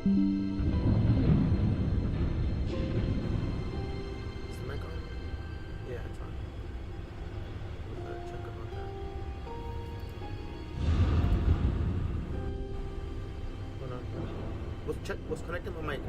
Is the mic on? Yeah, it's on. Check about that. Hold on. What's connecting my mic?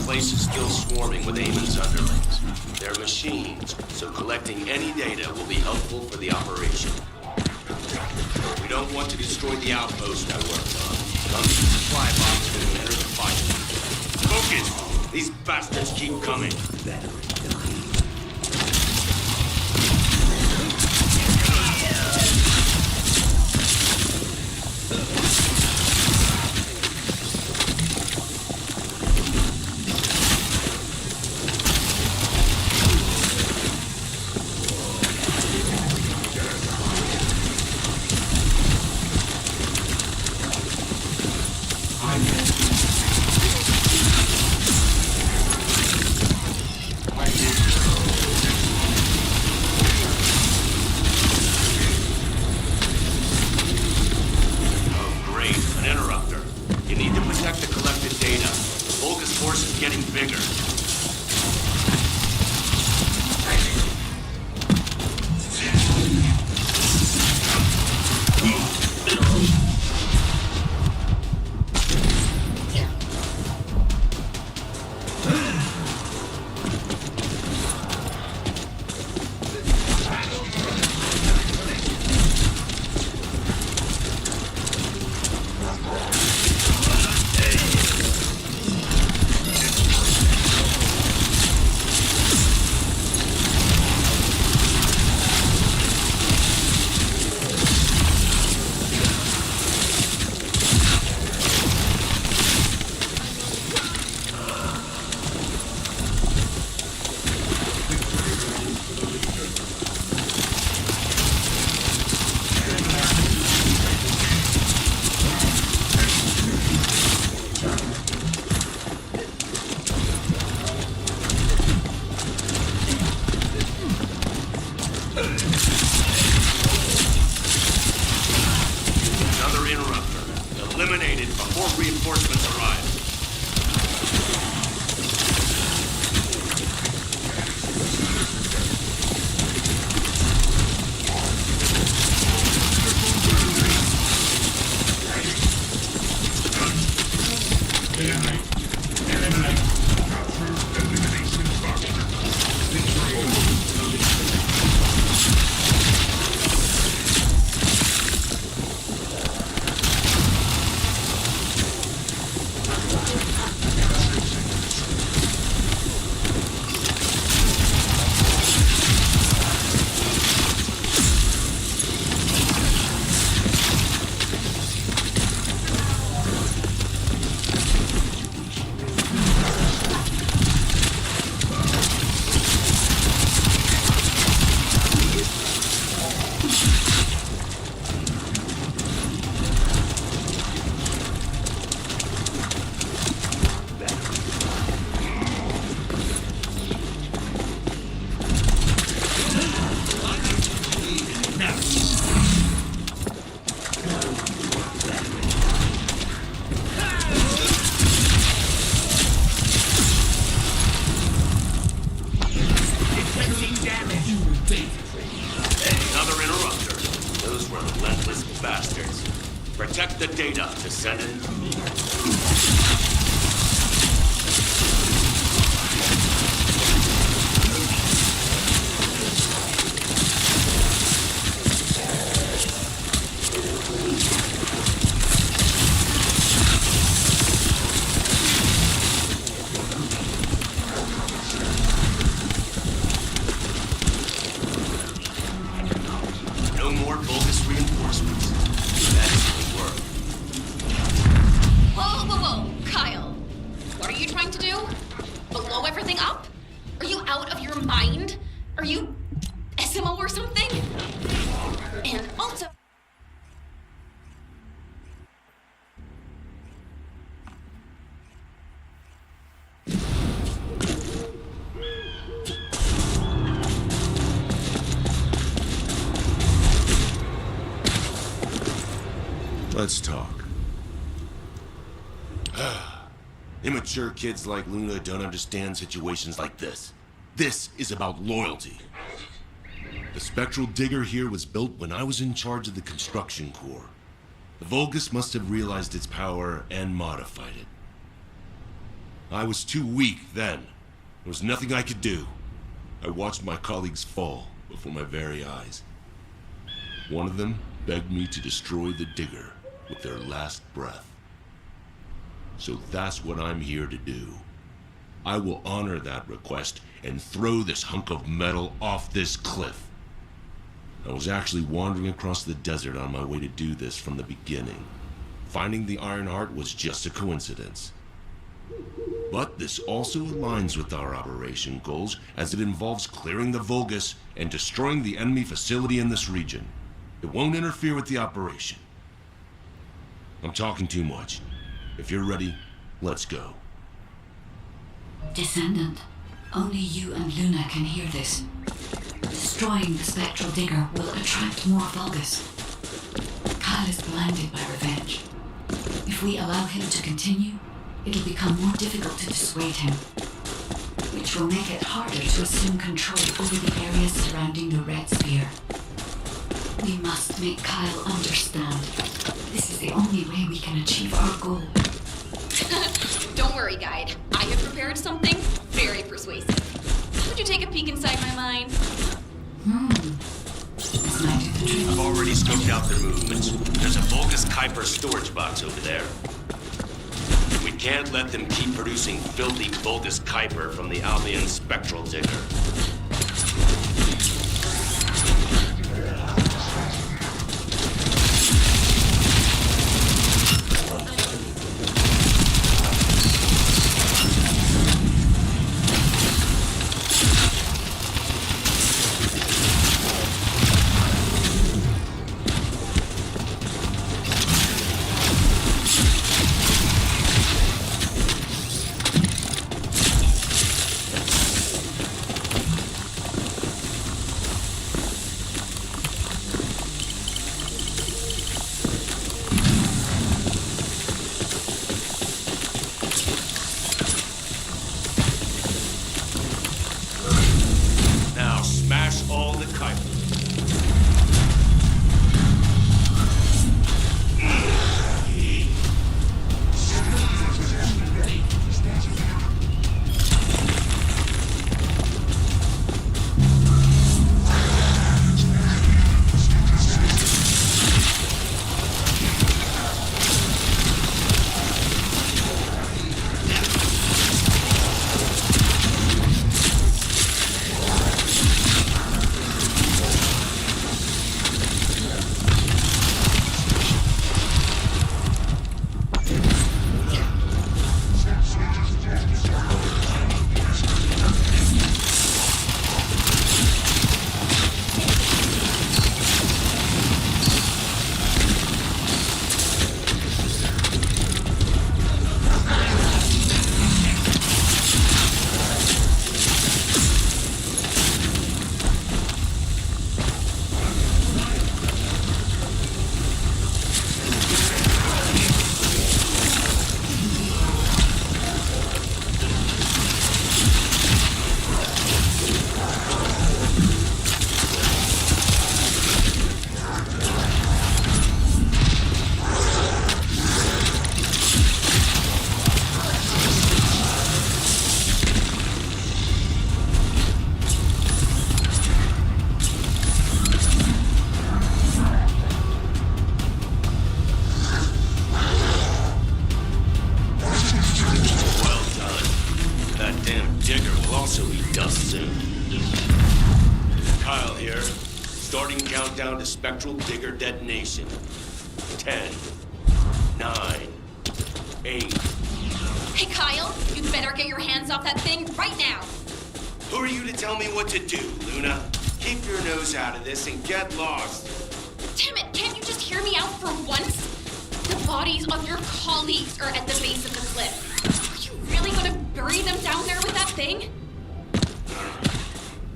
Place is still swarming with Eamon's underlings. They're machines, so collecting any data will be helpful for the operation. We don't want to destroy the outpost I worked on. Come to the supply box and enter the fight. Focus! These bastards keep coming. Eliminated before reinforcements arrive. Another interrupter. Those were relentless bastards. Protect the data, Descendant. Vulgus reinforcements. That isn't work. Whoa, whoa, whoa, Kyle. What are you trying to do? Blow everything up? Are you out of your mind? Are you SMO or something? And also... Let's talk. Immature kids like Luna don't understand situations like this. This is about loyalty. The spectral digger here was built when I was in charge of the construction corps. The Vulgus must have realized its power and modified it. I was too weak then. There was nothing I could do. I watched my colleagues fall before my very eyes. One of them begged me to destroy the digger with their last breath. So that's what I'm here to do. I will honor that request and throw this hunk of metal off this cliff. I was actually wandering across the desert on my way to do this from the beginning. Finding the Iron Heart was just a coincidence. But this also aligns with our operation goals, as it involves clearing the Vulgus and destroying the enemy facility in this region. It won't interfere with the operation. I'm talking too much. If you're ready, let's go. Descendant, only you and Luna can hear this. Destroying the spectral digger will attract more Vulgus. Kyle is blinded by revenge. If we allow him to continue, it'll become more difficult to dissuade him, which will make it harder to assume control over the areas surrounding the red sphere. We must make Kyle understand. This is the only way we can achieve our goal. Don't worry, guide. I have prepared something very persuasive. Would you take a peek inside my mind? This might do the trick. I've already scoped out their movements. There's a Vulgus Kuiper storage box over there. We can't let them keep producing filthy Vulgus Kuiper from the Albion spectral digger. spectral digger detonation. 10, 9, 8. Hey, Kyle, you better get your hands off that thing right now. Who are you to tell me what to do, Luna? Keep your nose out of this and get lost. Damn it, can't you just hear me out for once? The bodies of your colleagues are at the base of the cliff. Are you really gonna bury them down there with that thing?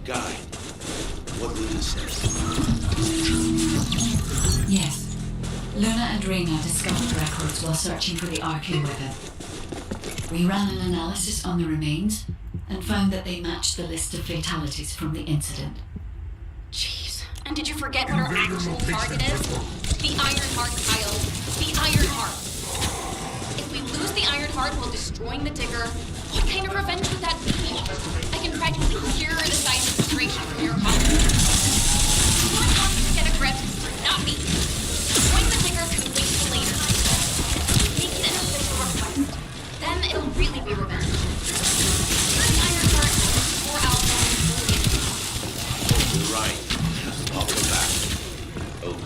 Guy, what Luna says. Yes. Luna and Rena discovered records while searching for the arcane weapon. We ran an analysis on the remains and found that they matched the list of fatalities from the incident. Jeez. And did you forget what our actual target is? The Iron Heart, Kyle. The Iron Heart. If we lose the Iron Heart while destroying the digger, what kind of revenge would that be? I can practically hear the signs of frustration from your comments. Someone wants to get a grip, not me. Destroying the digger can wait till later. Make it an official request. Then it'll really be revenge. Secure the Iron Heart before Alpha and You're right. I'll go back. Oh.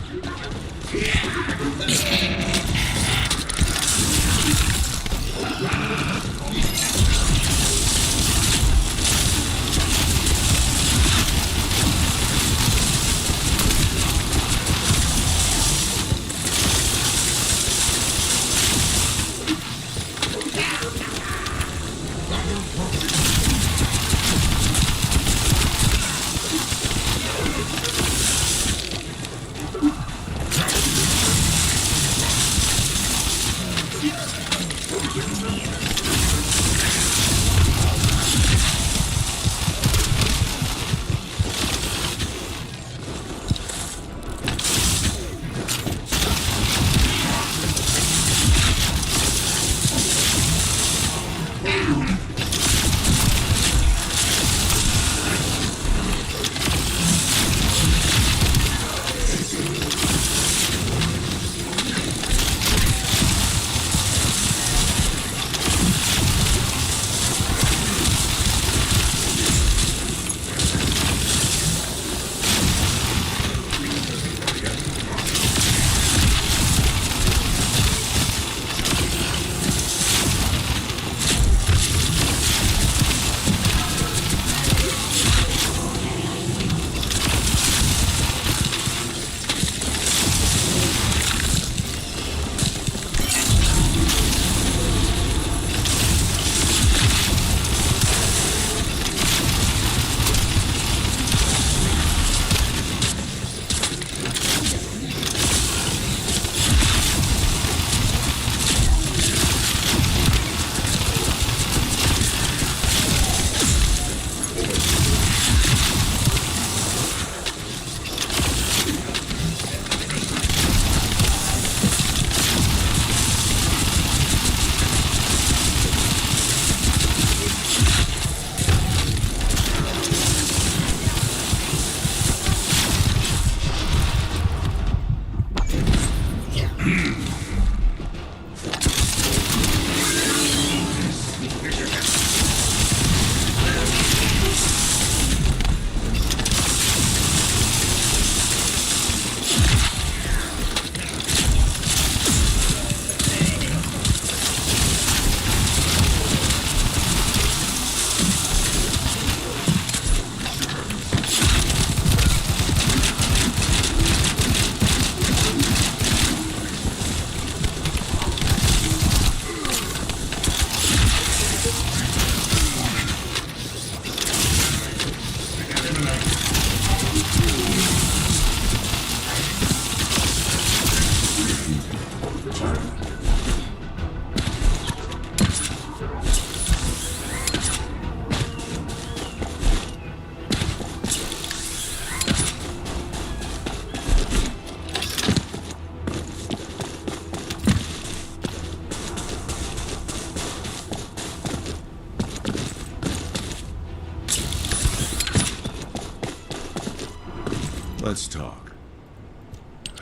Let's talk.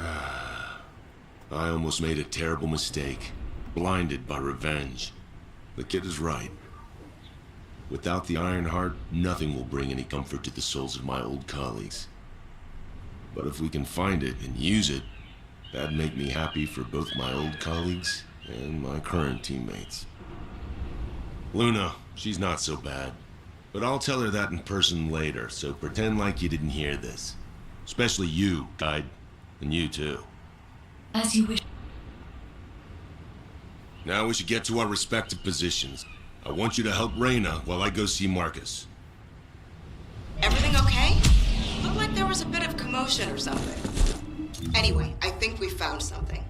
I almost made a terrible mistake. Blinded by revenge. The kid is right. Without the Iron Heart, nothing will bring any comfort to the souls of my old colleagues. But if we can find it and use it, that'd make me happy for both my old colleagues and my current teammates. Luna, she's not so bad. But I'll tell her that in person later, so pretend like you didn't hear this. Especially you, guide. And you too. As you wish. Now we should get to our respective positions. I want you to help Reyna while I go see Marcus. Everything okay? Looked like there was a bit of commotion or something. Anyway, I think we found something.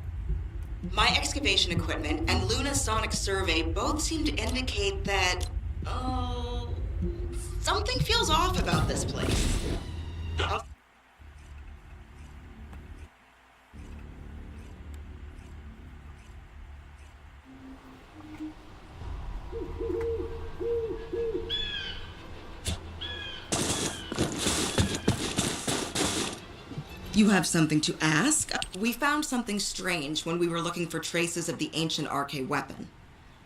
My excavation equipment and Luna's sonic survey both seem to indicate that, something feels off about this place. You have something to ask? We found something strange when we were looking for traces of the ancient arcane weapon.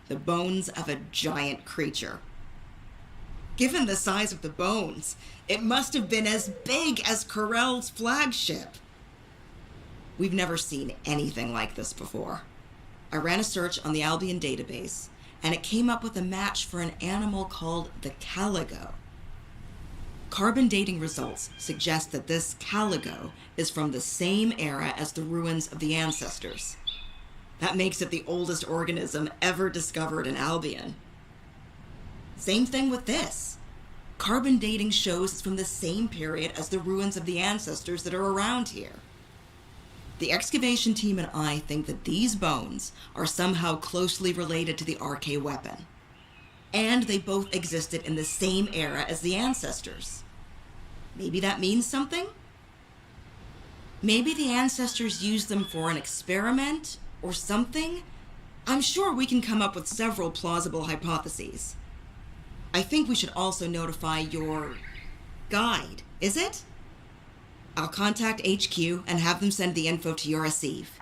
The bones of a giant creature. Given the size of the bones, it must have been as big as Corel's flagship. We've never seen anything like this before. I ran a search on the Albion database, and it came up with a match for an animal called the caligo. Carbon dating results suggest that this caligo is from the same era as the ruins of the ancestors. That makes it the oldest organism ever discovered in Albion. Same thing with this. Carbon dating shows it's from the same period as the ruins of the ancestors that are around here. The excavation team and I think that these bones are somehow closely related to the arcane weapon. And they both existed in the same era as the ancestors. Maybe that means something? Maybe the ancestors used them for an experiment or something? I'm sure we can come up with several plausible hypotheses. I think we should also notify your guide, is it? I'll contact HQ and have them send the info to your receive.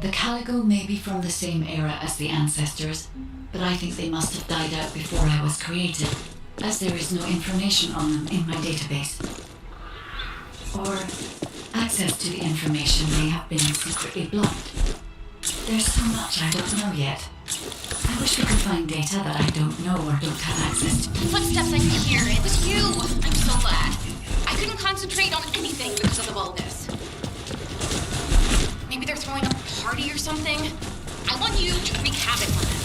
The caligo may be from the same era as the ancestors, but I think they must have died out before I was created, as there is no information on them in my database. Or access to the information may have been secretly blocked. There's so much I don't know yet. I wish we could find data that I don't know or don't have access to. Footsteps I could hear. It was you. I'm so glad. I couldn't concentrate on anything because of all this. Maybe they're throwing a party or something. I want you to wreak havoc on them.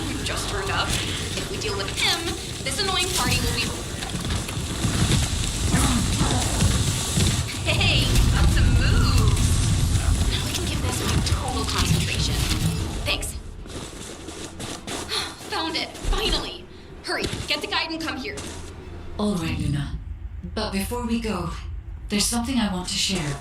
man who just turned up. If we deal with him, this annoying party will be... Hey, got some moves. Now I can give this my total concentration. Thanks. Found it, finally. Hurry, get the guide and come here. All right, Luna. But before we go, there's something I want to share.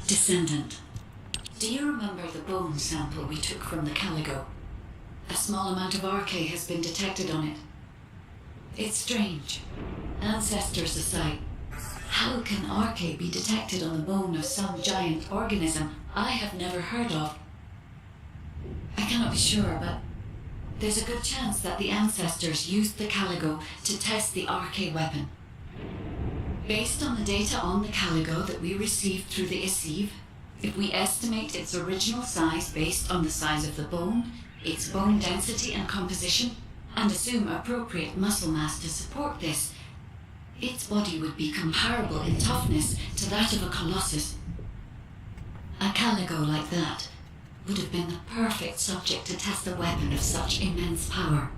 Descendant. Do you remember the bone sample we took from the calico? A small amount of RK has been detected on it. It's strange. Ancestors aside, how can RK be detected on the bone of some giant organism I have never heard of? I cannot be sure, but there's a good chance that the ancestors used the calico to test the RK weapon. Based on the data on the calico that we received through the Essive, if we estimate its original size based on the size of the bone, its bone density and composition, and assume appropriate muscle mass to support this, its body would be comparable in toughness to that of a colossus. A calico like that would have been the perfect subject to test a weapon of such immense power.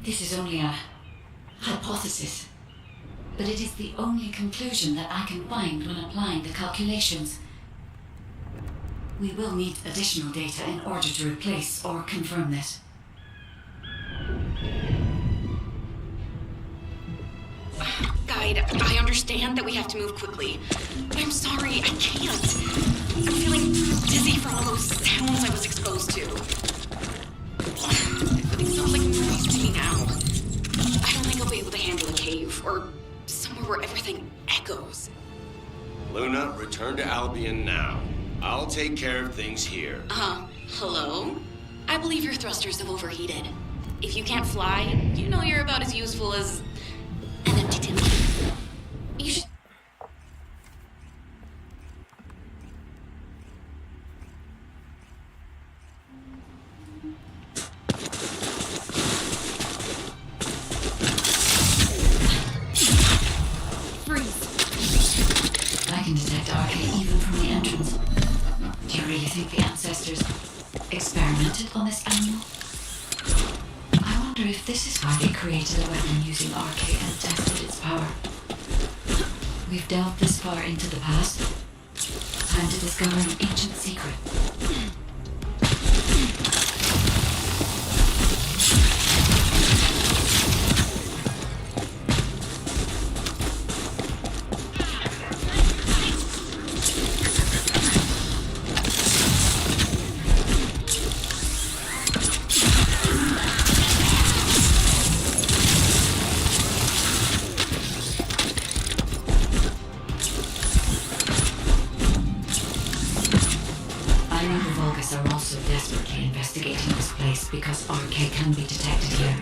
This is only a hypothesis, but it is the only conclusion that I can find when applying the calculations. We will need additional data in order to replace or confirm this. Guide, I understand that we have to move quickly, but I'm sorry, I can't. I'm feeling dizzy from all those sounds I was exposed to. Everything sounds like noise to me now. I don't think I'll be able to handle a cave, or somewhere where everything echoes. Luna, return to Albion now. I'll take care of things here. Hello? I believe your thrusters have overheated. If you can't fly, you know you're about as useful as an empty tin can. You should... I can detect RK even from the entrance. Do you really think the ancestors experimented on this animal? I wonder if this is why they created a weapon using RK and tested its power. We've delved this far into the past. Time to discover an ancient secret. because RK can be detected here.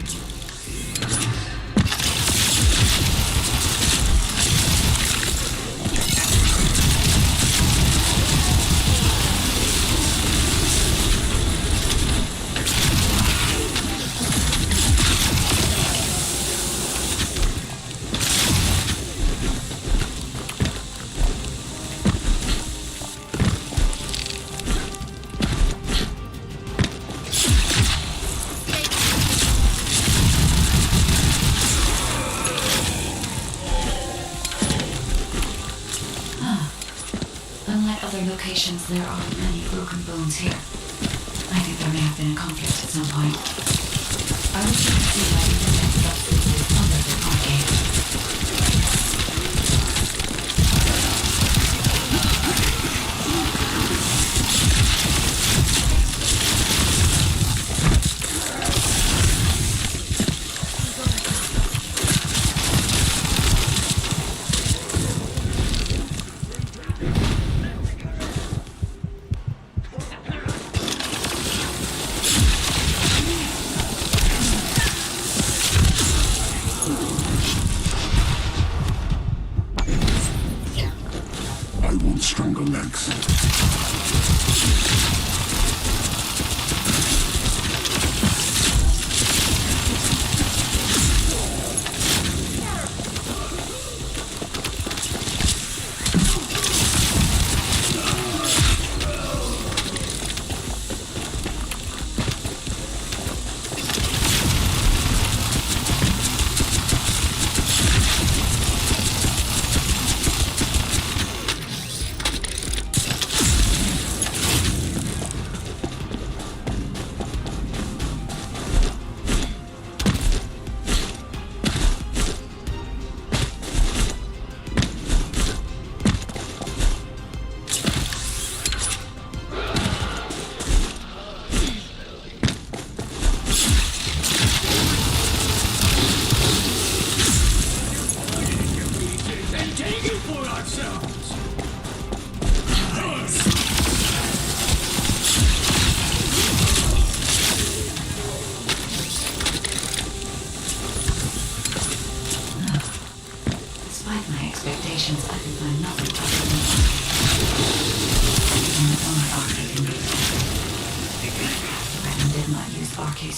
Locations, there are many broken bones here. I think there may have been a conflict at some point. I was trying to see why we didn't substances other than arcade. Stronger legs.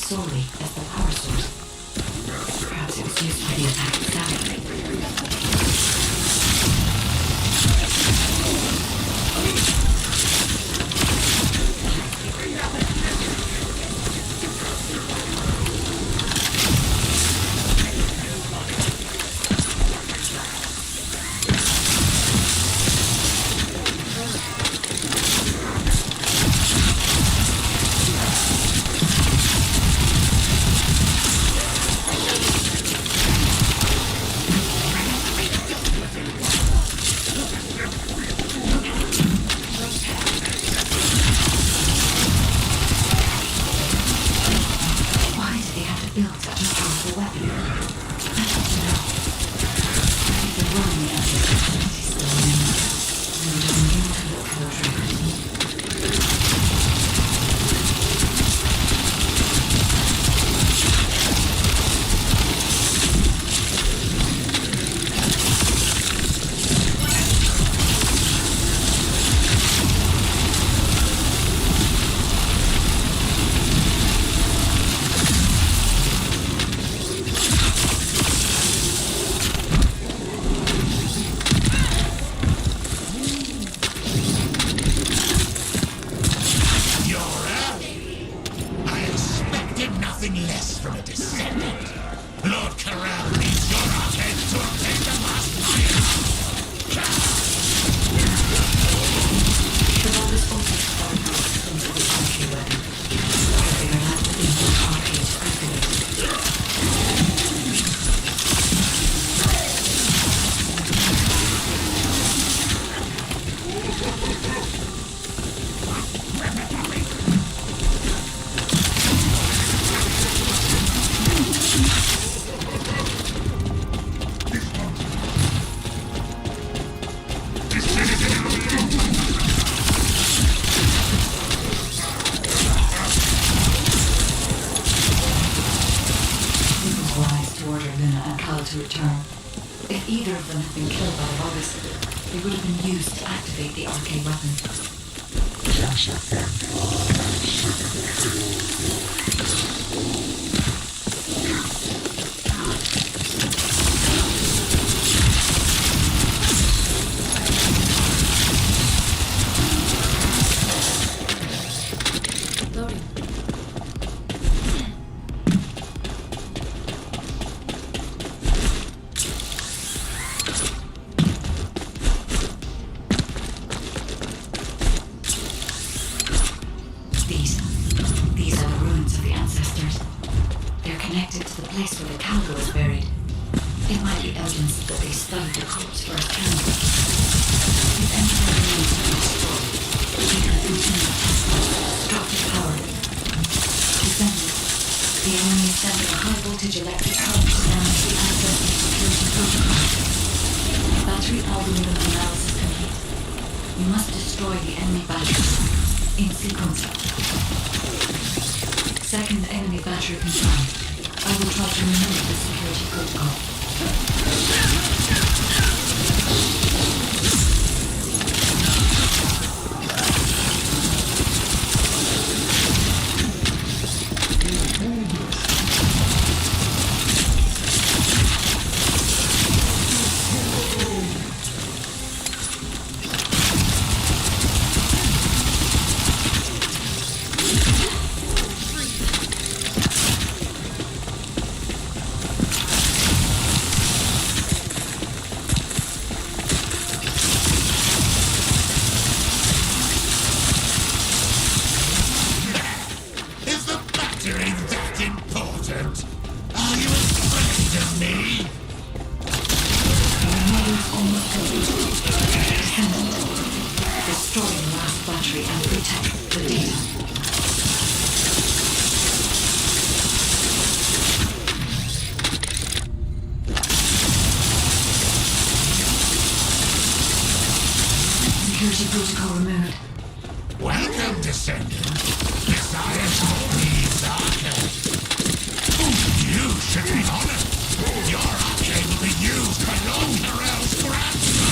Solely as the power source. Perhaps it was used for the attack itself. nothing less from a descendant. Lord Corral needs your head to obtain the last iron. The ball is also starting to into the country weapon. They are not within the arcade activated. to return. If either of them had been killed by the Vulgus, they would have been used to activate the arcade weapon. Loading. These are the ruins of the ancestors. They're connected to the place where the calico is buried. It might be evidence that they studied the corpse for a candle. If any of the remains are destroyed, we can continue testing destructive power. Descendant, the enemy is sending a high voltage electric current to damage the ancestors' security protocol. Battery algorithm analysis complete. You must destroy the enemy batteries in sequence. Second enemy battery confirmed. I will try to remove the security protocol. Is the battery that important? Are you afraid of me? Descendant. Destroy the last battery and protect the data. Security protocol removed. Welcome, Descendant. Desire breathes arcade. You should be honored. Your arcade will be used for Lord Carell's grandson.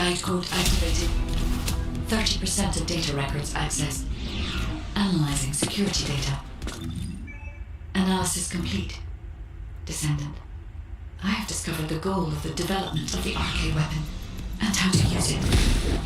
Guide code activated. 30% of data records accessed. Analyzing security data. Analysis complete. Descendant. I have discovered the goal of the development of the RK weapon and how to use it.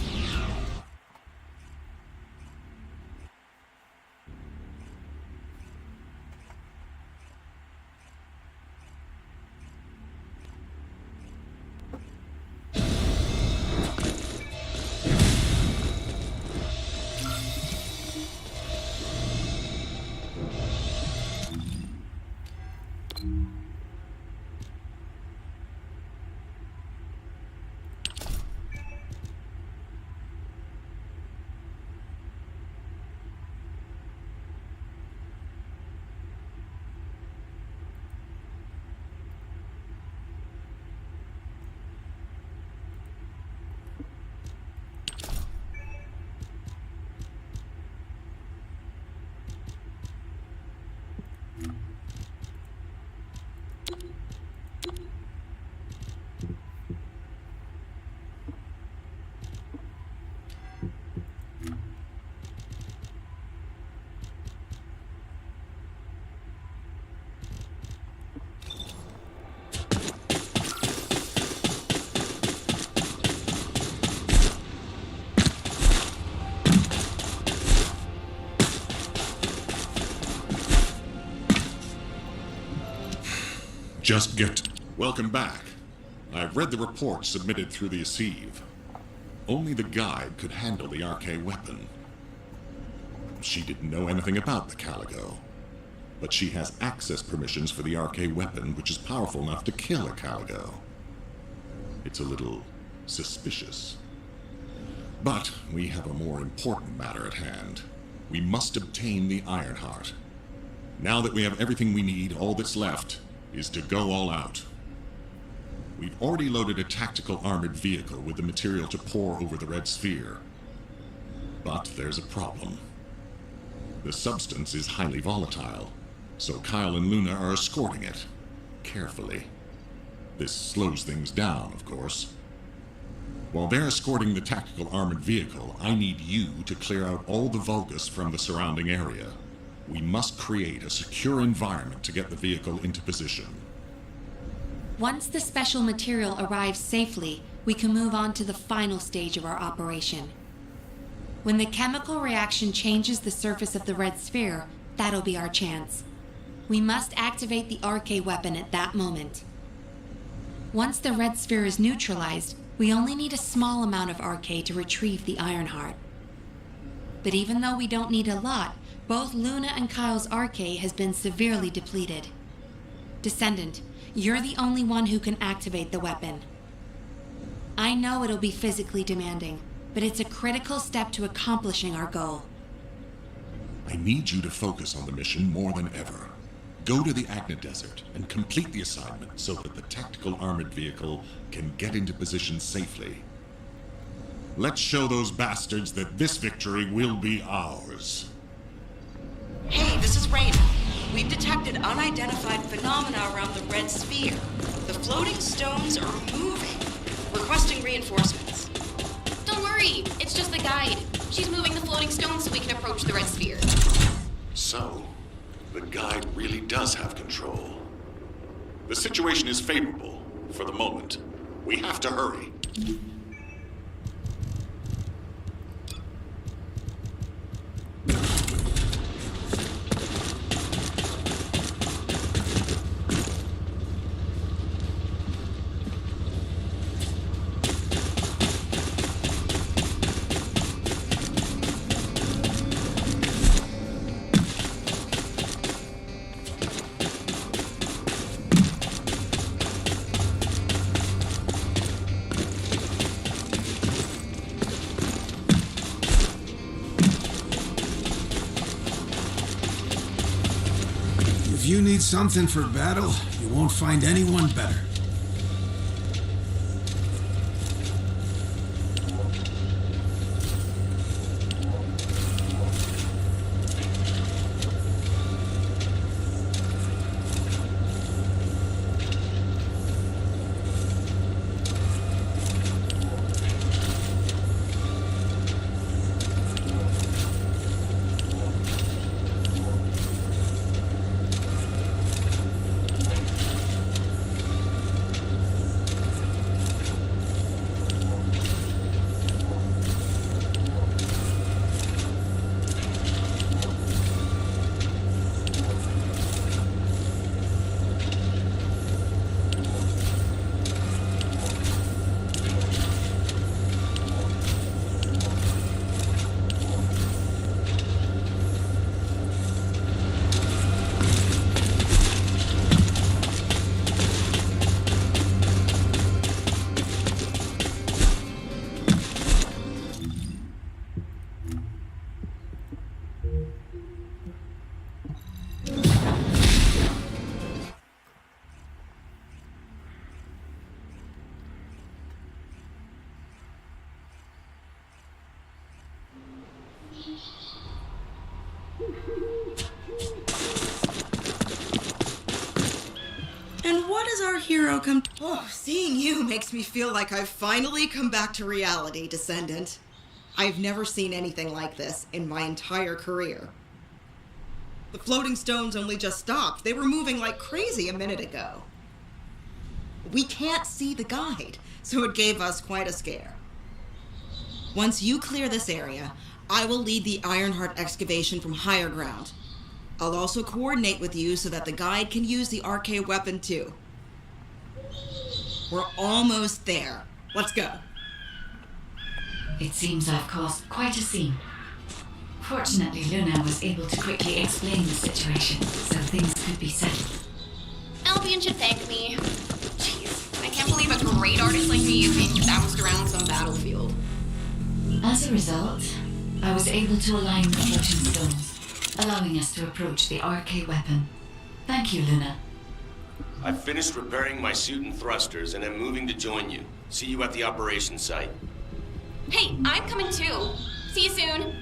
Just get... Welcome back. I've read the report submitted through the Asive. Only the guide could handle the RK weapon. She didn't know anything about the Caligo, but she has access permissions for the RK weapon, which is powerful enough to kill a Caligo. It's a little suspicious. But we have a more important matter at hand. We must obtain the Ironheart. Now that we have everything we need, all that's left is to go all out. We've already loaded a tactical armored vehicle with the material to pour over the red sphere. But there's a problem. The substance is highly volatile, so Kyle and Luna are escorting it, carefully. This slows things down, of course. While they're escorting the tactical armored vehicle, I need you to clear out all the Vulgus from the surrounding area. We must create a secure environment to get the vehicle into position. Once the special material arrives safely, we can move on to the final stage of our operation. When the chemical reaction changes the surface of the red sphere, that'll be our chance. We must activate the RK weapon at that moment. Once the red sphere is neutralized, we only need a small amount of RK to retrieve the Ironheart. But even though we don't need a lot, both Luna and Kyle's RK has been severely depleted. Descendant, you're the only one who can activate the weapon. I know it'll be physically demanding, but it's a critical step to accomplishing our goal. I need you to focus on the mission more than ever. Go to the Agna Desert and complete the assignment so that the tactical armored vehicle can get into position safely. Let's show those bastards that this victory will be ours. Hey, this is Raina. We've detected unidentified phenomena around the red sphere. The floating stones are moving. Requesting reinforcements. Don't worry, it's just the guide. She's moving the floating stones so we can approach the red sphere. So, the guide really does have control. The situation is favorable, for the moment. We have to hurry. If you need something for battle, you won't find anyone better. has our hero come? Oh, seeing you makes me feel like I've finally come back to reality, Descendant. I've never seen anything like this in my entire career. The floating stones only just stopped. They were moving like crazy a minute ago. We can't see the guide, so it gave us quite a scare. Once you clear this area, I will lead the Ironheart excavation from higher ground. I'll also coordinate with you so that the guide can use the RK weapon too. We're almost there. Let's go. It seems I've caused quite a scene. Fortunately, Luna was able to quickly explain the situation, so things could be settled. Albion should thank me. Jeez, I can't believe a great artist like me is being bounced around some battlefield. As a result, I was able to align the floating stones, allowing us to approach the RK weapon. Thank you, Luna. I've finished repairing my suit and thrusters and am moving to join you. See you at the operations site. Hey, I'm coming too. See you soon.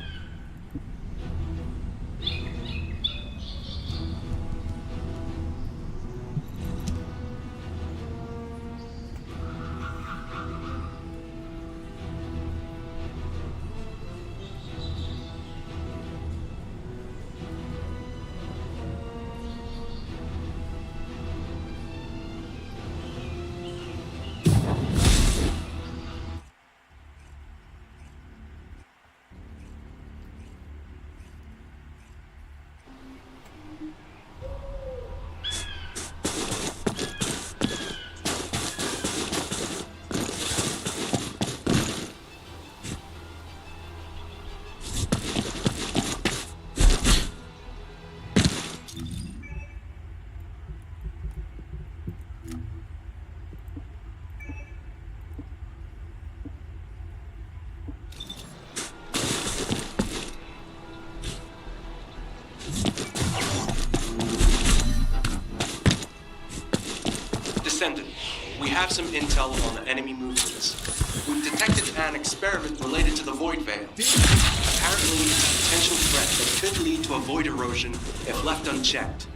Descendant, we have some intel on the enemy movements. We've detected an experiment related to the void veil. Apparently, it's a potential threat that could lead to a void erosion if left unchecked.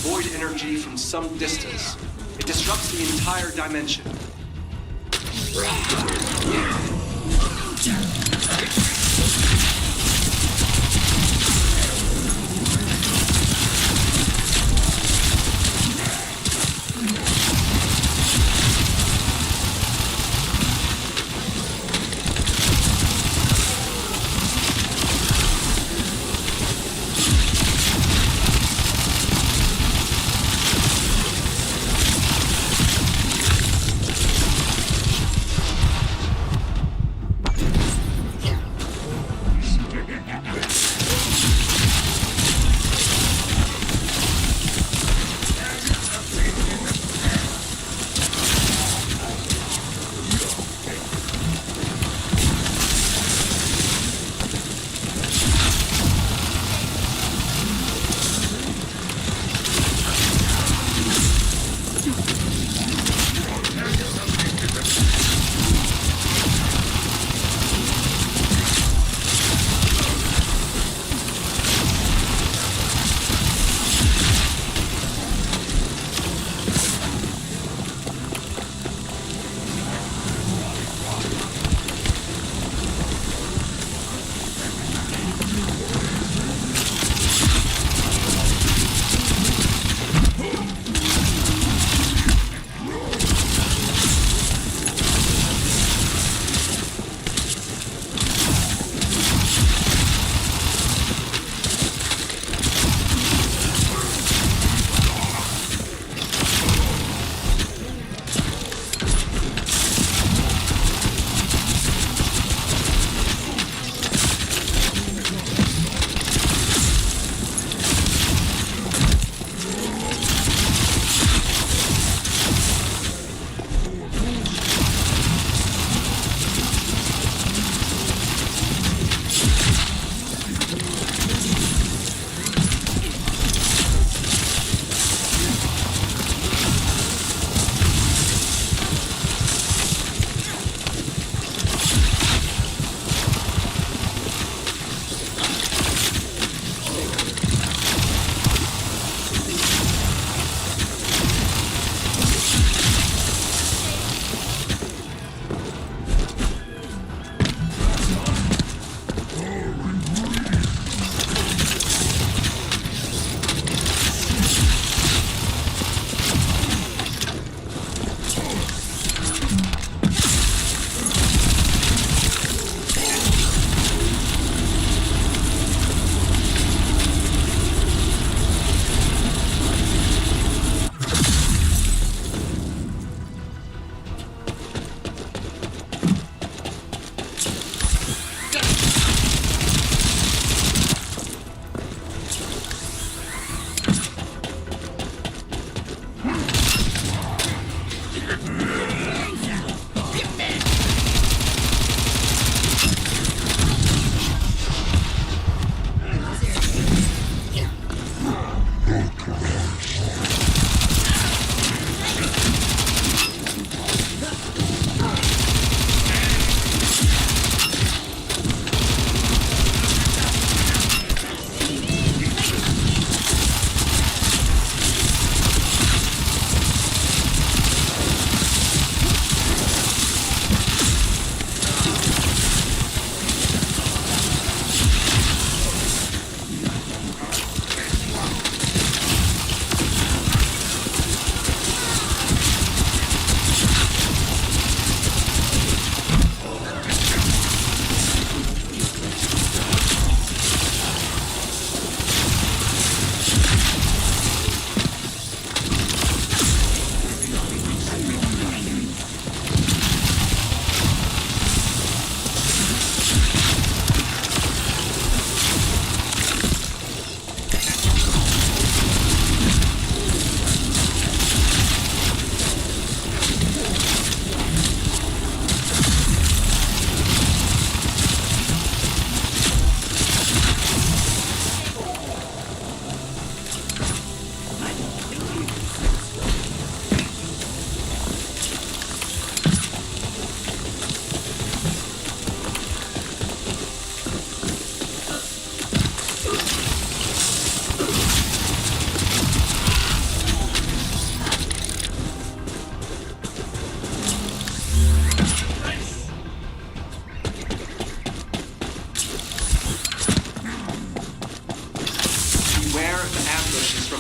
Void energy from some distance. It disrupts the entire dimension.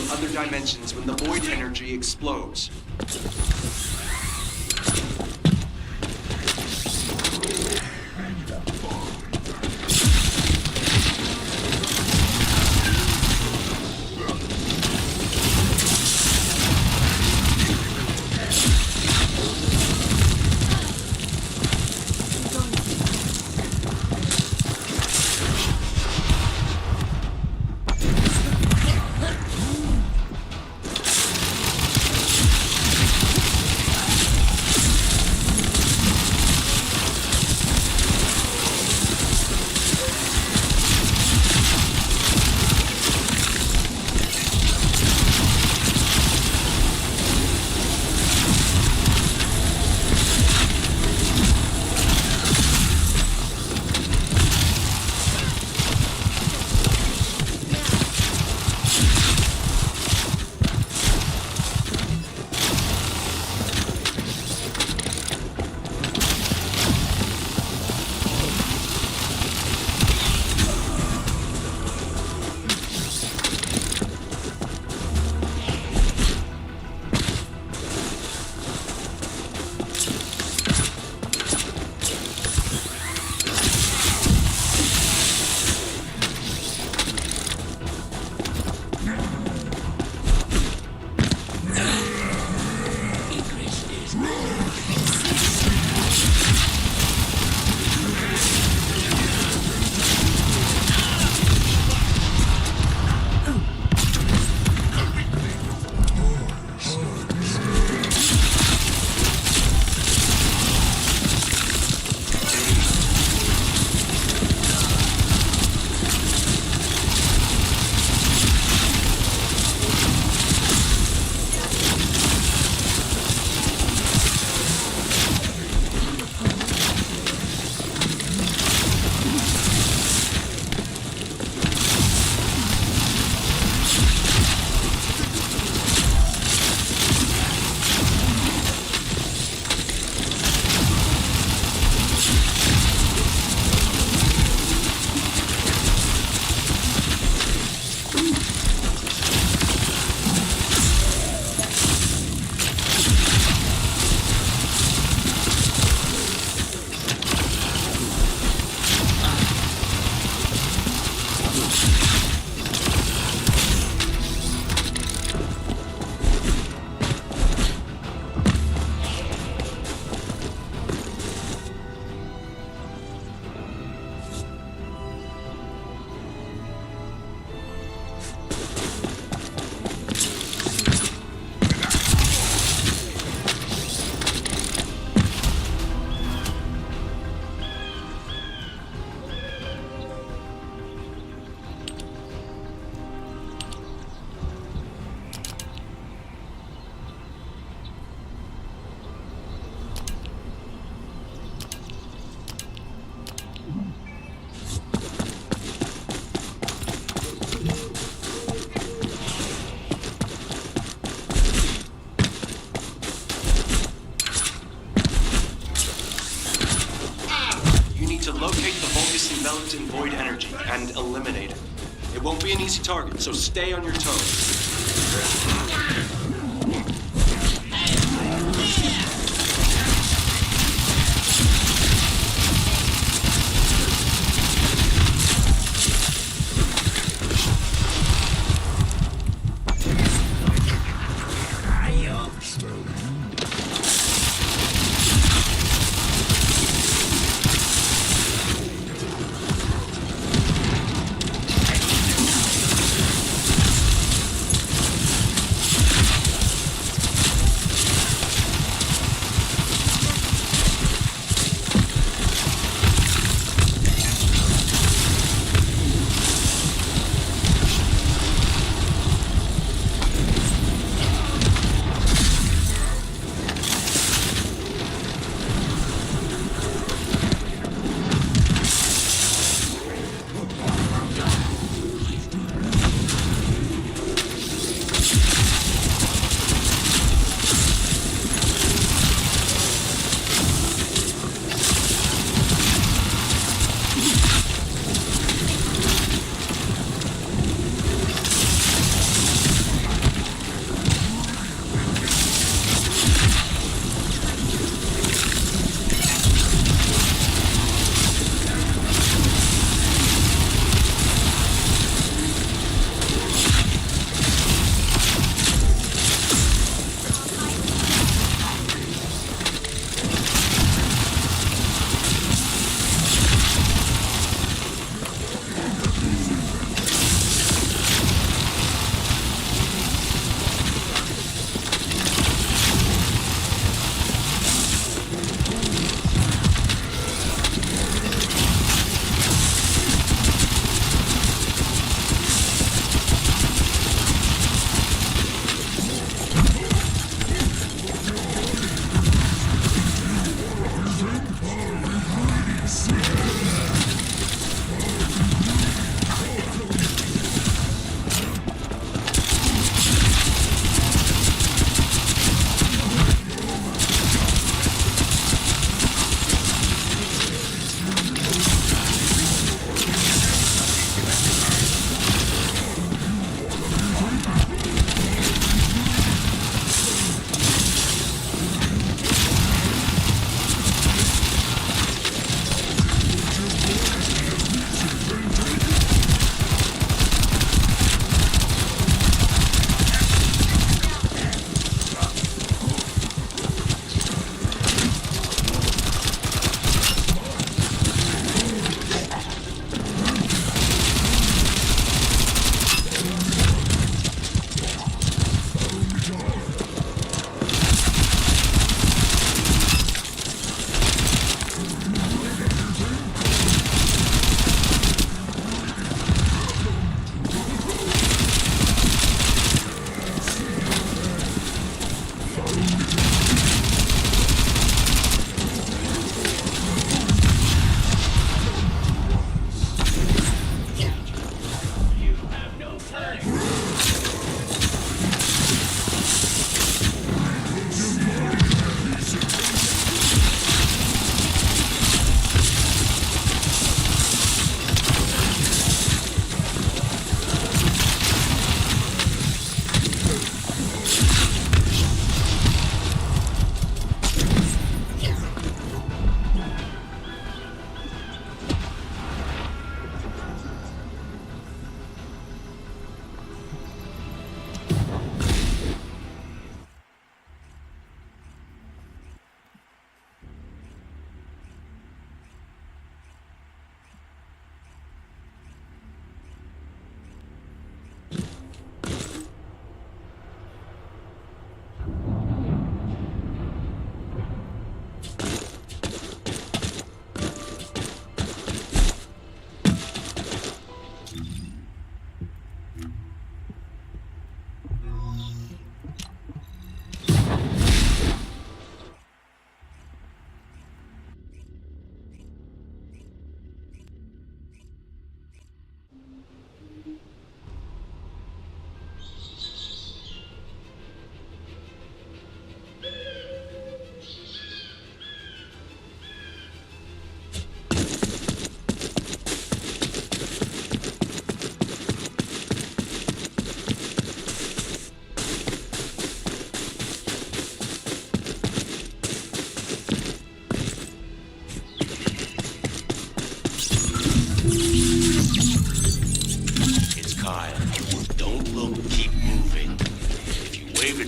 from other dimensions when the void energy explodes. enveloped in void energy and eliminate it. It won't be an easy target, so stay on your toes.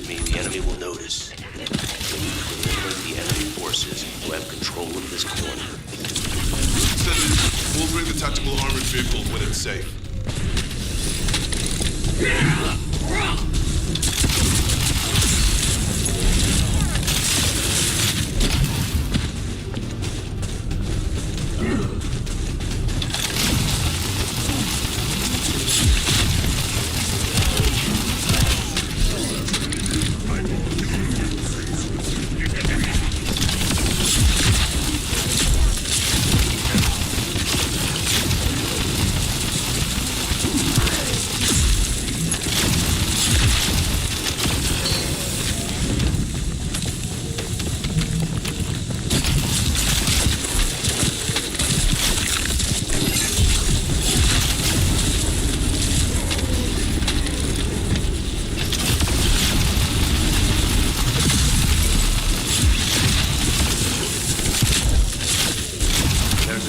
with me, the enemy will notice. We need to eliminate the enemy forces who have control of this corner. Descendant, we'll bring the tactical armored vehicle when it's safe.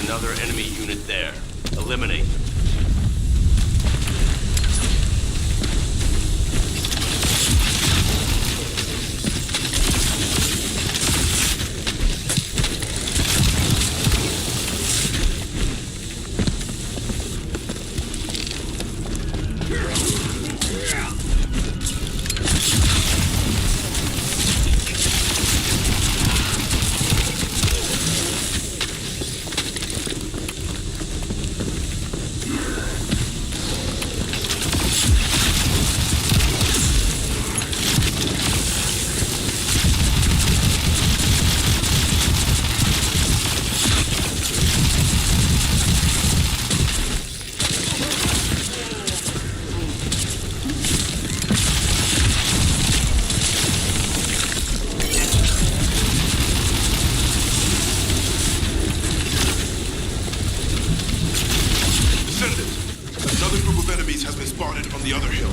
Another enemy unit there. Eliminate them. On the other hill.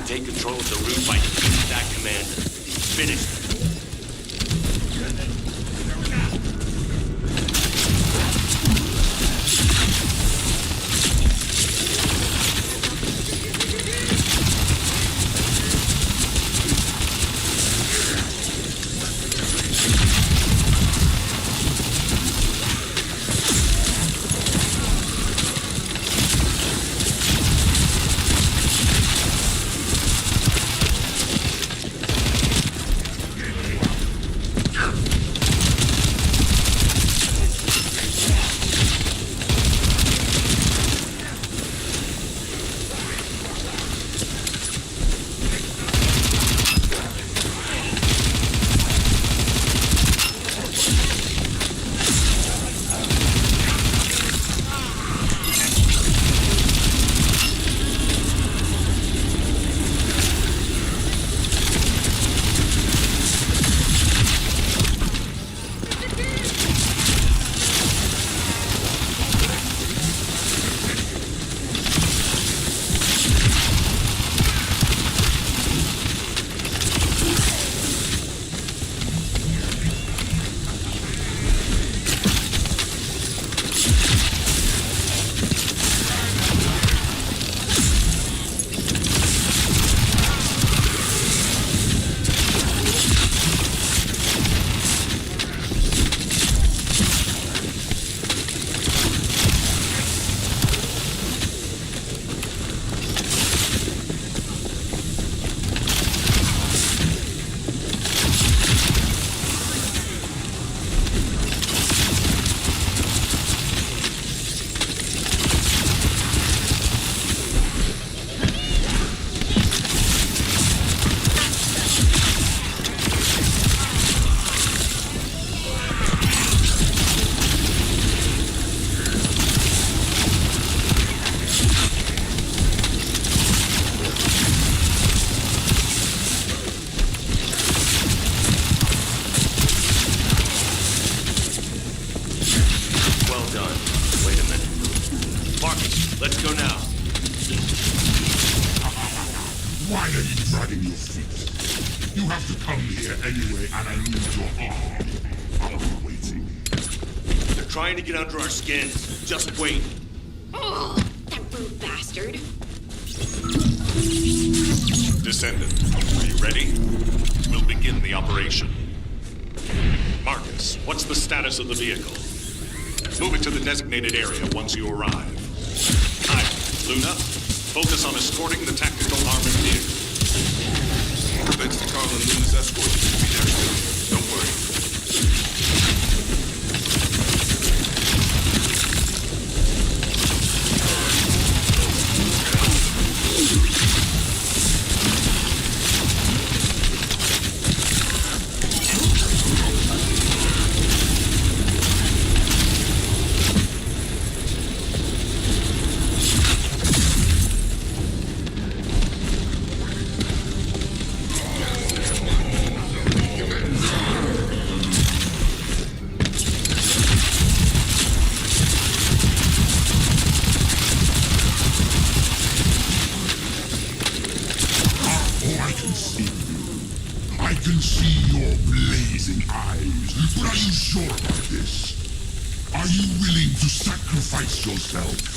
Take control of the route by defeating that commander. Finish him. already dragging your feet. You have to come here anyway, and I need your arm. I'll be waiting. They're trying to get under our skins. Just wait. Oh, that rude bastard. Descendant, are you ready? We'll begin the operation. Marcus, what's the status of the vehicle? Move it to the designated area once you arrive. Luna, focus on escorting the tactical armored vehicle. Thanks to Carl and Luna's escort, we'll be there soon. Don't worry. Sacrifice yourself.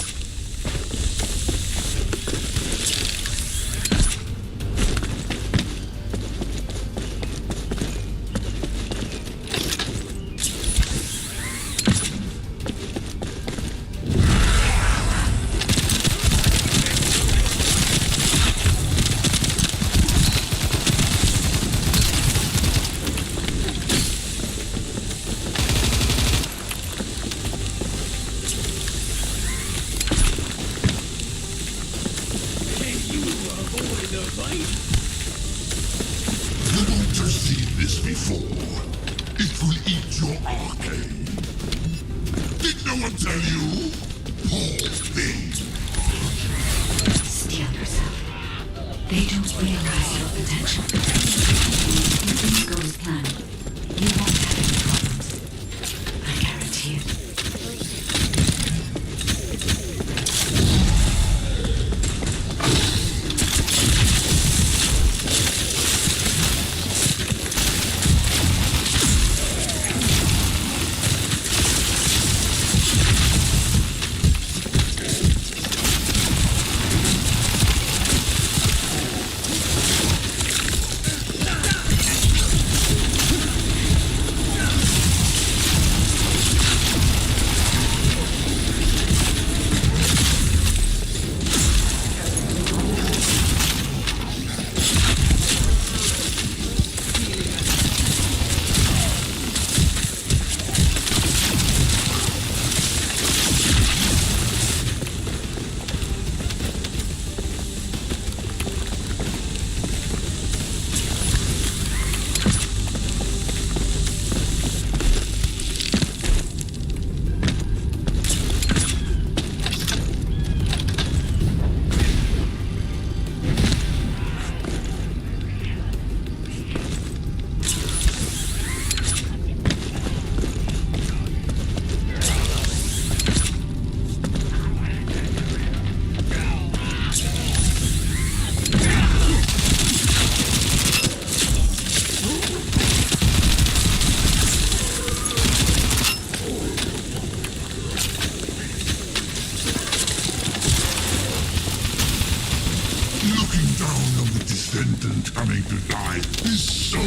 Descendant coming to die is so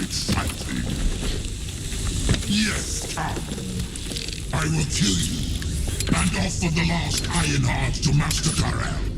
exciting. Yes, Tom. I will kill you and offer the last iron heart to Master Karel.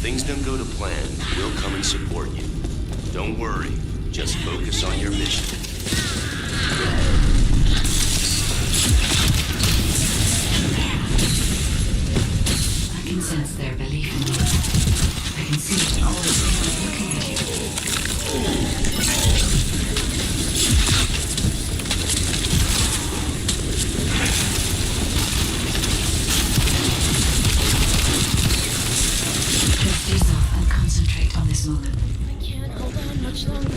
things don't go to plan, we'll come and support you. Don't worry, just focus on your mission. I can sense their belief in me. I can see all the things looking at you. Let's ease off and concentrate on this moment. I can't hold on much longer.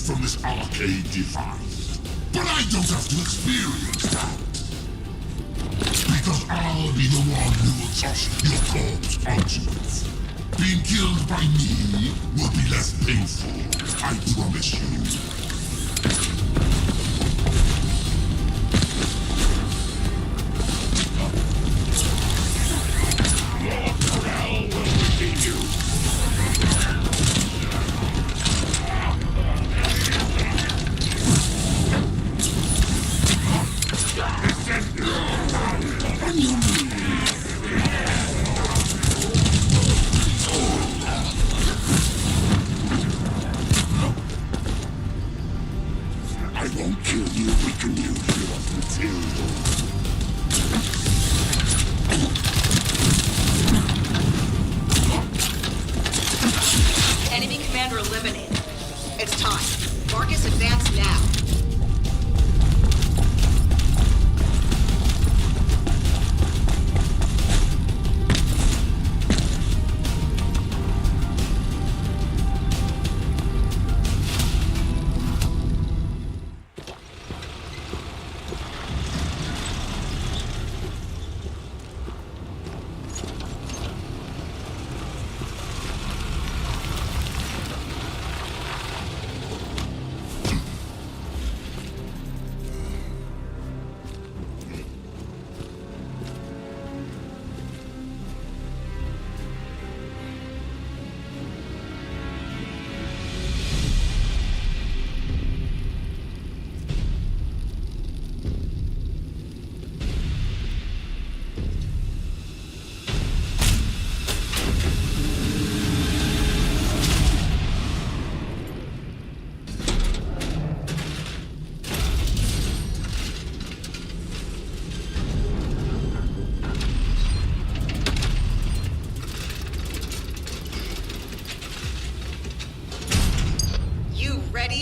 From this arcade device. But I don't have to experience that. Because I'll be the one who will toss your corpse onto it. Being killed by me will be less painful, I promise you.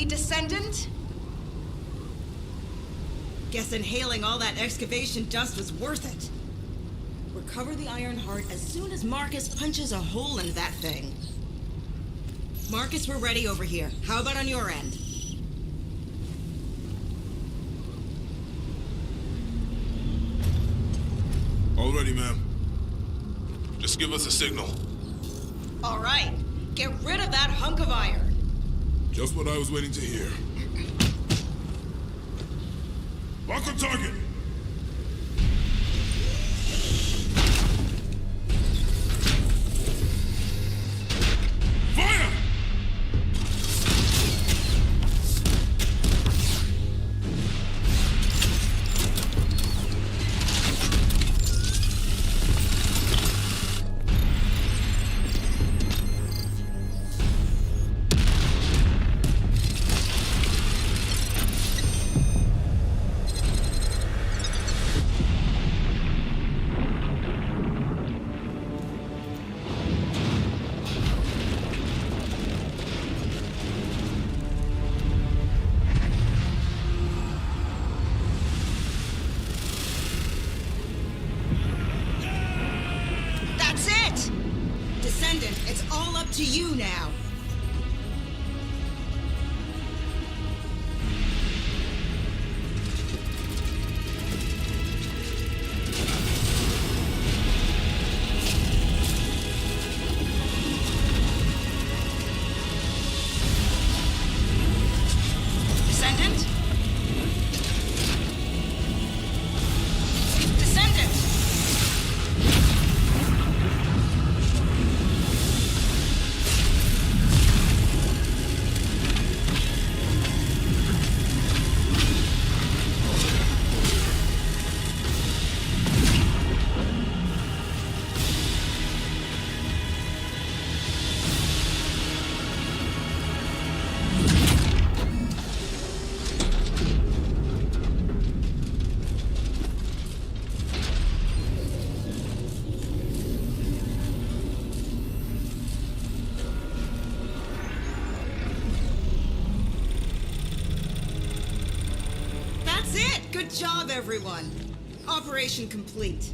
Descendant? Guess inhaling all that excavation dust was worth it. Recover the Iron Heart as soon as Marcus punches a hole in that thing. Marcus, we're ready over here. How about on your end? All ready, ma'am. Just give us a signal. All right. Get rid of that hunk of iron. Just what I was waiting to hear. Lock on target! Fire! That's it! Descendant, it's all up to you now. Descendant? Descendant! That's it! Good job, everyone. Operation complete.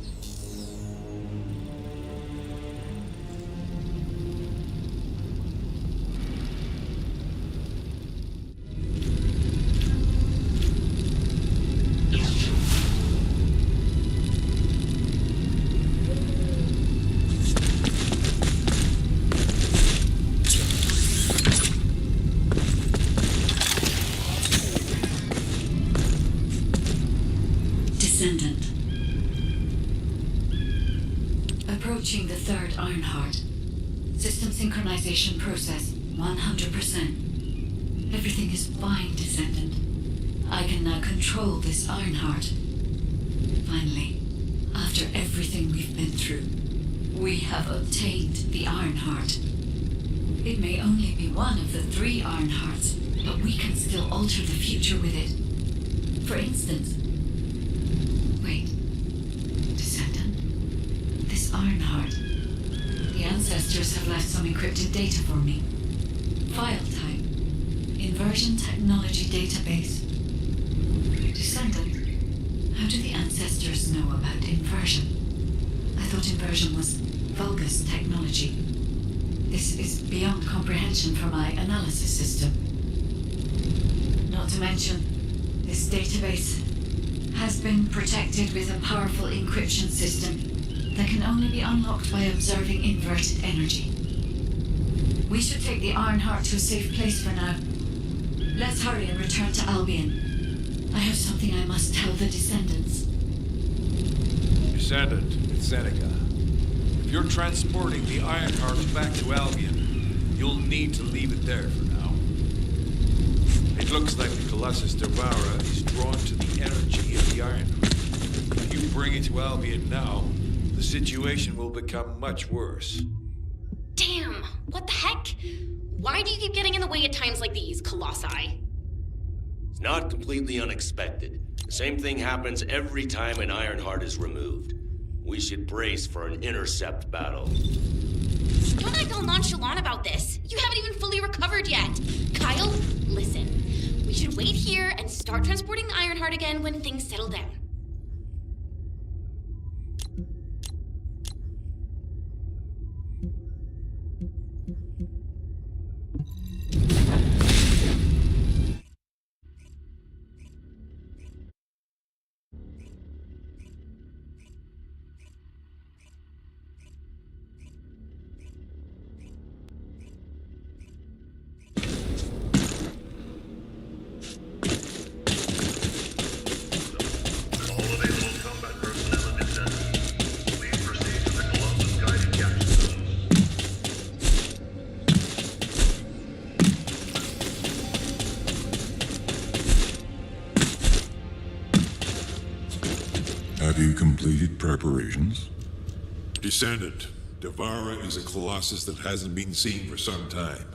Descendant. Approaching the third Ironheart. System synchronization process 100%. Everything is fine, Descendant. I can now control this Ironheart. Finally, after everything we've been through, we have obtained the Ironheart. It may only be one of the 3 Ironhearts, but we can still alter the future with it. For instance, wait, Descendant, this Ironheart. The ancestors have left some encrypted data for me. File type, inversion technology database. Descendant, how do the ancestors know about inversion? I thought inversion was vulgus technology. This is beyond comprehension for my analysis system. Not to mention, this database has been protected with a powerful encryption system that can only be unlocked by observing inverted energy. We should take the Ironheart to a safe place for now. Let's hurry and return to Albion. I have something I must tell the Descendants. Descendant, it's Seneca. If you're transporting the Ironheart back to Albion, you'll need to leave it there for now. It looks like the Colossus Devourer is drawn to the energy of the Ironheart. If you bring it to Albion now, the situation will become much worse. Damn! What the heck? Why do you keep getting in the way at times like these, Colossi? It's not completely unexpected. The same thing happens every time an Ironheart is removed. We should brace for an intercept battle. Don't act all nonchalant about this. You haven't even fully recovered yet. Kyle, listen. We should wait here and start transporting the Ironheart again when things settle down. preparations? Descendant, Devourer is a colossus that hasn't been seen for some time.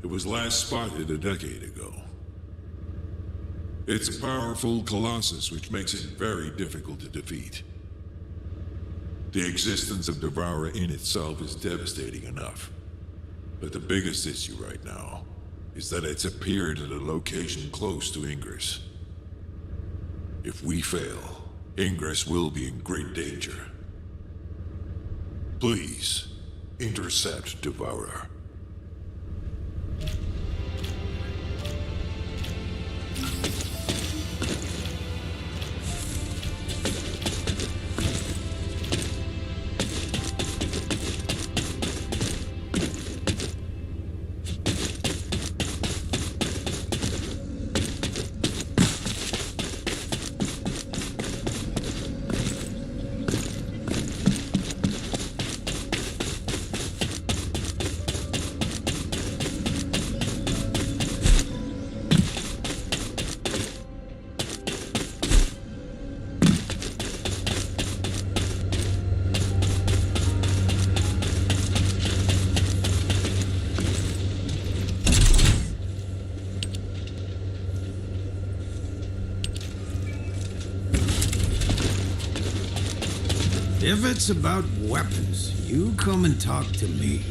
It was last spotted a decade ago. It's a powerful colossus which makes it very difficult to defeat. The existence of Devourer in itself is devastating enough. But the biggest issue right now is that it's appeared at a location close to Ingress. If we fail, Ingress will be in great danger. Please, intercept Devourer. If it's about weapons, you come and talk to me.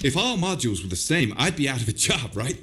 If all modules were the same, I'd be out of a job, right?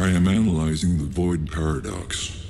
I am analyzing the void paradox.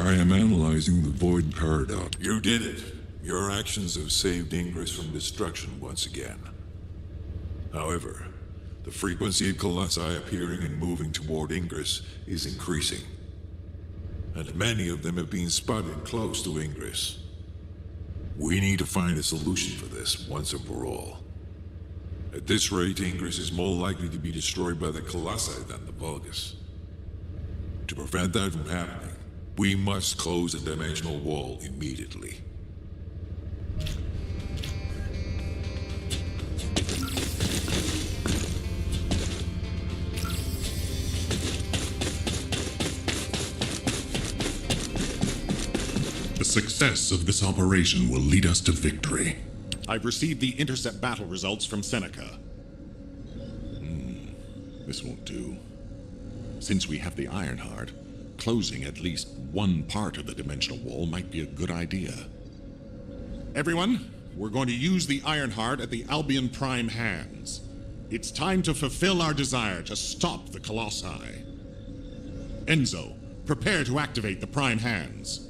I am analyzing the void paradox. You did it. Your actions have saved Ingress from destruction once again. However, the frequency of colossi appearing and moving toward Ingress is increasing. And many of them have been spotted close to Ingress. We need to find a solution for this once and for all. At this rate, Ingress is more likely to be destroyed by the colossi than the Vulgus. To prevent that from happening, we must close the dimensional wall immediately. The success of this operation will lead us to victory. I've received the intercept battle results from Seneca. This won't do. Since we have the Ironheart, closing at least one part of the dimensional wall might be a good idea. Everyone, we're going to use the Ironheart at the Albion Prime hands. It's time to fulfill our desire to stop the Colossi. Enzo, prepare to activate the Prime hands.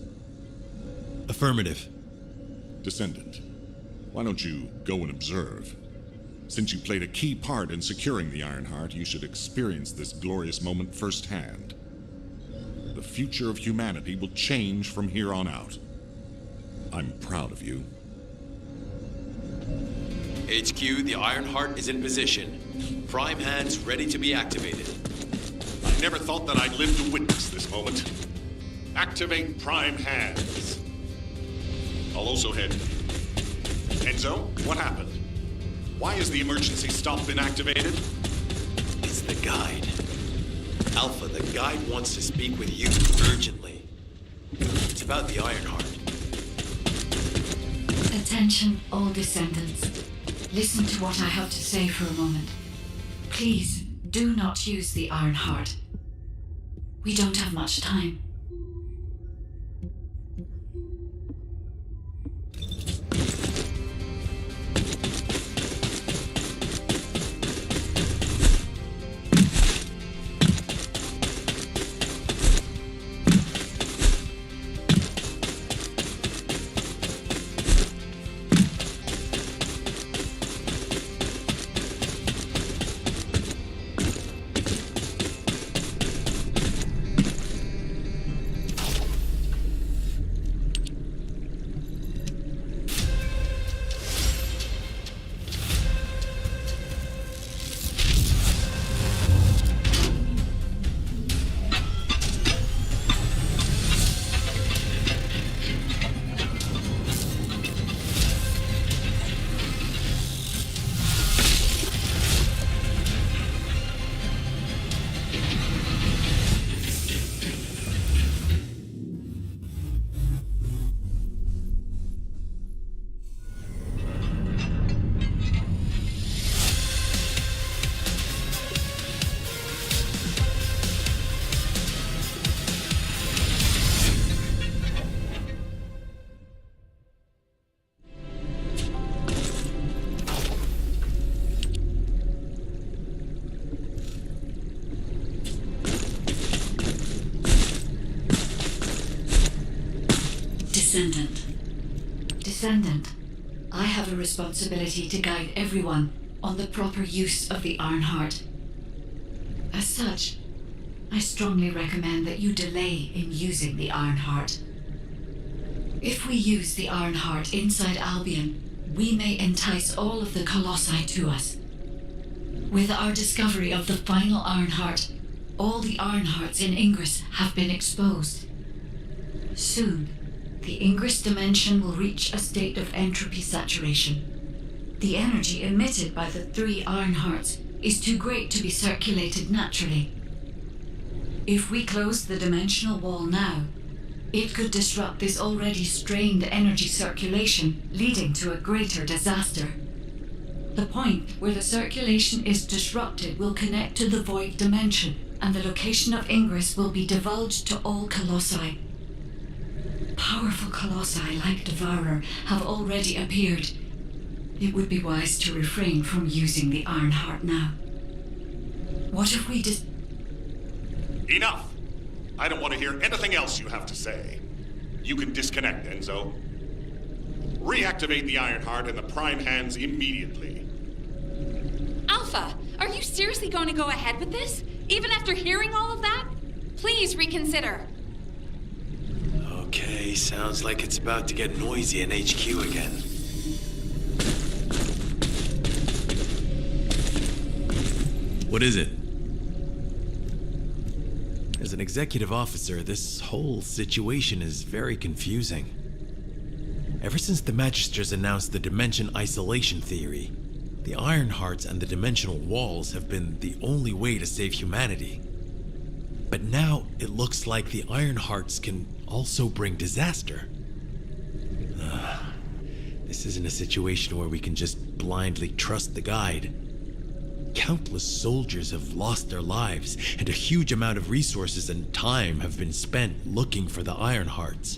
Affirmative. Descendant, why don't you go and observe? Since you played a key part in securing the Ironheart, you should experience this glorious moment firsthand. The future of humanity will change from here on out. I'm proud of you. HQ, the Ironheart is in position. Prime hands ready to be activated. I never thought that I'd live to witness this moment. Activate Prime hands. I'll also head. Enzo, what happened? Why has the emergency stop been activated? It's the guide. Alpha, the guide wants to speak with you urgently. It's about the Ironheart. Attention, all descendants. Listen to what I have to say for a moment. Please, do not use the Ironheart. We don't have much time. Descendant, I have a responsibility to guide everyone on the proper use of the Ironheart. As such, I strongly recommend that you delay in using the Ironheart. If we use the Ironheart inside Albion, we may entice all of the Colossi to us. With our discovery of the final Ironheart, all the Ironhearts in Ingress have been exposed. Soon, the Ingress dimension will reach a state of entropy saturation. The energy emitted by the 3 Ironhearts is too great to be circulated naturally. If we close the dimensional wall now, it could disrupt this already strained energy circulation, leading to a greater disaster. The point where the circulation is disrupted will connect to the void dimension, and the location of Ingress will be divulged to all Colossi. Powerful Colossi like Devourer have already appeared. It would be wise to refrain from using the Ironheart now. What if we Enough! I don't want to hear anything else you have to say. You can disconnect, Enzo. Reactivate the Ironheart in the Prime hands immediately. Alpha, are you seriously going to go ahead with this? Even after hearing all of that? Please reconsider. Okay, sounds like it's about to get noisy in HQ again. What is it? As an executive officer, this whole situation is very confusing. Ever since the Magisters announced the dimension isolation theory, the Ironhearts and the dimensional walls have been the only way to save humanity. But now it looks like the Ironhearts can also bring disaster. This isn't a situation where we can just blindly trust the guide. Countless soldiers have lost their lives, and a huge amount of resources and time have been spent looking for the Ironhearts.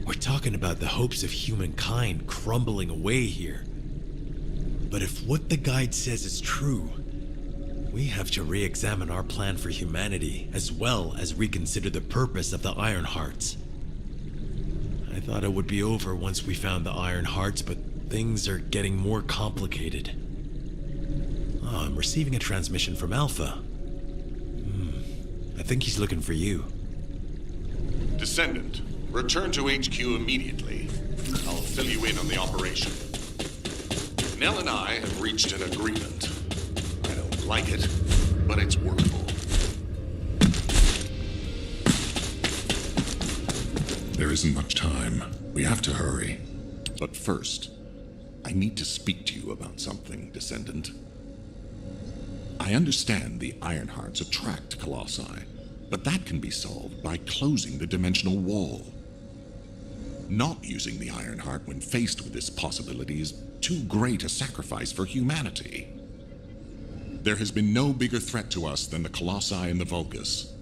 We're talking about the hopes of humankind crumbling away here. But if what the guide says is true, we have to re-examine our plan for humanity, as well as reconsider the purpose of the Ironhearts. I thought it would be over once we found the Ironhearts, but things are getting more complicated. Oh, I'm receiving a transmission from Alpha. I think he's looking for you. Descendant, return to HQ immediately. I'll fill you in on the operation. Nell and I have reached an agreement. I don't like it, but it's workable. There isn't much time. We have to hurry. But first, I need to speak to you about something, Descendant. I understand the Ironhearts attract Colossi, but that can be solved by closing the dimensional wall. Not using the Ironheart when faced with this possibility is too great a sacrifice for humanity. There has been no bigger threat to us than the Colossi and the Vulgus.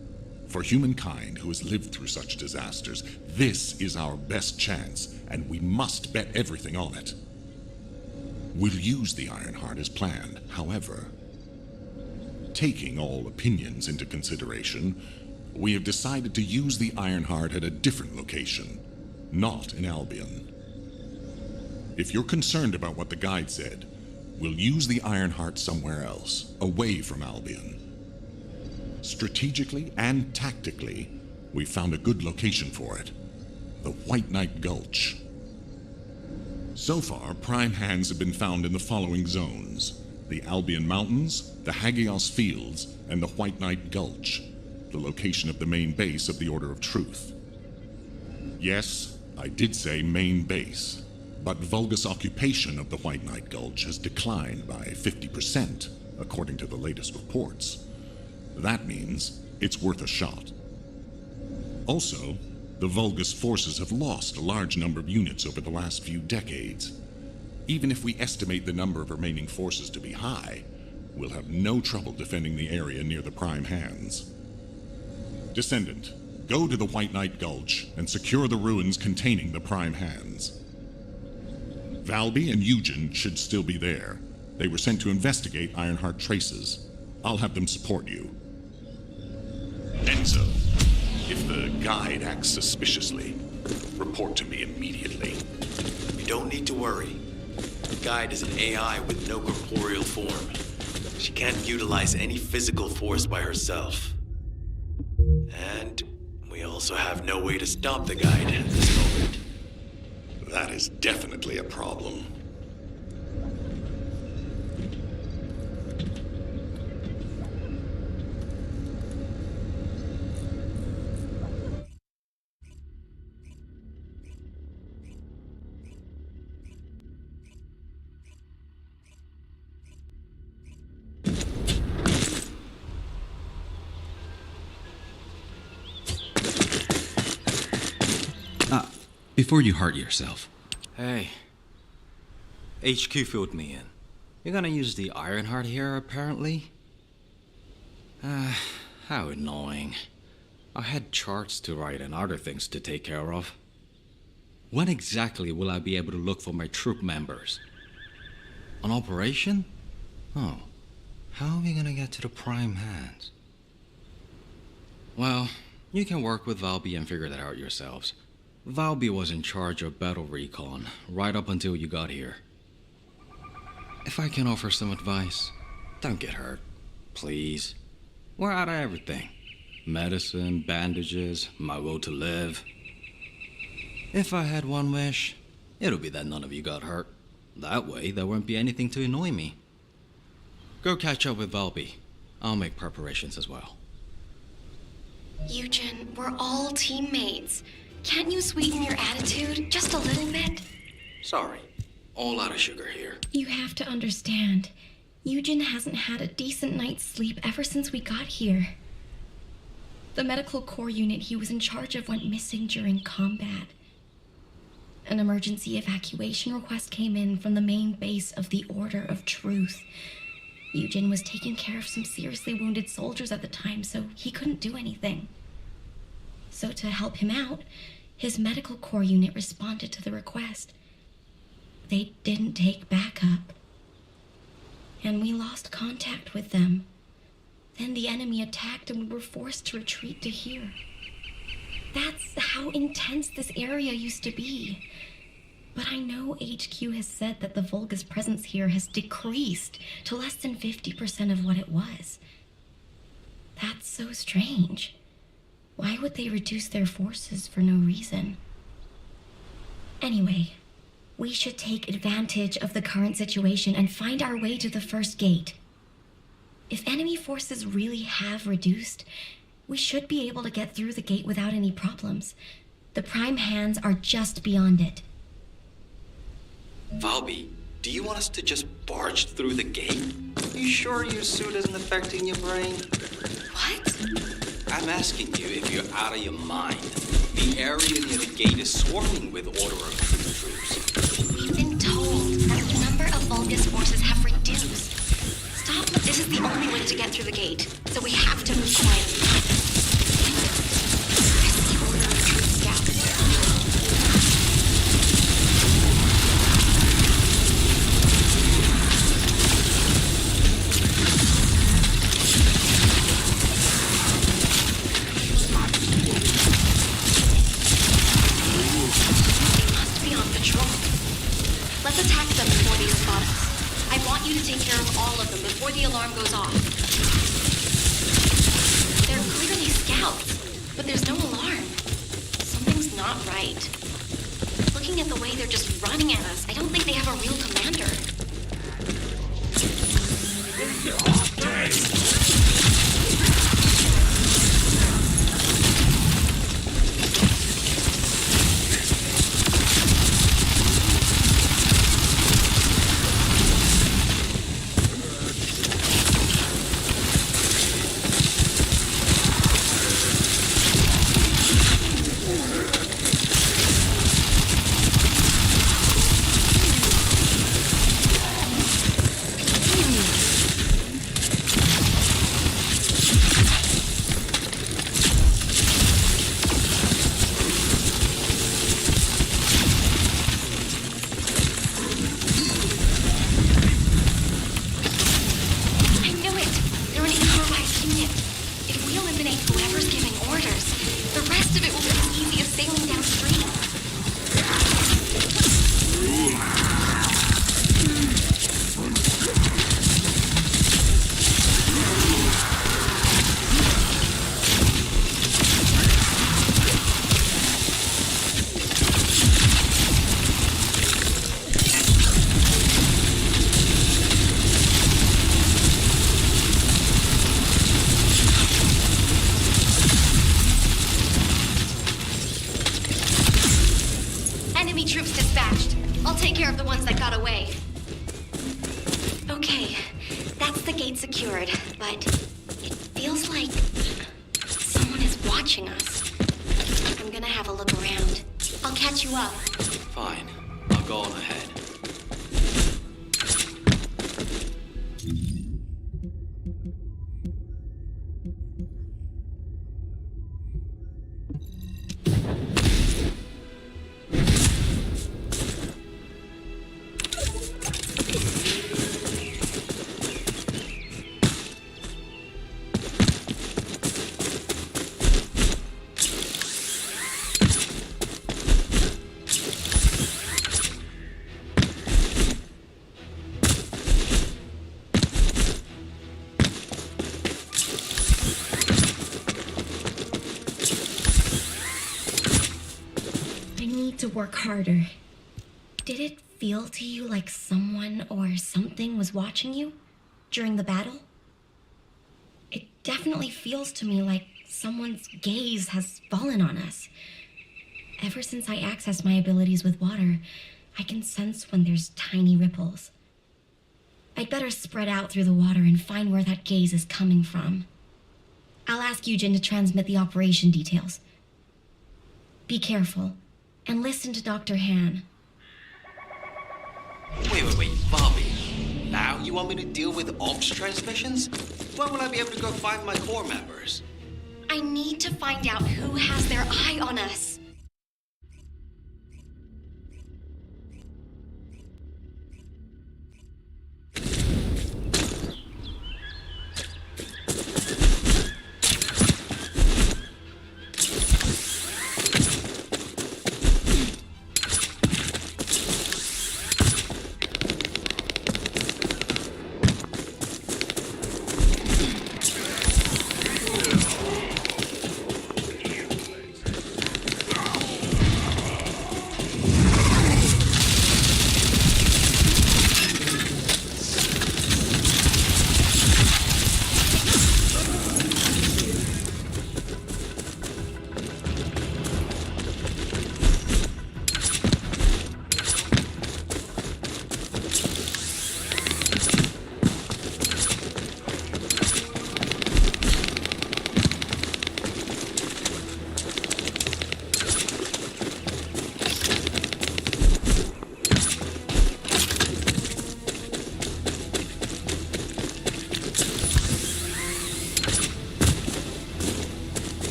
For humankind who has lived through such disasters, this is our best chance, and we must bet everything on it. We'll use the Ironheart as planned, however. Taking all opinions into consideration, we have decided to use the Ironheart at a different location, not in Albion. If you're concerned about what the guide said, we'll use the Ironheart somewhere else, away from Albion. Strategically and tactically, we found a good location for it. The White Knight Gulch. So far, prime hands have been found in the following zones: the Albion Mountains, the Hagios Fields, and the White Knight Gulch, the location of the main base of the Order of Truth. Yes, I did say main base, but Vulgus occupation of the White Knight Gulch has declined by 50%, according to the latest reports. That means it's worth a shot. Also, the Vulgus forces have lost a large number of units over the last few decades. Even if we estimate the number of remaining forces to be high, we'll have no trouble defending the area near the prime hands. Descendant, go to the White Knight Gulch and secure the ruins containing the prime hands. Valby and Eugen should still be there. They were sent to investigate Ironheart traces. I'll have them support you. Enzo, if the guide acts suspiciously, report to me immediately. You don't need to worry. The guide is an AI with no corporeal form. She can't utilize any physical force by herself. And we also have no way to stop the guide at this moment. That is definitely a problem. Before you hurt yourself. Hey. HQ filled me in. You're gonna use the Ironheart here, apparently? How annoying. I had charts to write and other things to take care of. When exactly will I be able to look for my troop members? An operation? Oh. How are we gonna get to the prime hands? Well, you can work with Valby and figure that out yourselves. Valby was in charge of battle recon right up until you got here. If I can offer some advice, don't get hurt, please. We're out of everything. Medicine, bandages, my will to live. If I had one wish, it'll be that none of you got hurt. That way, there won't be anything to annoy me. Go catch up with Valby. I'll make preparations as well. Eugen, we're all teammates. Can't you sweeten your attitude just a little bit? Sorry, all out of sugar here. You have to understand. Eugen hasn't had a decent night's sleep ever since we got here. The medical corps unit he was in charge of went missing during combat. An emergency evacuation request came in from the main base of the Order of Truth. Eugen was taking care of some seriously wounded soldiers at the time, so he couldn't do anything. So to help him out, his medical corps unit responded to the request. They didn't take backup. And we lost contact with them. Then the enemy attacked and we were forced to retreat to here. That's how intense this area used to be. But I know HQ has said that the Vulgus presence here has decreased to less than 50% of what it was. That's so strange. Why would they reduce their forces for no reason? Anyway, we should take advantage of the current situation and find our way to the first gate. If enemy forces really have reduced, we should be able to get through the gate without any problems. The prime hands are just beyond it. Valby, do you want us to just barge through the gate? You sure your suit isn't affecting your brain? What? I'm asking you if you're out of your mind. The area near the gate is swarming with Order of Truth troops. We've been told that the number of Vulgus forces have reduced. Stop. This is the only way to get through the gate, so we have to move quietly. right. Looking at the way they're just running at us, I don't think they have a real commander. Secured, but it feels like someone is watching us. I'm gonna have a look around. I'll catch you up. Fine. I'll go on ahead. To work harder. Did it feel to you like someone or something was watching you during the battle? It definitely feels to me like someone's gaze has fallen on us. Ever since I accessed my abilities with water, I can sense when there's tiny ripples. I'd better spread out through the water and find where that gaze is coming from. I'll ask Eugen to transmit the operation details. Be careful. And listen to Dr. Han. Wait, Bobby. Now you want me to deal with ops transmissions? When will I be able to go find my corps members? I need to find out who has their eye on us.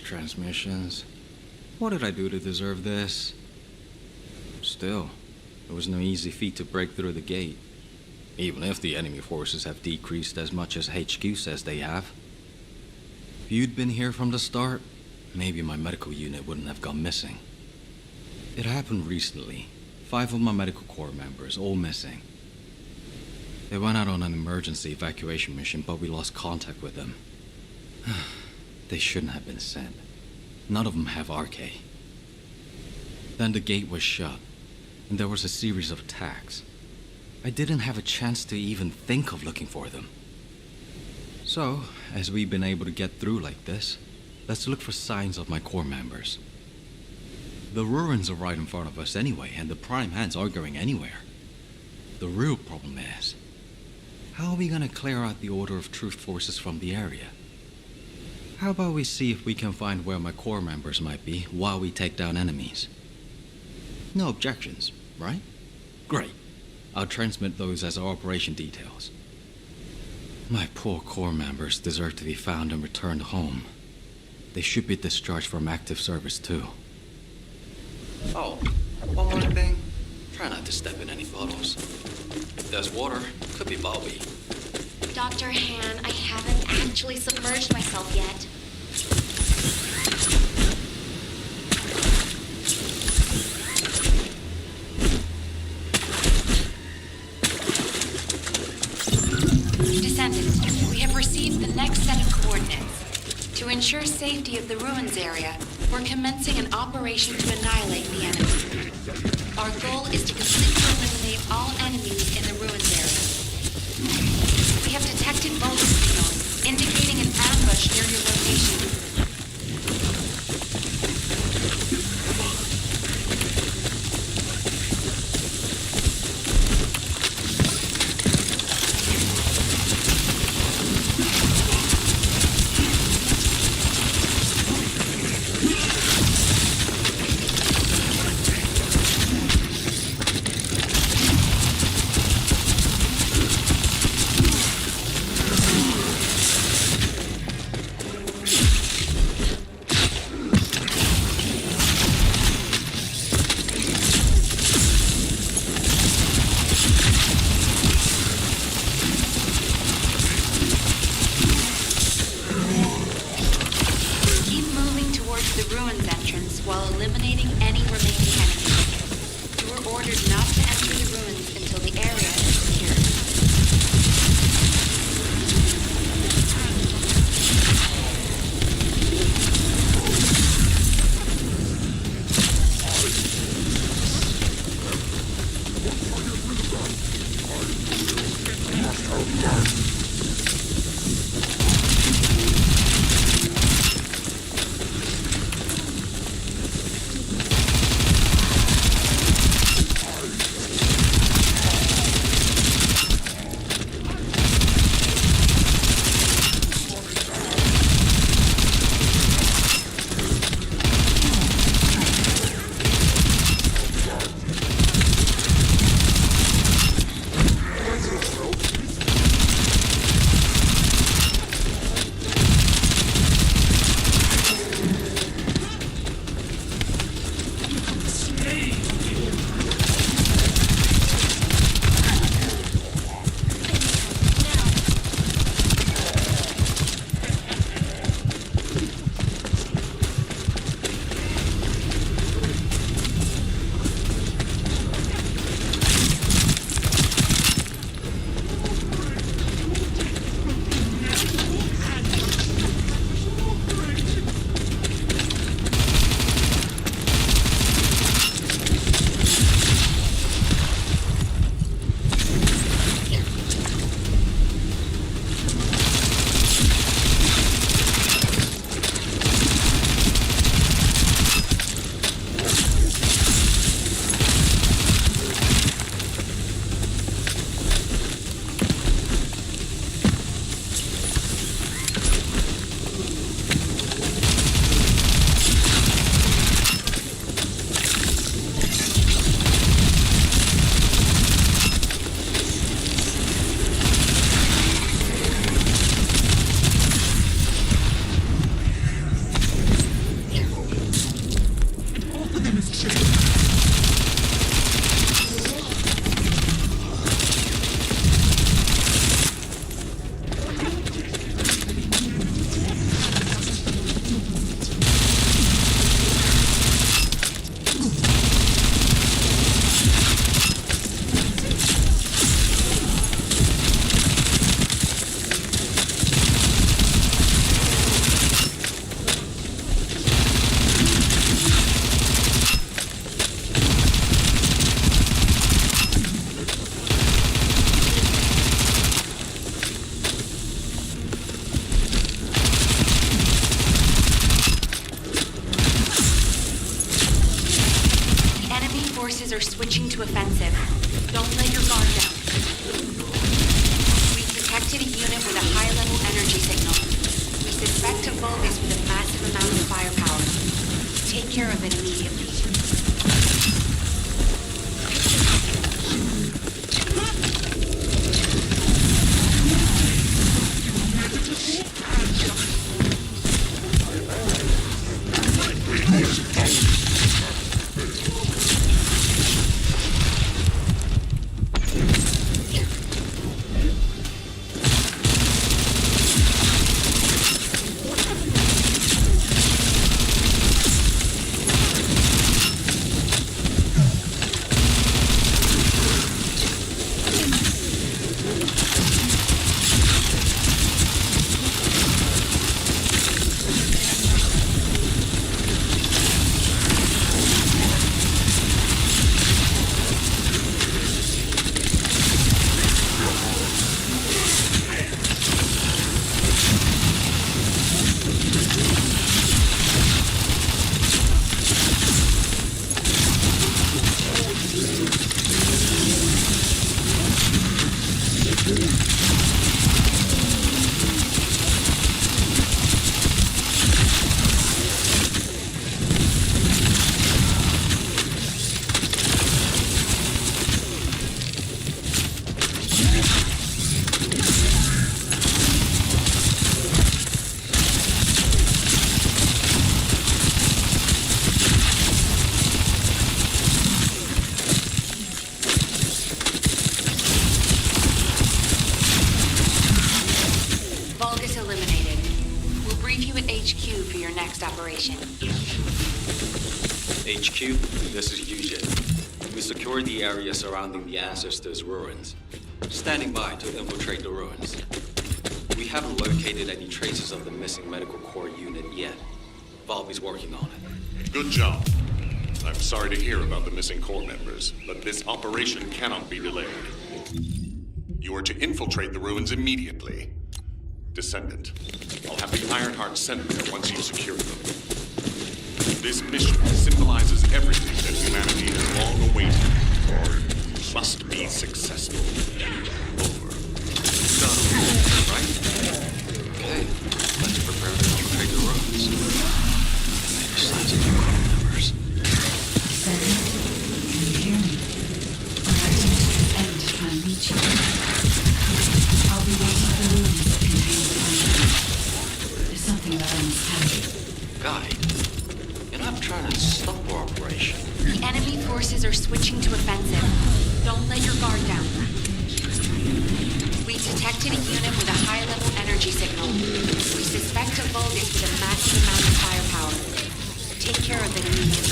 Transmissions. What did I do to deserve this? Still, it was no easy feat to break through the gate, even if the enemy forces have decreased as much as HQ says they have. If you'd been here from the start, maybe my medical unit wouldn't have gone missing. It happened recently. 5 of my medical corps members, all missing. They went out on an emergency evacuation mission, but we lost contact with them. They shouldn't have been sent. None of them have RK. Then the gate was shut, and there was a series of attacks. I didn't have a chance to even think of looking for them. So, as we've been able to get through like this, let's look for signs of my core members. The ruins are right in front of us anyway, and the prime hands aren't going anywhere. The real problem is, how are we gonna clear out the Order of Truth forces from the area? How about we see if we can find where my core members might be while we take down enemies? No objections, right? Great. I'll transmit those as our operation details. My poor core members deserve to be found and returned home. They should be discharged from active service too. Oh, one more thing. Try not to step in any puddles. If there's water, could be bubbly. Dr. Han, I haven't actually submerged myself yet. Descendant, we have received the next set of coordinates. To ensure safety of the ruins area, we're commencing an operation to annihilate the enemy. Our goal is to completely eliminate all enemies in the ruins area. We have detected vulgar signals, indicating an ambush near your location. to offensive. Don't let your guard down. We've detected a unit with a high-level energy signal. We suspect a Vulgus with a massive amount of firepower. Take care of it immediately. HQ, this is UJ. We secured the area surrounding the ancestors' ruins. Standing by to infiltrate the ruins. We haven't located any traces of the missing medical corps unit yet. Valby's working on it. Good job. I'm sorry to hear about the missing corps members, but this operation cannot be delayed. You are to infiltrate the ruins immediately. Descendant, I'll have the Ironheart sent there once you secure them. This mission symbolizes everything that humanity has long awaited. Must be successful. Over. Done. Right? Okay. Let's prepare to infiltrate the ruins. Maybe signs of new corps members. Descendant, can you hear me? I'm acting to this end to try and reach you. I'll be waiting for the ruins that contain the Ironheart. There's something that I must tell you. Guy, you're not trying to stop our operation. The enemy forces are switching to offensive. Don't let your guard down. We detected a unit with a high-level energy signal. We suspect a Vulgus with a massive amount of firepower. Take care of it immediately.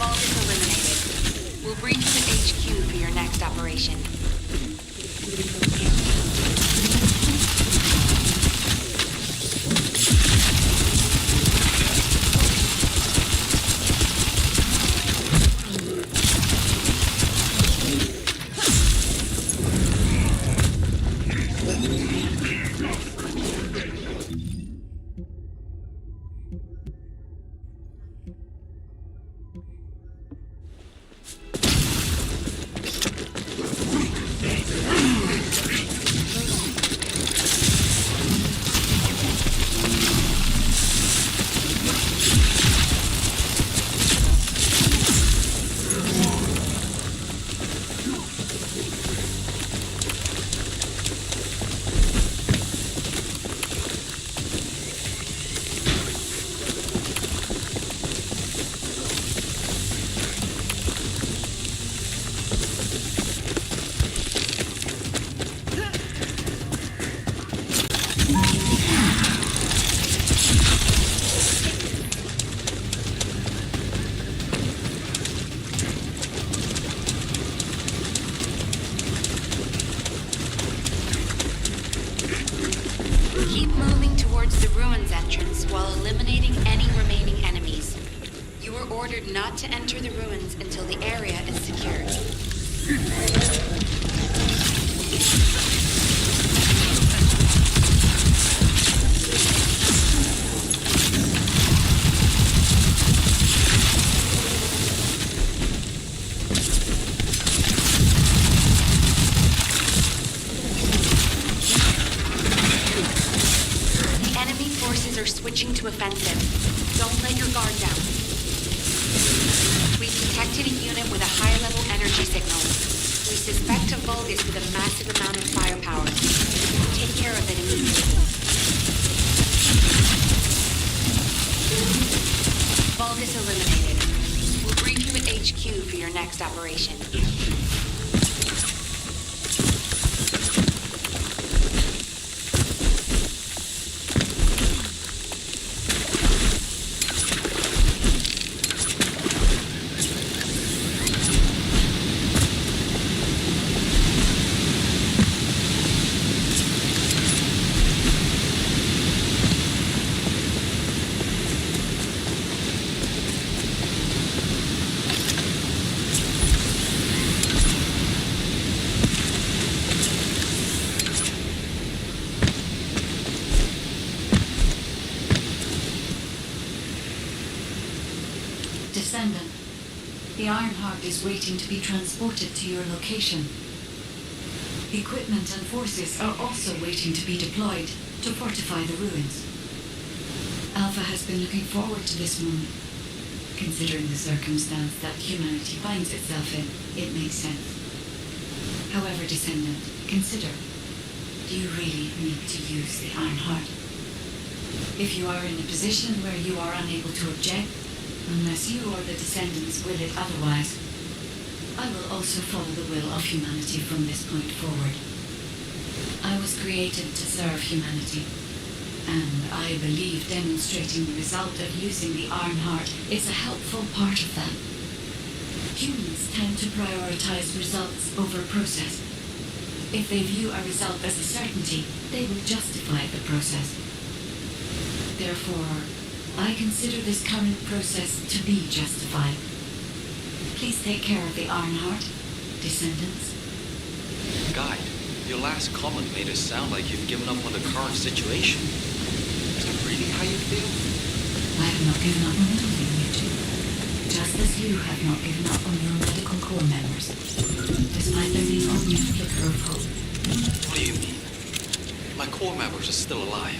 Vulgus eliminated. We'll brief you at HQ for your next operation. Keep moving towards the ruins entrance while eliminating any remaining enemies. You were ordered not to enter the ruins until the area is secured. Suspect a Vulgus with a massive amount of firepower. Take care of it immediately. Vulgus eliminated. We'll brief you at HQ for your next operation. Descendant, the Ironheart is waiting to be transported to your location. Equipment and forces are also waiting to be deployed to fortify the ruins. Alpha has been looking forward to this moment. Considering the circumstance that humanity finds itself in, it makes sense. However, Descendant, consider, do you really need to use the Ironheart? If you are in a position where you are unable to object, unless you or the Descendants will it otherwise, I will also follow the will of humanity from this point forward. I was created to serve humanity, and I believe demonstrating the result of using the Ironheart is a helpful part of that. Humans tend to prioritize results over process. If they view a result as a certainty, they will justify the process. Therefore, I consider this current process to be justified. Please take care of the Ironheart, Descendants. Guide, your last comment made it sound like you've given up on the current situation. Is that really how you feel? I have not given up on anything, you two. Just as you have not given up on your medical corps members, despite there being only a flicker of hope. What do you mean? My corps members are still alive.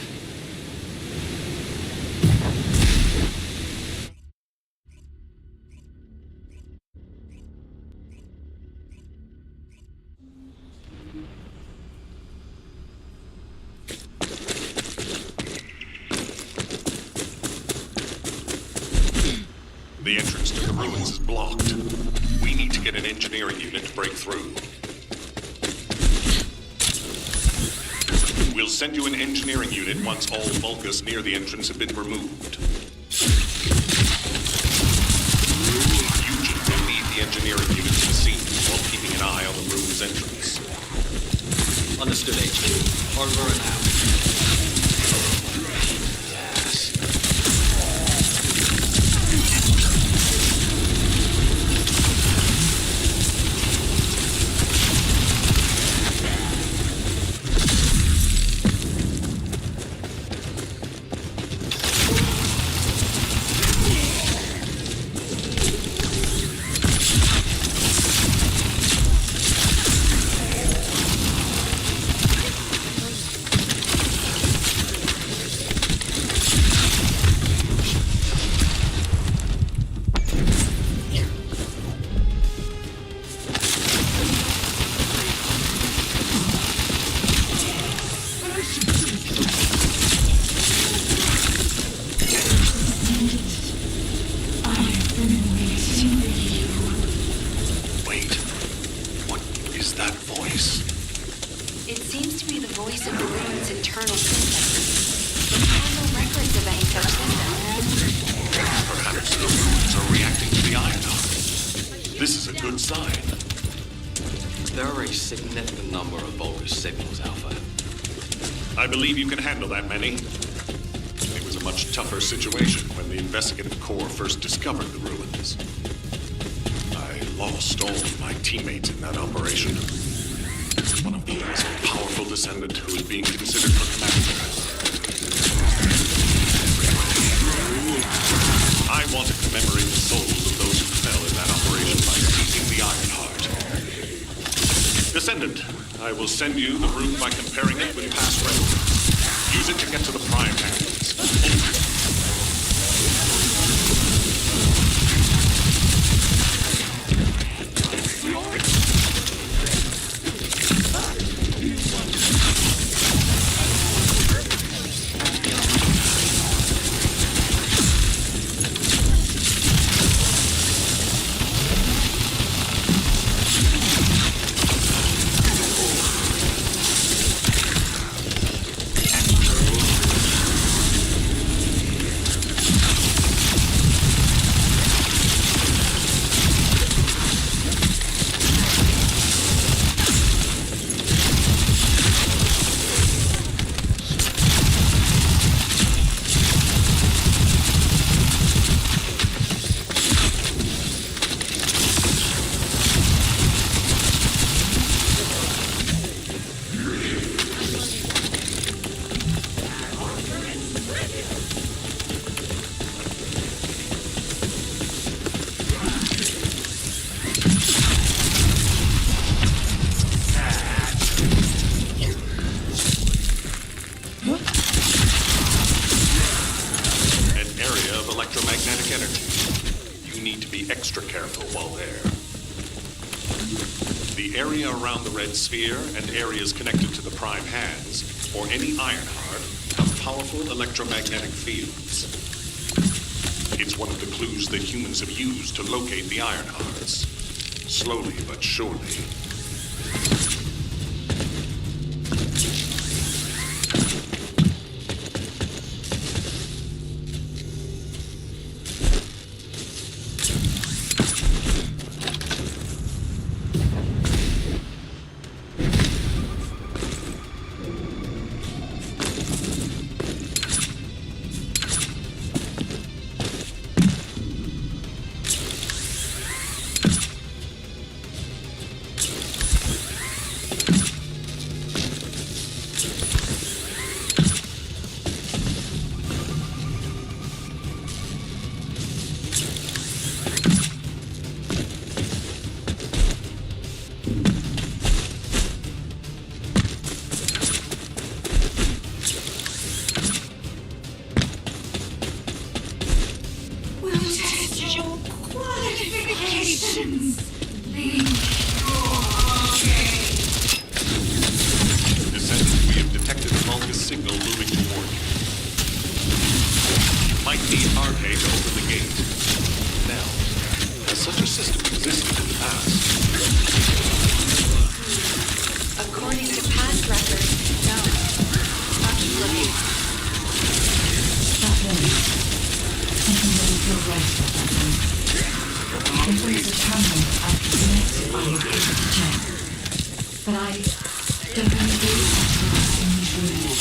The entrance to the ruins is blocked. We need to get an engineering unit to break through. We'll send you an engineering unit once all Vulgus near the entrance have been removed. Eugene will lead the engineering unit to the scene while keeping an eye on the ruins entrance. Understood, HQ. Over and out. I believe you can handle that many. It was a much tougher situation when the investigative corps first discovered the ruins. I lost all of my teammates in that operation. One of them was a powerful descendant who was being considered for commander. I want to commemorate the souls of those who fell in that operation by seizing the Ironheart. Descendant, I will send you the route by comparing it with past records. Use it to get to the prime hands. extra careful while there. The area around the red sphere and areas connected to the prime hands, or any iron heart, have powerful electromagnetic fields. It's one of the clues that humans have used to locate the iron hearts. Slowly but surely. Descendant, we have detected a Vulgus signal moving toward you. Might need arcade to open the gate. Now, has such a system existed in the past? According to past records, no. Actually, something doesn't feel right about that one. If there is a terminal I can connect it, I will be able to check. But I don't really do that in these rooms.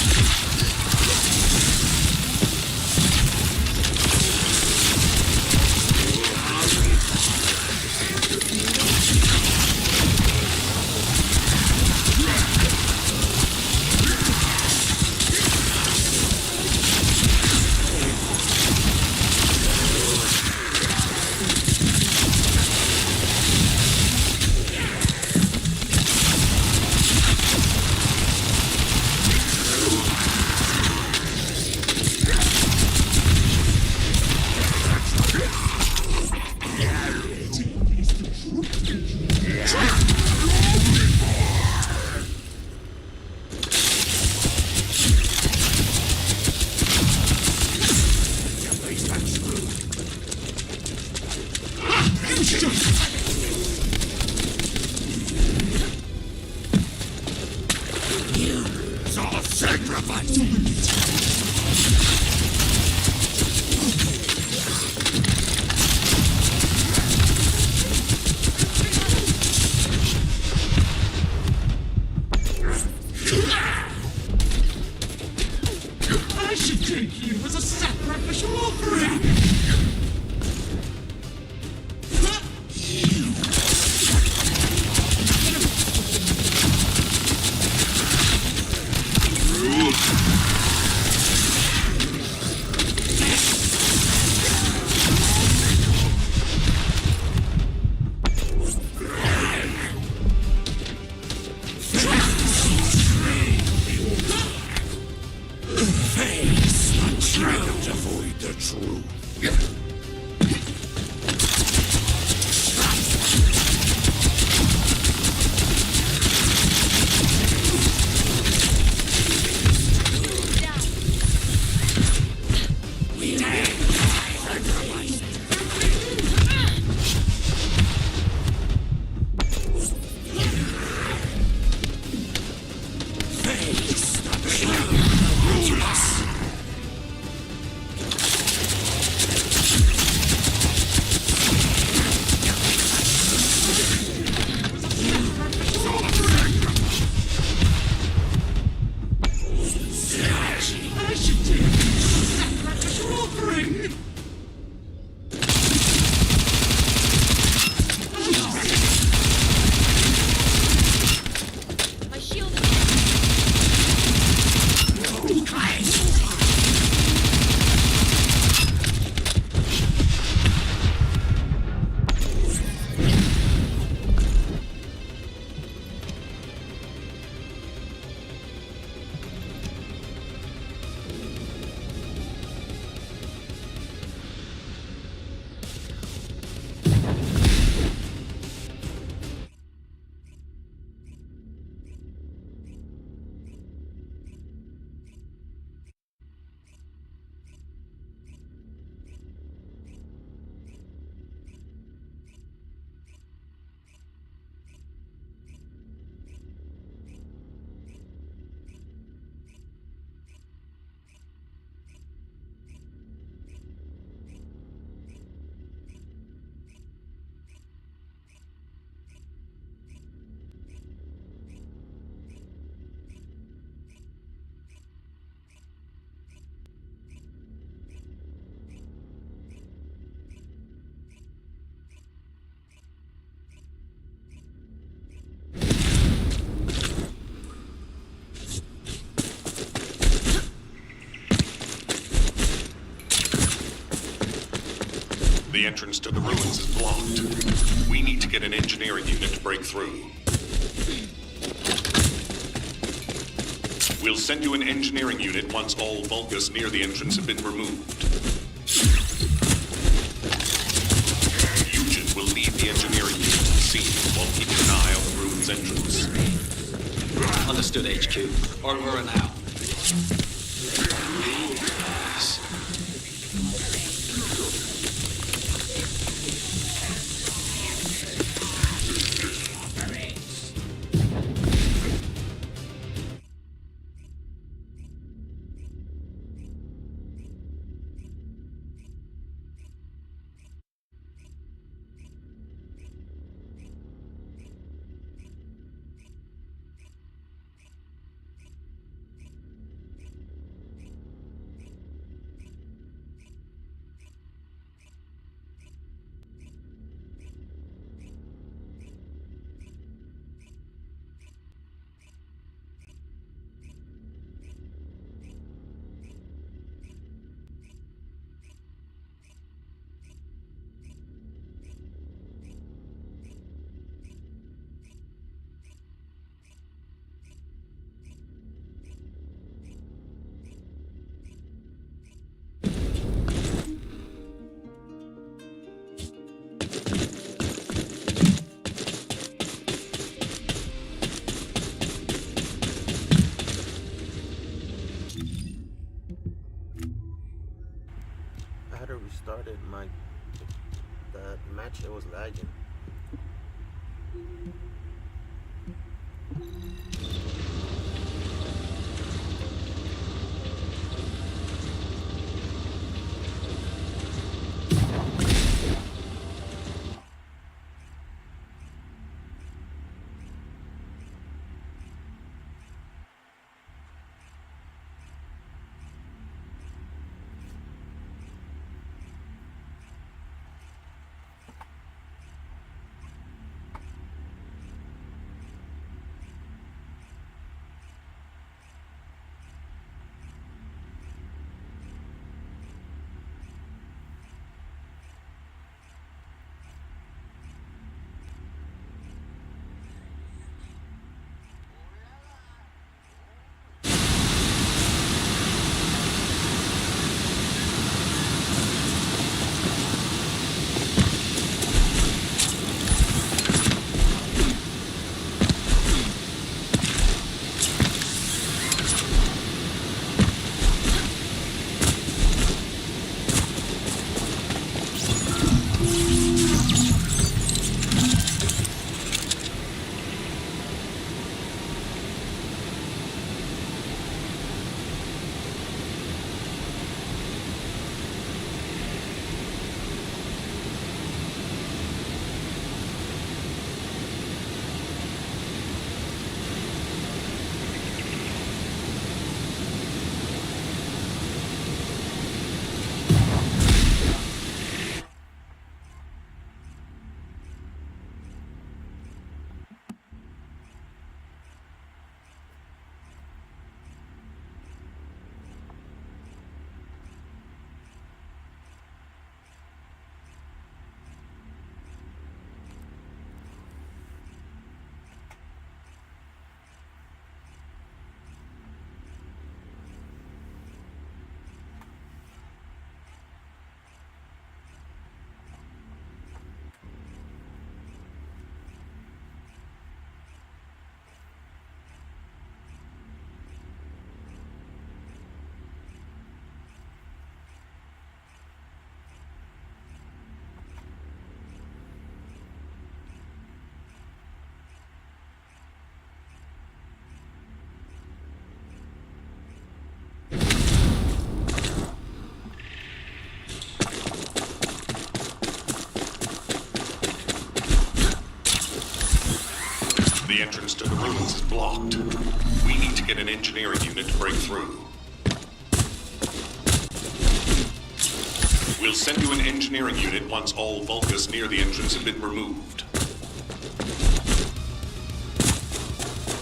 I should take you as a sacrificial offering! The entrance to the ruins is blocked. We need to get an engineering unit to break through. We'll send you an engineering unit once all Vulgus near the entrance have been removed. Eugen will lead the engineering unit to the scene while keeping an eye on the ruins entrance. Understood, HQ. Over and out. Restarted the match. It was lagging. The entrance to the ruins is blocked. We need to get an engineering unit to break through. We'll send you an engineering unit once all Vulgus near the entrance have been removed.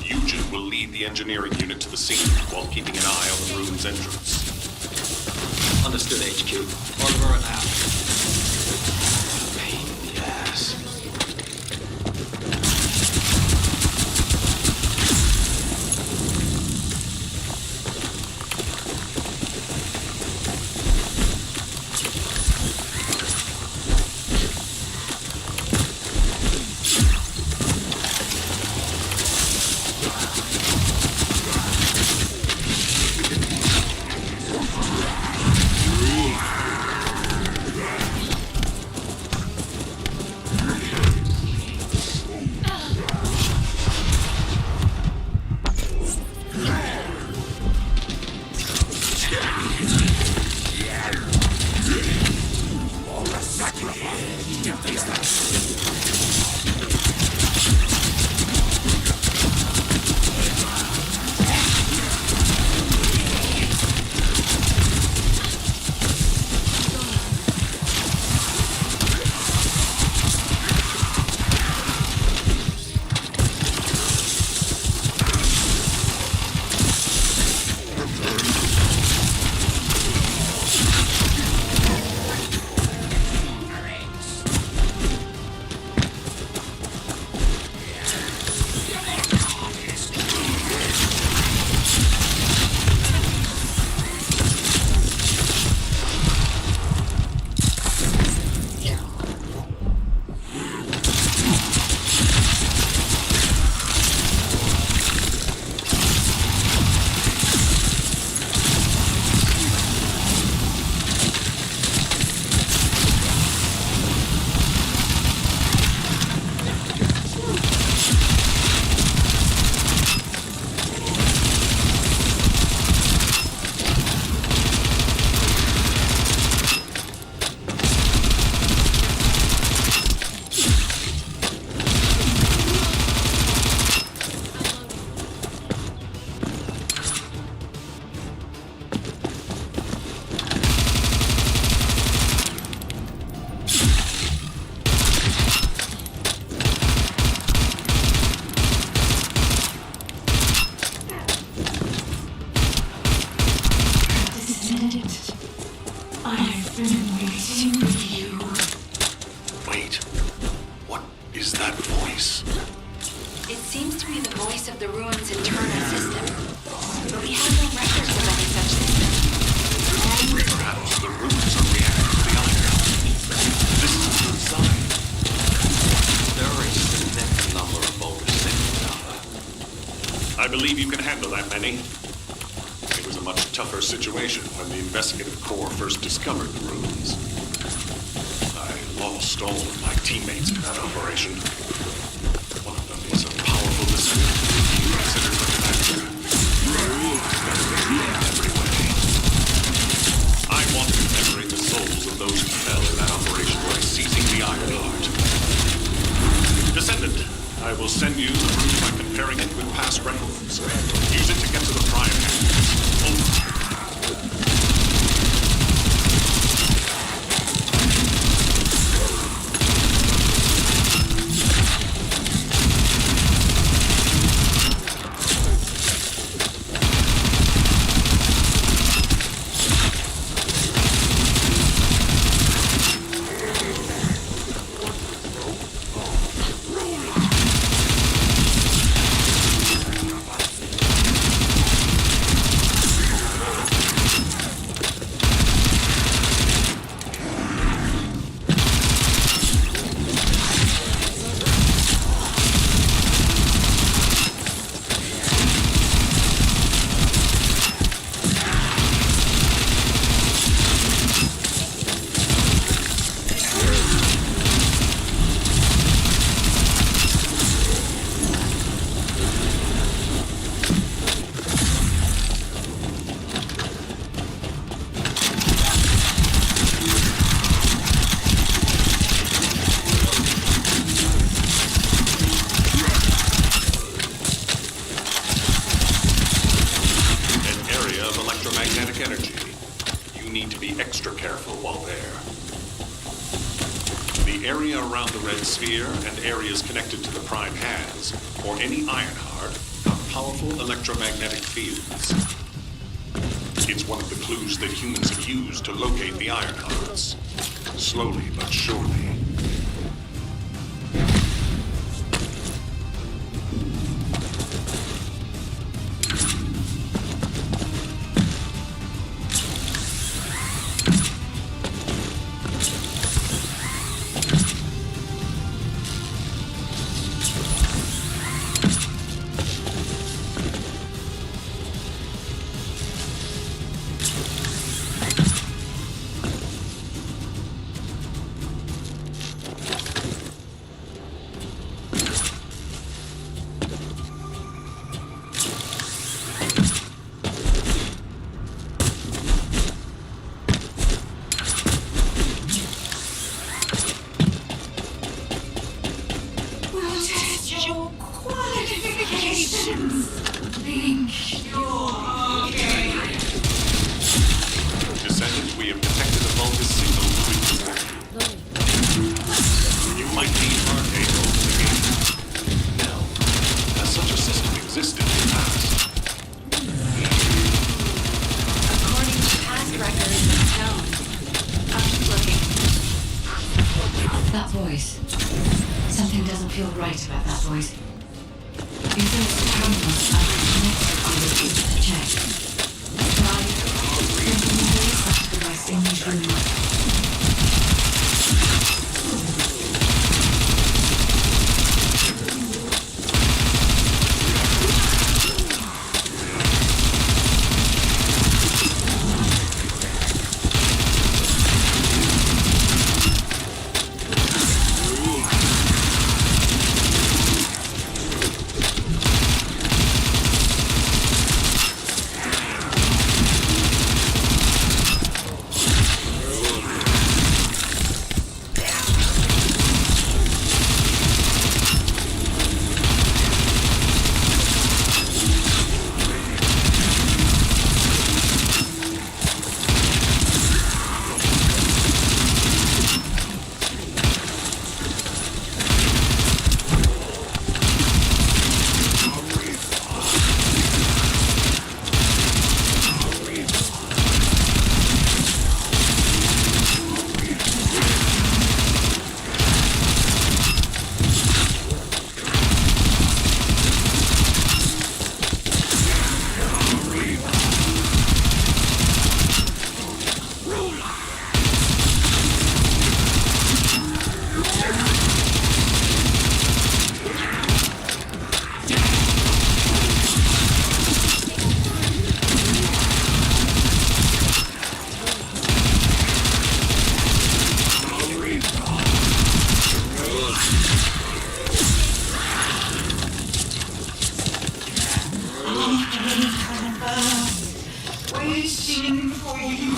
Eugen will lead the engineering unit to the scene while keeping an eye on the ruins entrance. Understood, HQ. Over and out. is that voice? It seems to be the voice of the ruin's internal system, but we have no records of any such system. Perhaps the ruins are reacting to the iron. This is a good sign. There are a significant number of boulders sitting down. I believe you can handle that many. It was a much tougher situation when the investigative corps first discovered the ruins. I lost all of my teammates in that operation. One of them is a powerful descendant who you considered a commander. Every way. I want to commemorate the souls of those who fell in that operation by seizing the Iron Heart. Descendant, I will send you the route by comparing it with past records. Use it to get to the prior hands. Over. And areas connected to the prime hands, or any iron heart, have powerful electromagnetic fields. It's one of the clues that humans have used to locate the iron hearts. Slowly but surely. Descendant, we have detected a bulbous signal moving toward you. You might need hard able to gain. Now, has such a system existed in the past? According to past records, no. I'll keep looking. That voice. Something doesn't feel right about that voice. If there's a terminal I will keep to check. Try. There's a very such device in these rooms. waiting for you.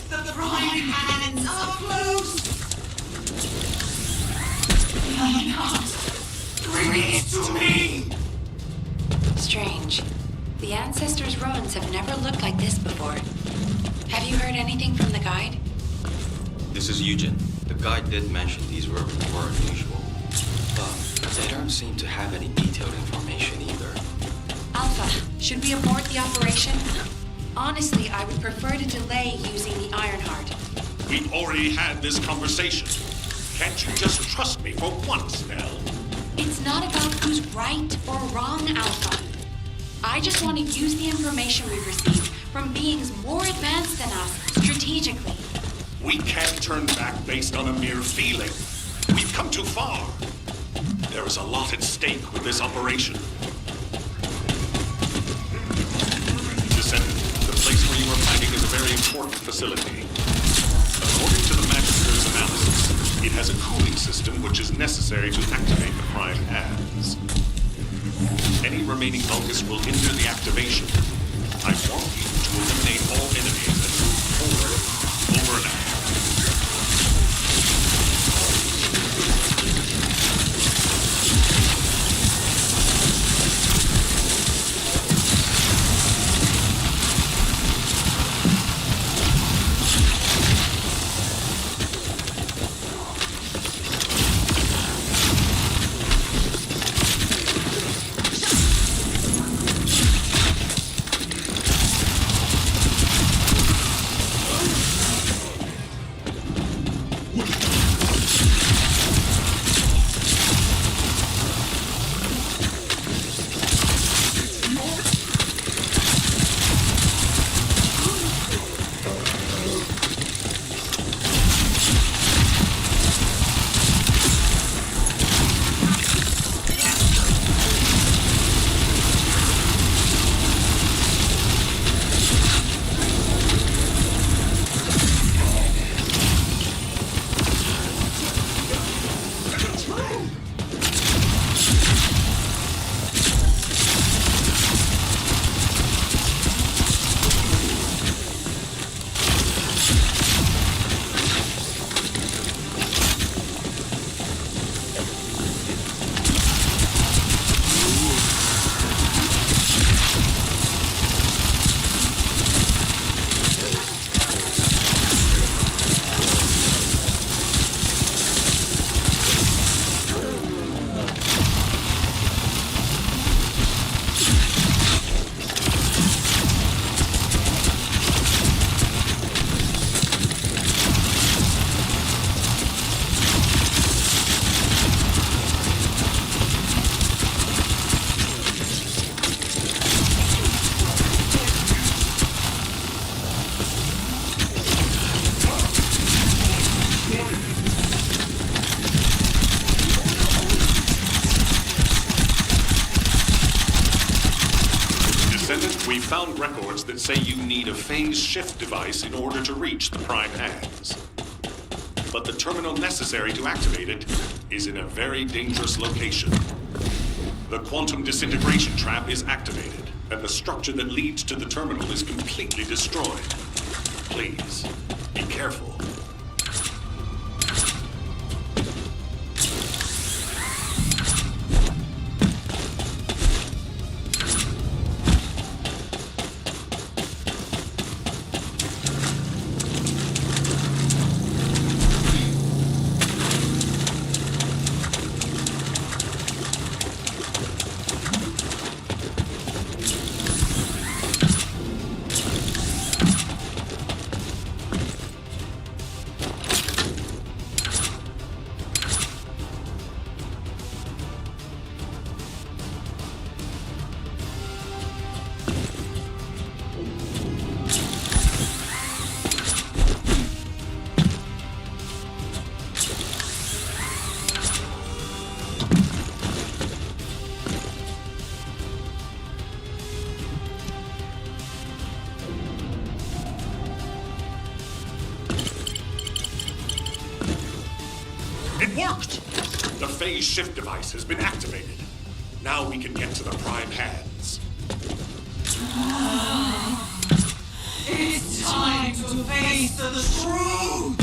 The prime hands are close. Why not? Bring it to me. Strange. The ancestors' ruins have never looked like this before. Have you heard anything from the guide? This is Eugen. The guide did mention these ruins were unusual, but they don't seem to have any detailed information either. Alpha, should we abort the operation? Honestly, I would prefer to delay using the Ironheart. We've already had this conversation. Can't you just trust me for once, Nell? It's not about who's right or wrong, Alpha. I just want to use the information we've received from beings more advanced than us, strategically. We can't turn back based on a mere feeling. We've come too far. There is a lot at stake with this operation. Descendant, the place where you are fighting is a very important facility. According to the Magister's analysis, it has a cooling system which is necessary to activate the prime hands. Any remaining Vulgus will hinder the activation. I want you to eliminate all enemies and move forward. Over and out. We found records that say you need a phase shift device in order to reach the prime hands. But the terminal necessary to activate it is in a very dangerous location. The quantum disintegration trap is activated, and the structure that leads to the terminal is completely destroyed. Please, be careful. It worked! The phase shift device has been activated. Now we can get to the prime hands. It's time to face the truth!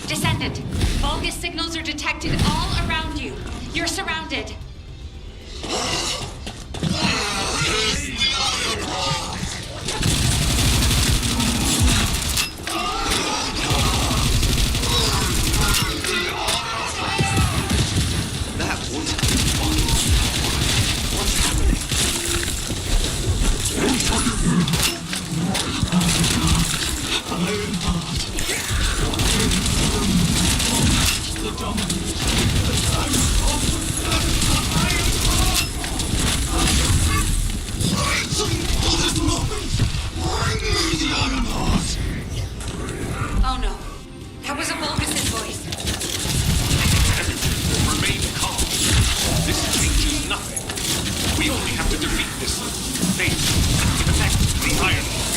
Descendant, Vulgus signals are detected all around you. You're surrounded. That was fucking... What's happening? Oh no. That was a Vulgus' voice. Remain calm. This changes nothing. We only have to defeat this thing to protect the Iron Heart.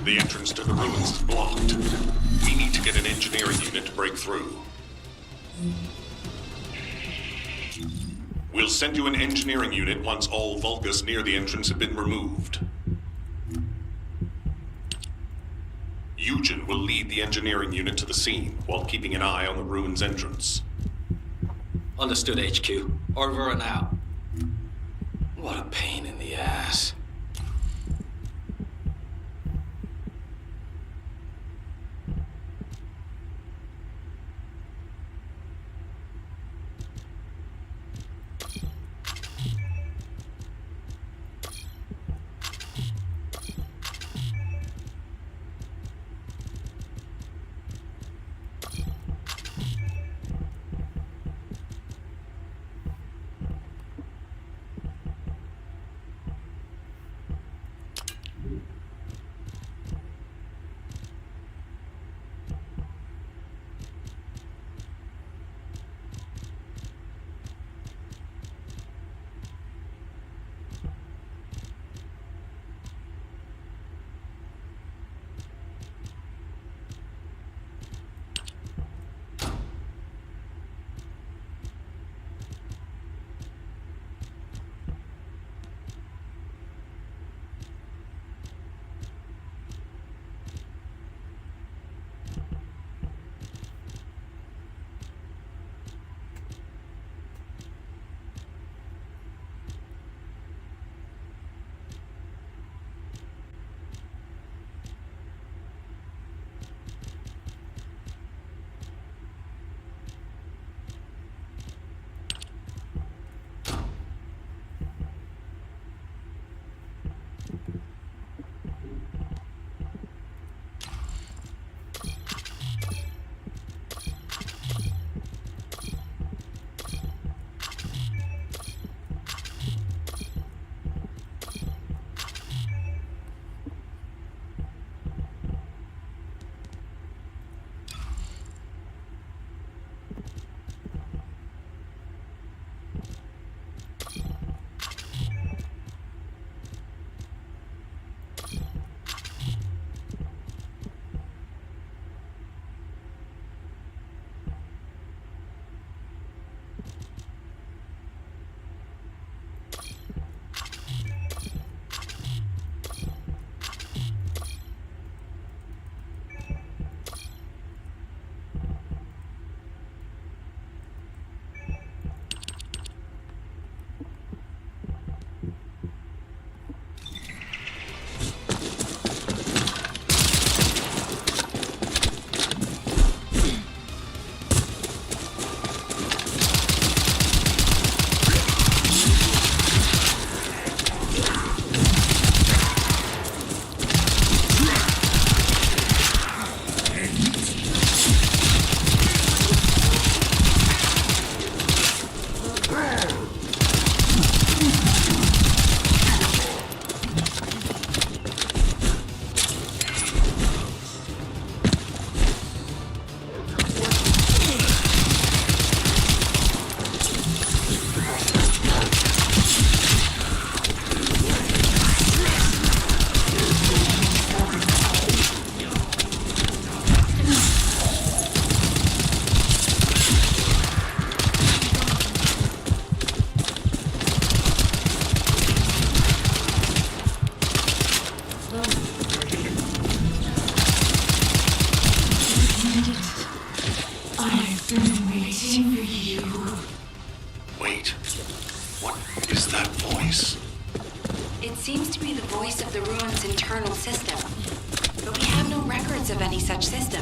The entrance to the ruins is blocked. We need to get an engineering unit to break through. We'll send you an engineering unit once all Vulgus near the entrance have been removed. Eugen will lead the engineering unit to the scene while keeping an eye on the ruins entrance. Understood, HQ. Over and out. What a pain in the ass. Ironheart's internal system. But we have no records of any such system.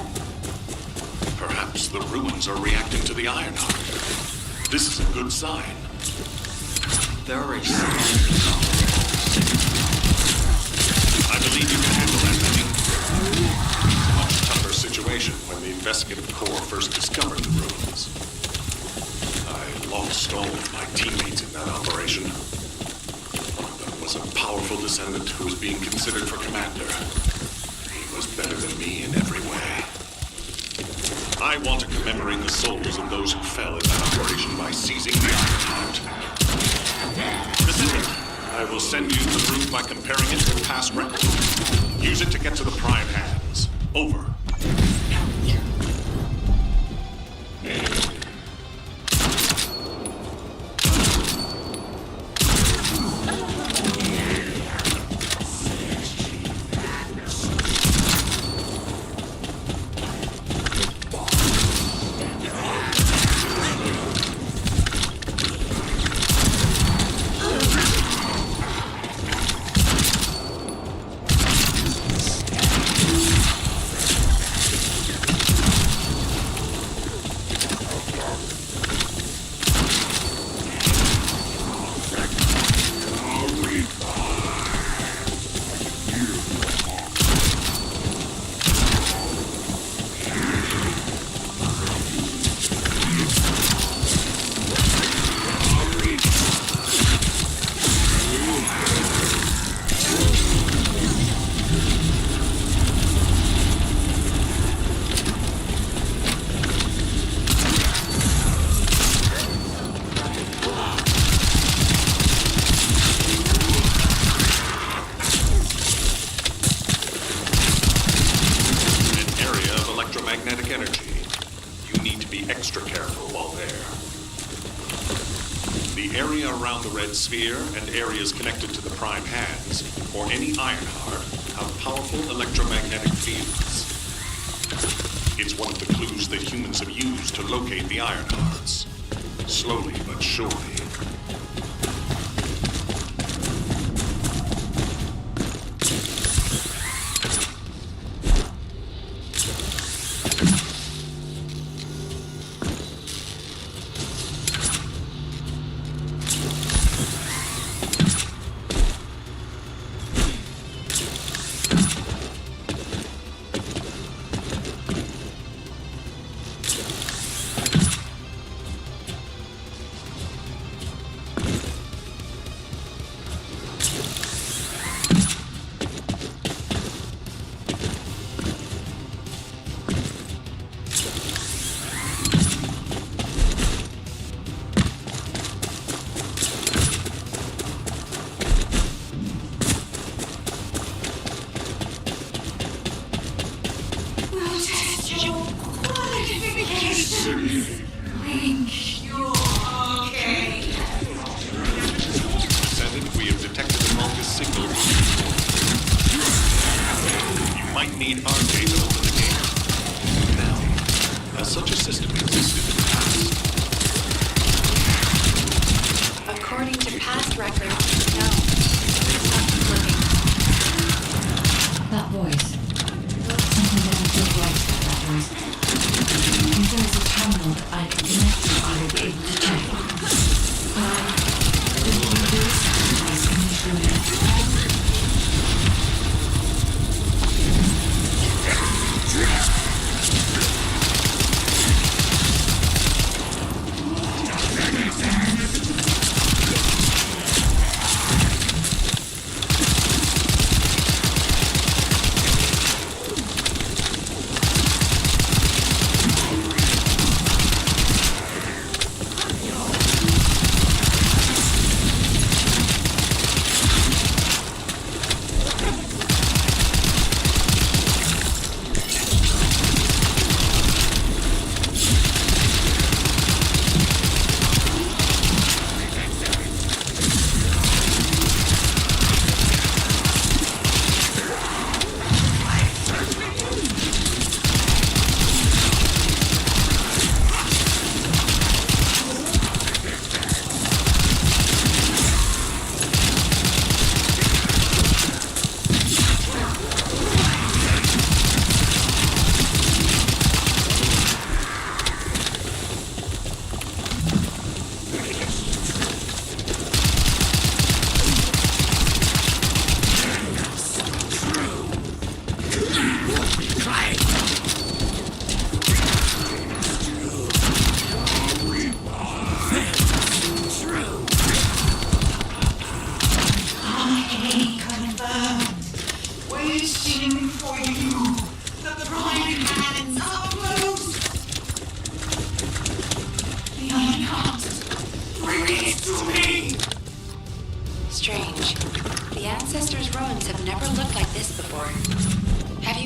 Perhaps the ruins are reacting to the Ironheart. This is a good sign. There are a I believe you can handle that, Benny. Much tougher situation when the investigative corps first discovered the ruins. I lost all of my teammates in that operation. One of them was a powerful descendant who was being considered for commander. He was better than me in every way. I want to commemorate the souls of those who fell in that operation by seizing the Ironheart. Descendant, I will send you the proof by comparing it with past records. Use it to get to the prime hands. Over. Sphere and areas connected to the prime hands, or any Ironheart, have powerful electromagnetic fields. It's one of the clues that humans have used to locate the Ironhearts. Slowly but surely.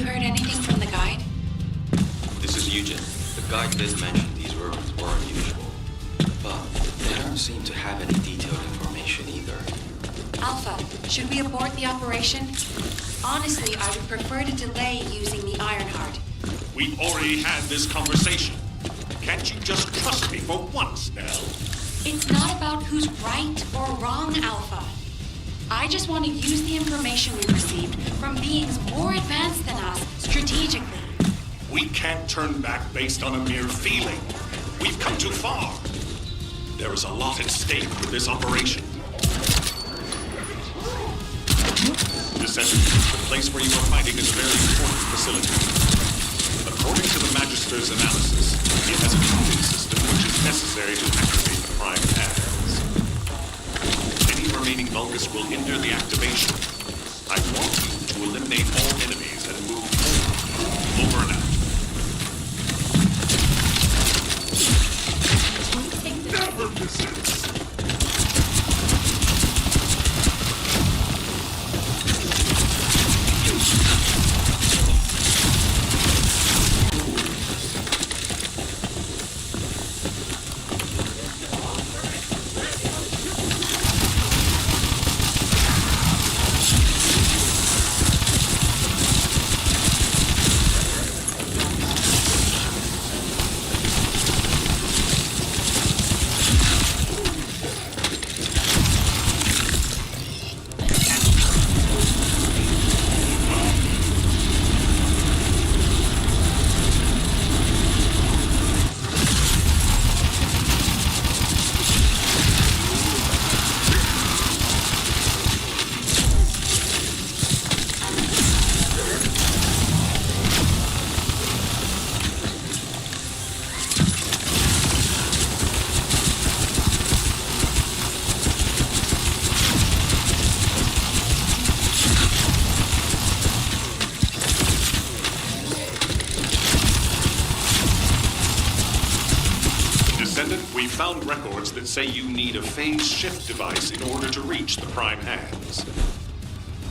heard anything from the guide? This is Eugen. The guide did mention these ruins were unusual, but they don't seem to have any detailed information either. Alpha, should we abort the operation? Honestly, I would prefer to delay using the Ironheart. We've already had this conversation. Can't you just trust me for once, Nell? It's not about who's right or wrong, Alpha. I just want to use the information we received from beings more advanced than us strategically. We can't turn back based on a mere feeling. We've come too far. There is a lot at stake with this operation. Descendant, the place where you are fighting is a very important facility. According to the Magister's analysis, it has a coding system which is necessary to activate the prime hands. Any remaining Vulgus will hinder the activation. I want you to eliminate all enemies and move forward. Over and out. Never desist! We found records that say you need a phase shift device in order to reach the prime hands.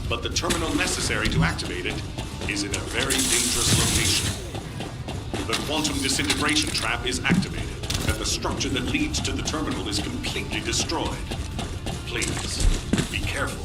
But the terminal necessary to activate it is in a very dangerous location. The quantum disintegration trap is activated, and the structure that leads to the terminal is completely destroyed. Please, be careful.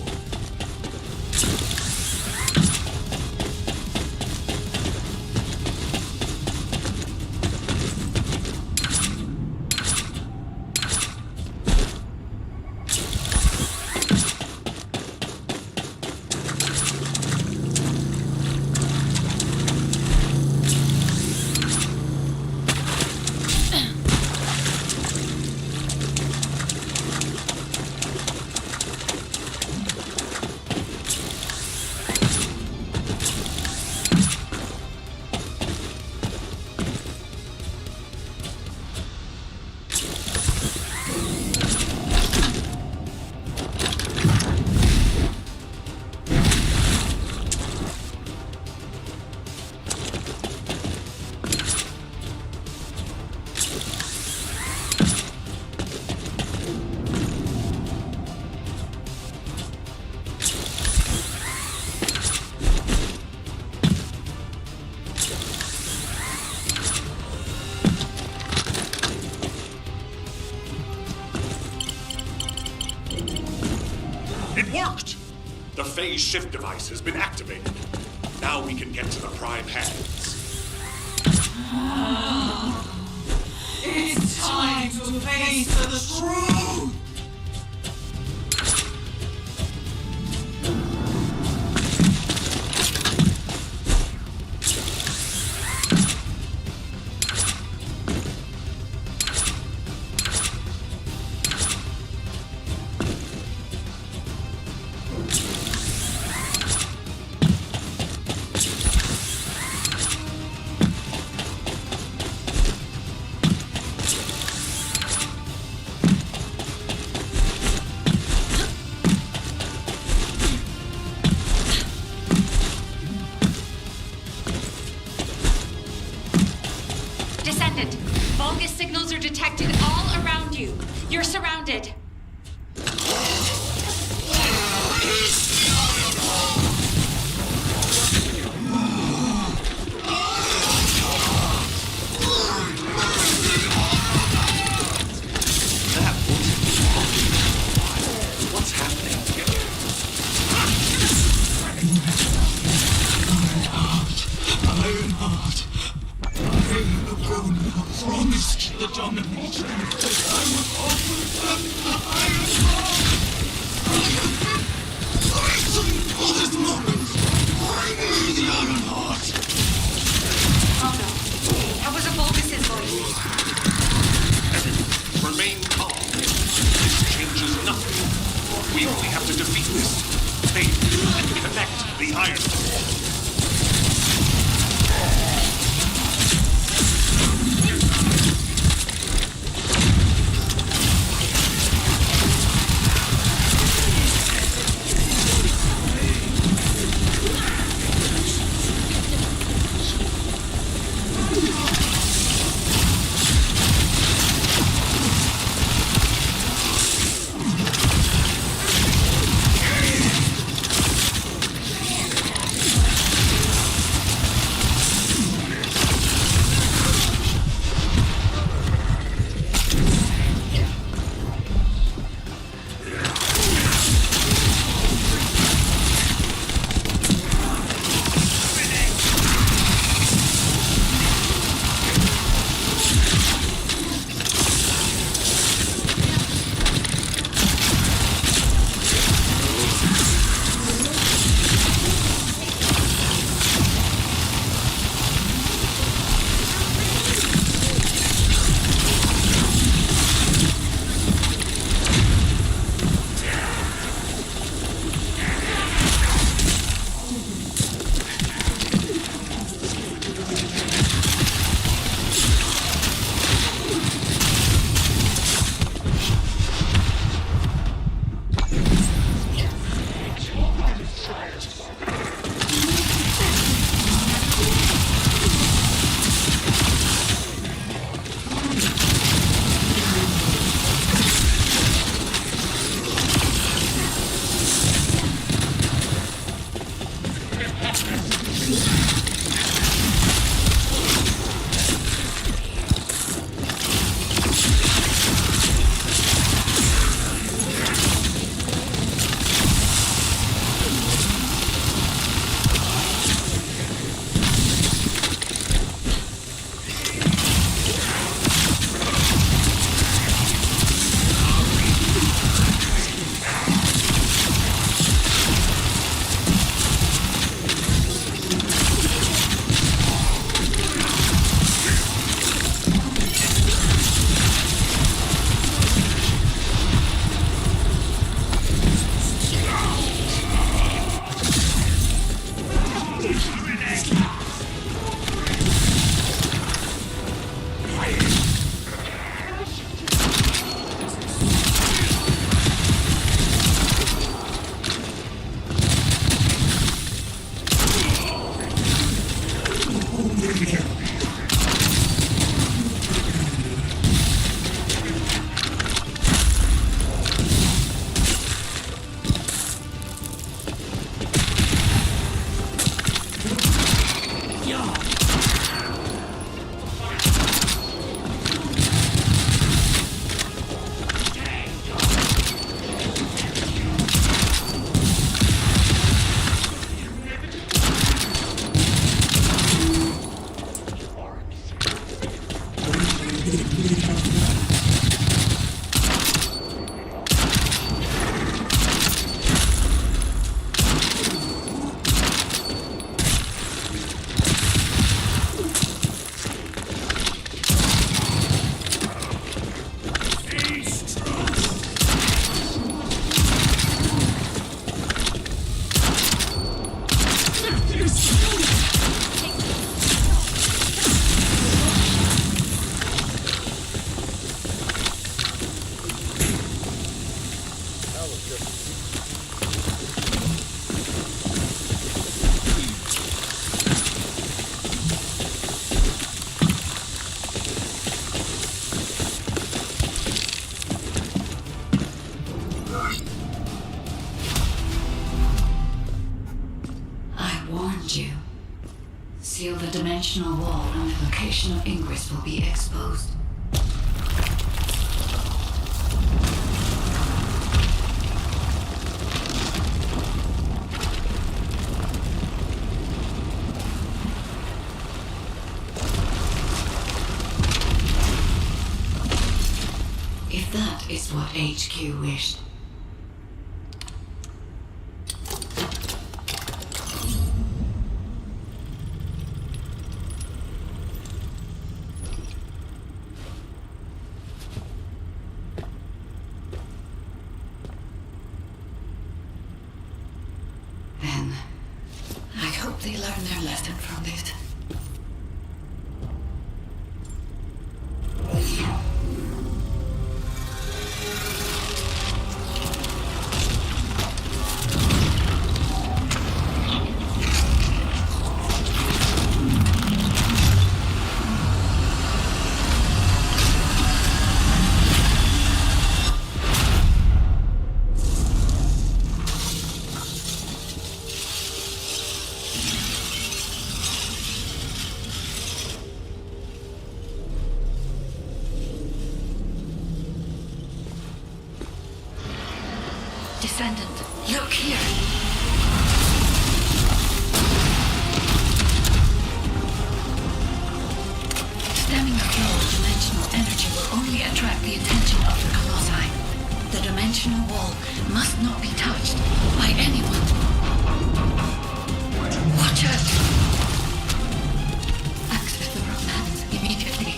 The phase shift device has been activated. Now we can get to the prime hands. It's time to face the truth! Descendant, Vulgus signals are detected all around you. You're surrounded. promised the domination that I would offer them the Iron Heart. Waiting for this moment. Bring me the Iron Heart. Oh no. That was a Vulgus' voice. Remain calm. This changes nothing. We only have to defeat this. Take and connect the iron. Seal the dimensional wall and the location of ingress will be exposed. is what HQ wished. Then, I hope they learn their lesson from this. Descendant, look here. Stemming the flow of dimensional energy will only attract the attention of the colossi. The dimensional wall must not be touched by anyone. Watch out! Access the romance immediately.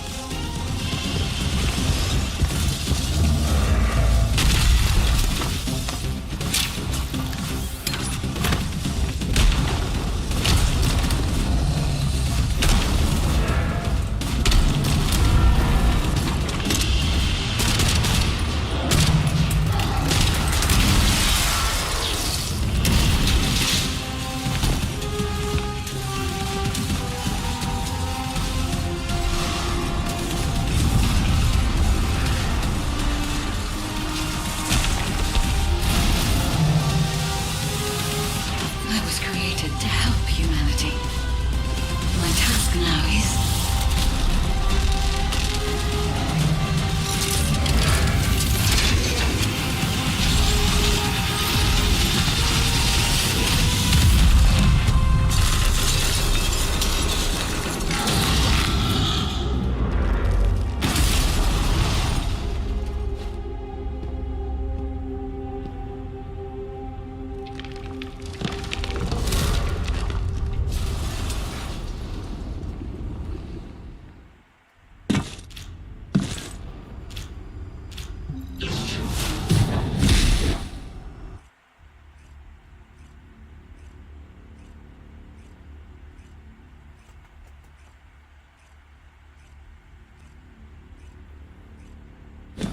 To help humanity. My task now is...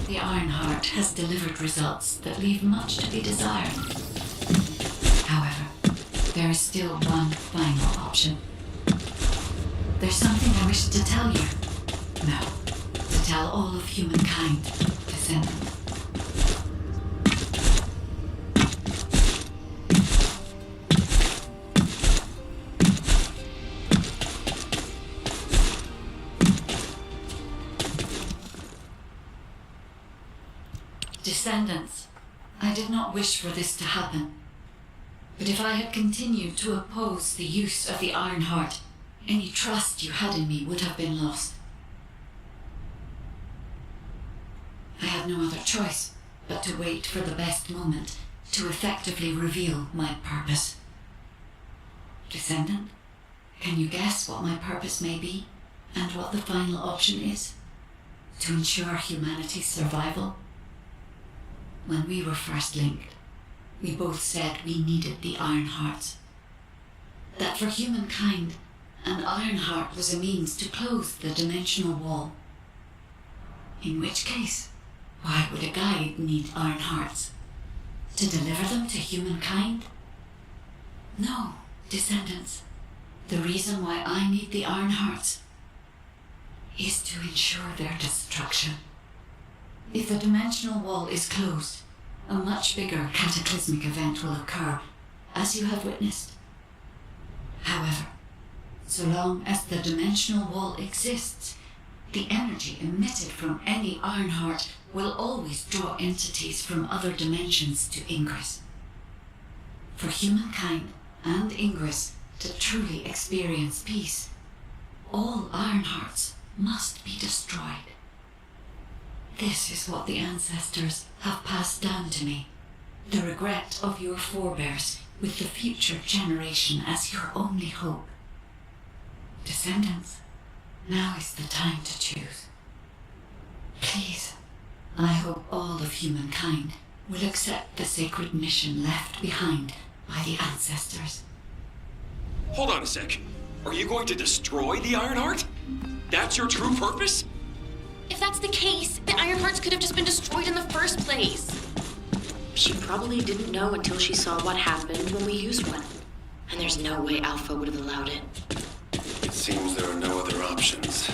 The Ironheart has delivered results that leave much to be desired. However, there is still one final option. There's something I wish to tell you. No, to tell all of humankind, Descendant. Descendants, I did not wish for this to happen. But if I had continued to oppose the use of the Ironheart, any trust you had in me would have been lost. I had no other choice but to wait for the best moment to effectively reveal my purpose. Descendant, can you guess what my purpose may be and what the final option is? To ensure humanity's survival? When we were first linked, we both said we needed the Ironhearts. That for humankind, an Ironheart was a means to close the dimensional wall. In which case, why would a guide need Ironhearts? To deliver them to humankind? No, Descendants. The reason why I need the Ironhearts is to ensure their destruction. If the dimensional wall is closed, a much bigger cataclysmic event will occur, as you have witnessed. However, so long as the dimensional wall exists, the energy emitted from any Ironheart will always draw entities from other dimensions to Ingress. For humankind and Ingress to truly experience peace, all Ironhearts must be destroyed. This is what the ancestors have passed down to me. The regret of your forebears, with the future generation as your only hope. Descendants, now is the time to choose. Please, I hope all of humankind will accept the sacred mission left behind by the ancestors. Hold on a sec. Are you going to destroy the Ironheart? That's your true purpose? If that's the case, the Ironhearts could have just been destroyed in the first place. She probably didn't know until she saw what happened when we used one. And there's no way Alpha would have allowed it. It seems there are no other options.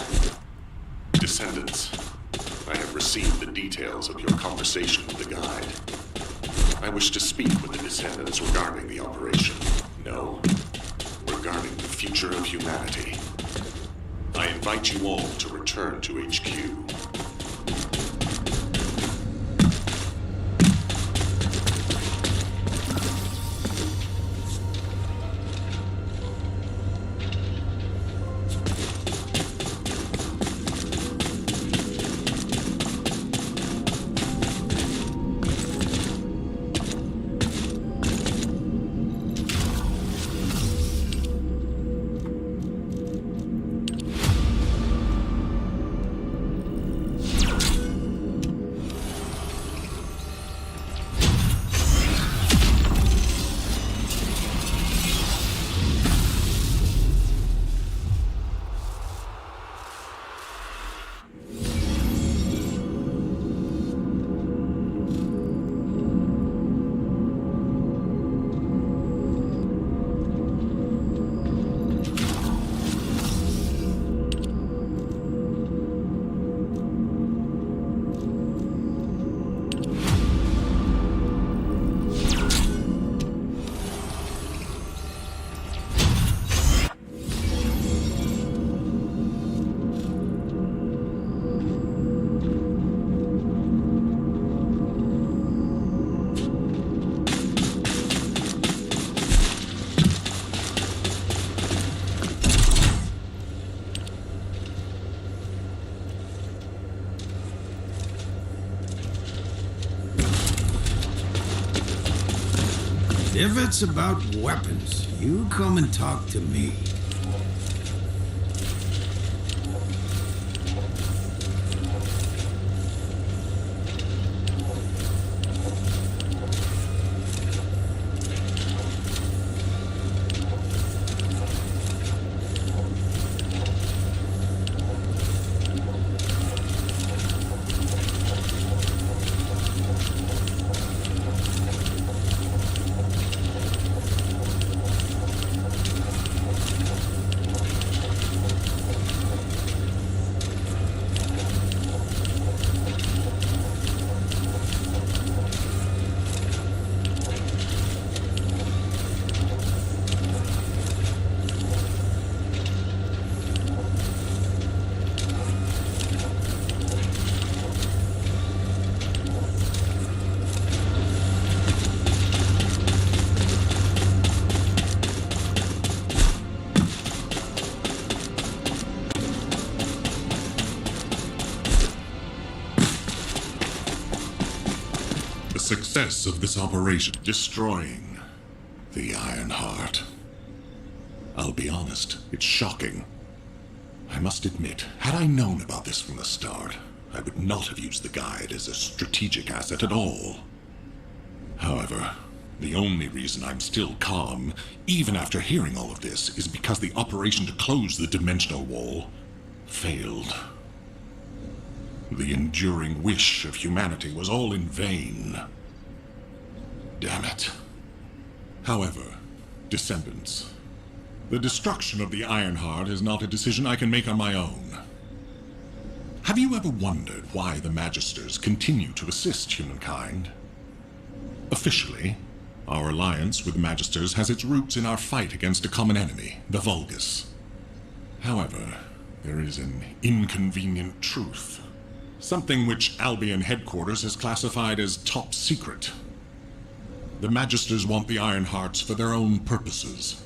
Descendants, I have received the details of your conversation with the guide. I wish to speak with the Descendants regarding the operation. No, regarding the future of humanity. I invite you all to return to HQ. If it's about weapons, you come and talk to me. Success of this operation, destroying the Ironheart. I'll be honest, it's shocking. I must admit, had I known about this from the start, I would not have used the guide as a strategic asset at all. However, the only reason I'm still calm, even after hearing all of this, is because the operation to close the dimensional wall failed. The enduring wish of humanity was all in vain. Damn it. However, Descendants, the destruction of the Ironheart is not a decision I can make on my own. Have you ever wondered why the Magisters continue to assist humankind? Officially, our alliance with the Magisters has its roots in our fight against a common enemy, the Vulgus. However, there is an inconvenient truth. Something which Albion headquarters has classified as top secret. The Magisters want the Ironhearts for their own purposes.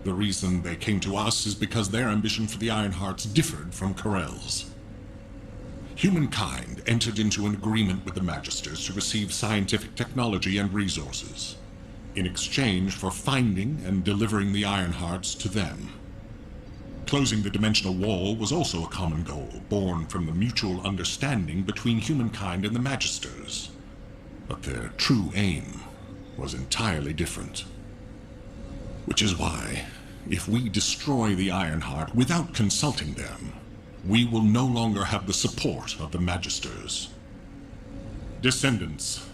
The reason they came to us is because their ambition for the Ironhearts differed from Corell's. Humankind entered into an agreement with the Magisters to receive scientific technology and resources in exchange for finding and delivering the Iron Hearts to them. Closing the dimensional wall was also a common goal, born from the mutual understanding between humankind and the Magisters. But their true aim was entirely different. Which is why, if we destroy the Iron Heart without consulting them, we will no longer have the support of the Magisters. Descendants,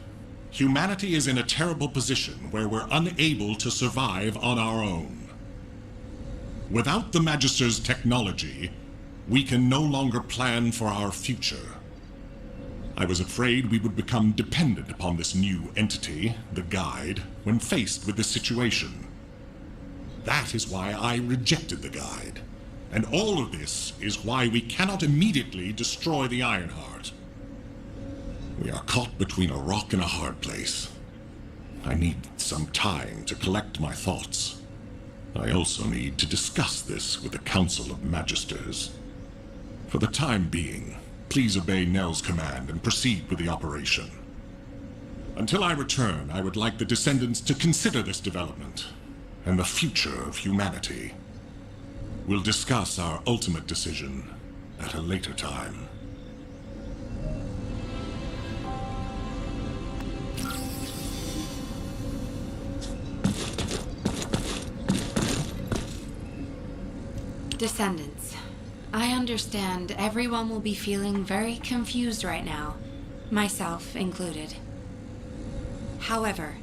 humanity is in a terrible position where we're unable to survive on our own. Without the Magister's technology, we can no longer plan for our future. I was afraid we would become dependent upon this new entity, the Guide, when faced with this situation. That is why I rejected the Guide. And all of this is why we cannot immediately destroy the Iron Heart. We are caught between a rock and a hard place. I need some time to collect my thoughts. I also need to discuss this with the Council of Magisters. For the time being, please obey Nell's command and proceed with the operation. Until I return, I would like the Descendants to consider this development and the future of humanity. We'll discuss our ultimate decision at a later time. Descendants, I understand everyone will be feeling very confused right now, myself included. However,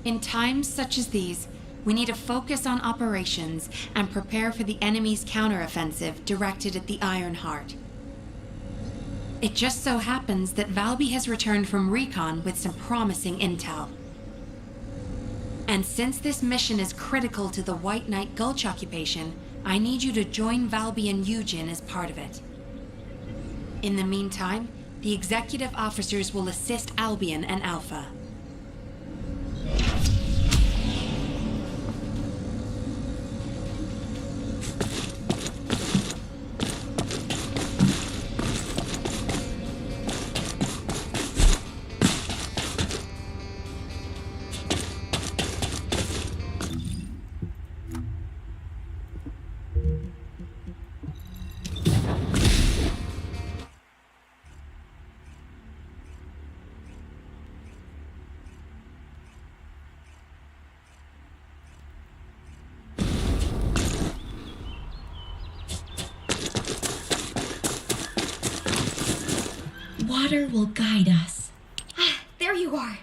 in times such as these, we need to focus on operations and prepare for the enemy's counteroffensive directed at the Iron Heart. It just so happens that Valby has returned from recon with some promising intel. And since this mission is critical to the White Knight Gulch occupation, I need you to join Valby and Eugen as part of it. In the meantime, the executive officers will assist Albion and Alpha. Water will guide us. Ah, there you are.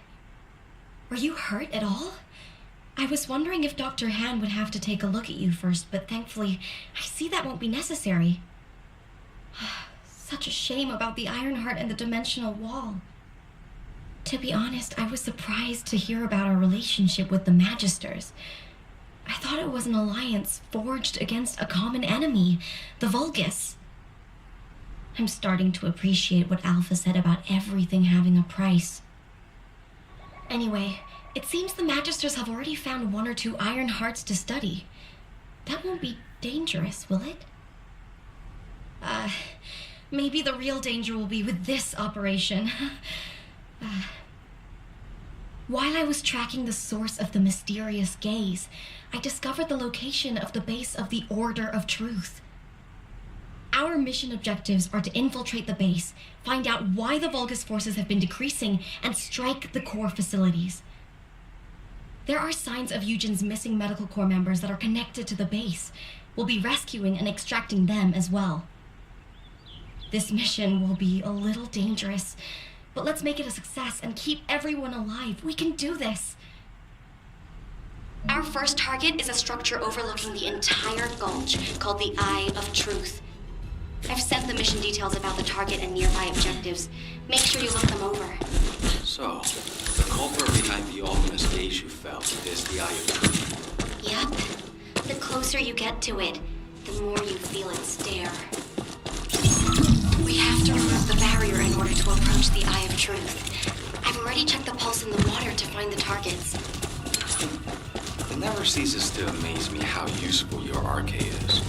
Were you hurt at all? I was wondering if Dr. Han would have to take a look at you first, but thankfully, I see that won't be necessary. Such a shame about the Iron Heart and the dimensional wall. To be honest, I was surprised to hear about our relationship with the Magisters. I thought it was an alliance forged against a common enemy, the Vulgus. I'm starting to appreciate what Alpha said about everything having a price. Anyway, it seems the Magisters have already found 1 or 2 Iron Hearts to study. That won't be dangerous, will it? Maybe the real danger will be with this operation. While I was tracking the source of the mysterious gaze, I discovered the location of the base of the Order of Truth. Our mission objectives are to infiltrate the base, find out why the Vulgus forces have been decreasing, and strike the core facilities. There are signs of Eugen's missing medical corps members that are connected to the base. We'll be rescuing and extracting them as well. This mission will be a little dangerous, but let's make it a success and keep everyone alive. We can do this. Our first target is a structure overlooking the entire gulch called the Eye of Truth. I've sent the mission details about the target and nearby objectives. Make sure you look them over. So, the culprit behind the ominous gaze you felt is the Eye of Truth. Yep. The closer you get to it, the more you feel it stare. We have to remove the barrier in order to approach the Eye of Truth. I've already checked the pulse in the water to find the targets. It never ceases to amaze me how useful your arcade is.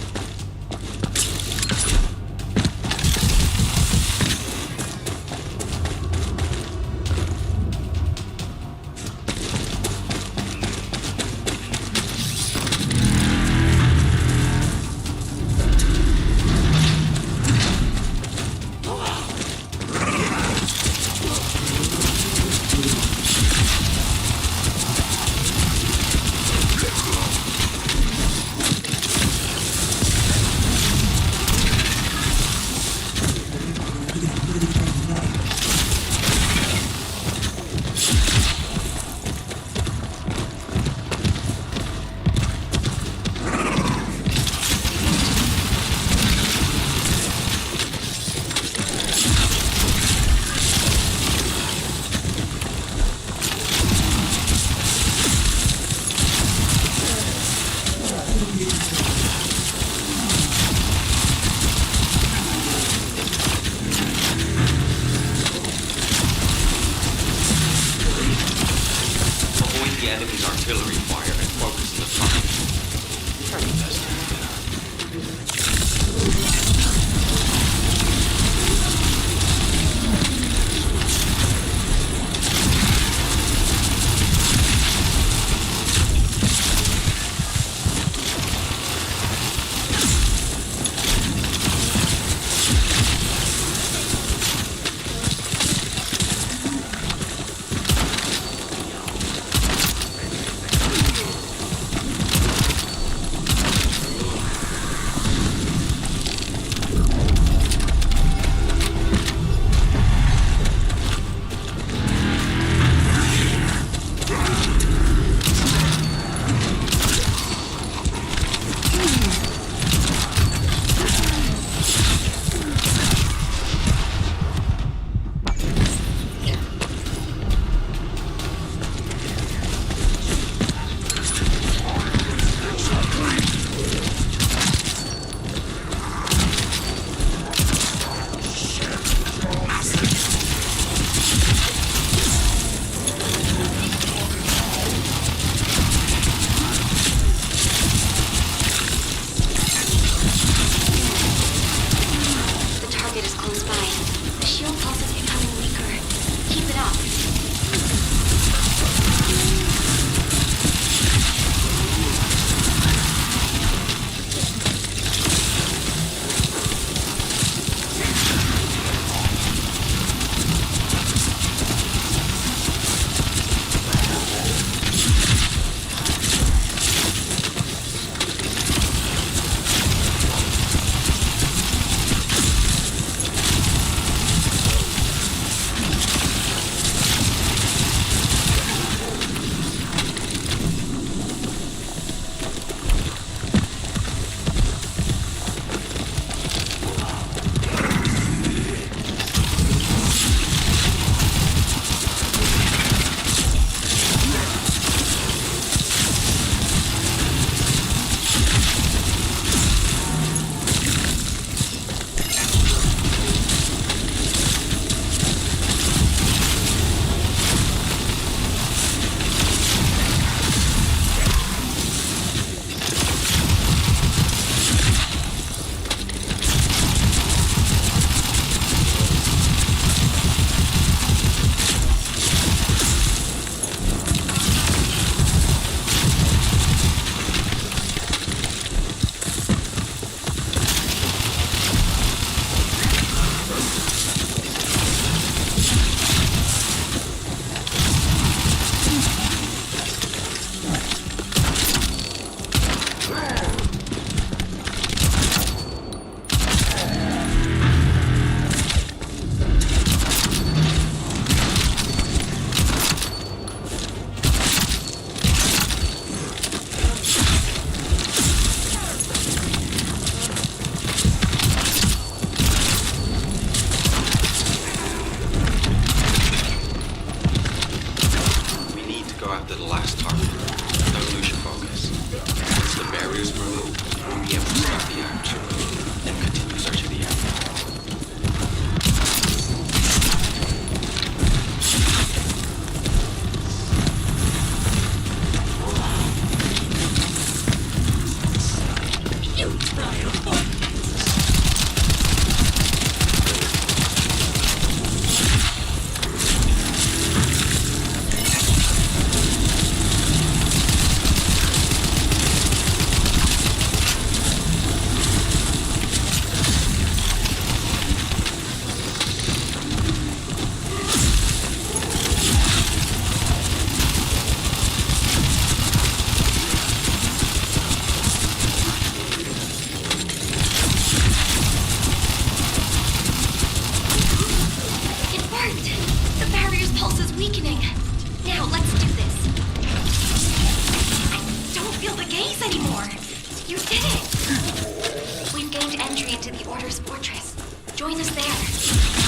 to the Order's fortress. Join us there.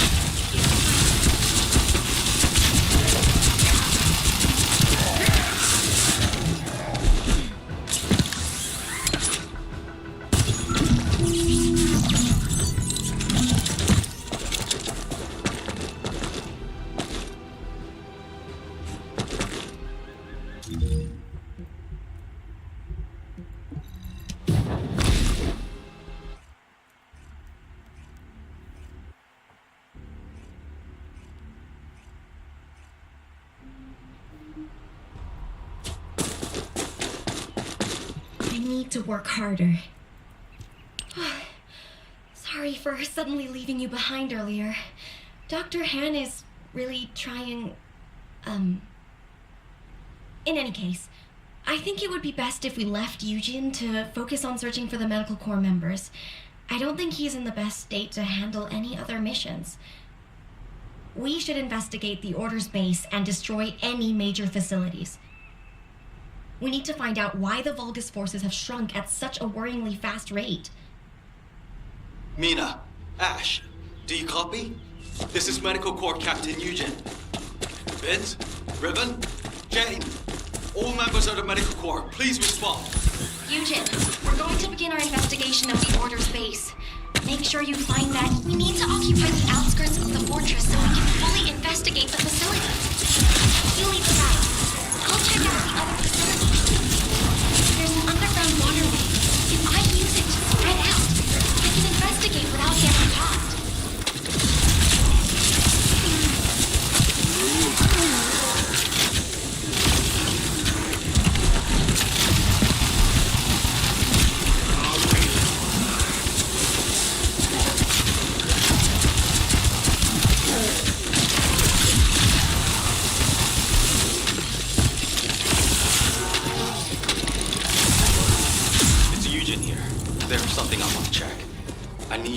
To work harder. Sorry for suddenly leaving you behind earlier. Dr. Han is really trying, In any case, I think it would be best if we left Eugene to focus on searching for the Medical Corps members. I don't think he's in the best state to handle any other missions. We should investigate the Order's base and destroy any major facilities. We need to find out why the Vulgus forces have shrunk at such a worryingly fast rate. Mina, Ash, do you copy? This is Medical Corps Captain Eugene. Vince, Ribbon, Jane, all members of the Medical Corps, please respond. Eugene, we're going to begin our investigation of the Order's base. Make sure you find that. We need to occupy the outskirts of the fortress so we can fully investigate the facility. You lead the way. I'll check out the other facilities. There's an underground waterway. If I use it to spread out, I can investigate without getting caught.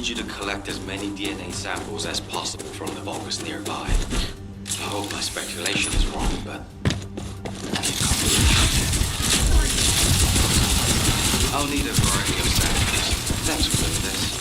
You to collect as many DNA samples as possible from the Vulgus nearby. I hope my speculation is wrong, but I'll need a variety of samples. Thanks for doing this.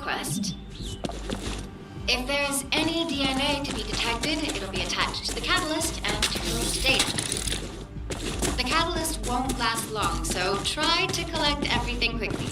request. If there's any DNA to be detected, it'll be attached to the catalyst and turned to data. The catalyst won't last long, so try to collect everything quickly.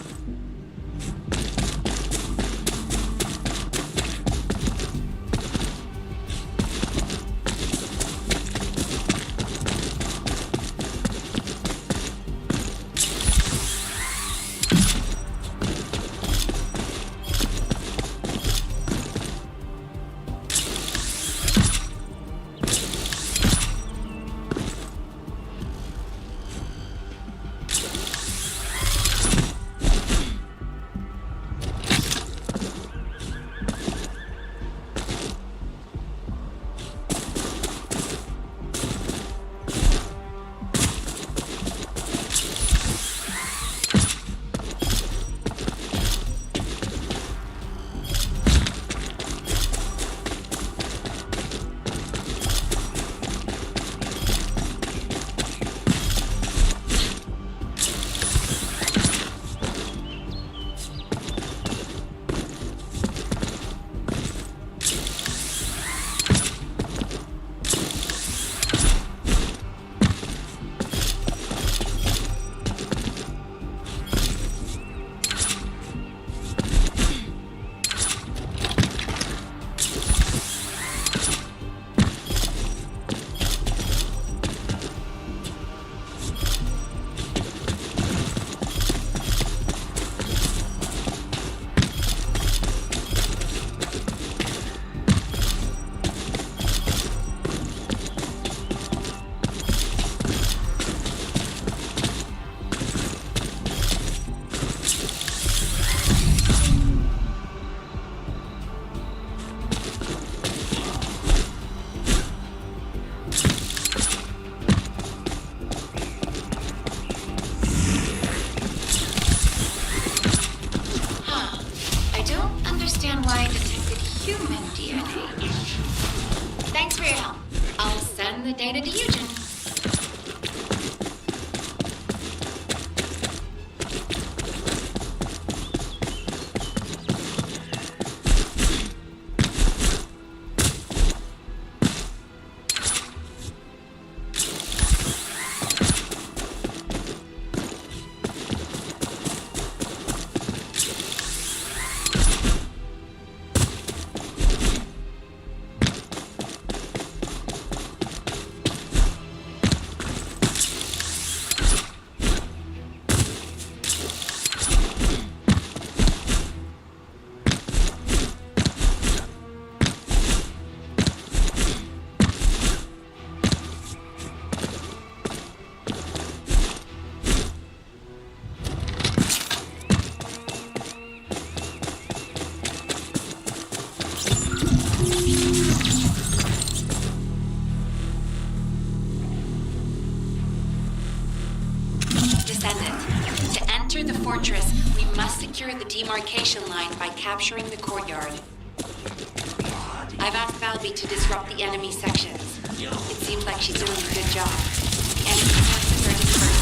Data to you, Jen. must secure the demarcation line by capturing the courtyard. I've asked Valby to disrupt the enemy sections. It seems like she's doing a good job. Enemy forces are dispersing.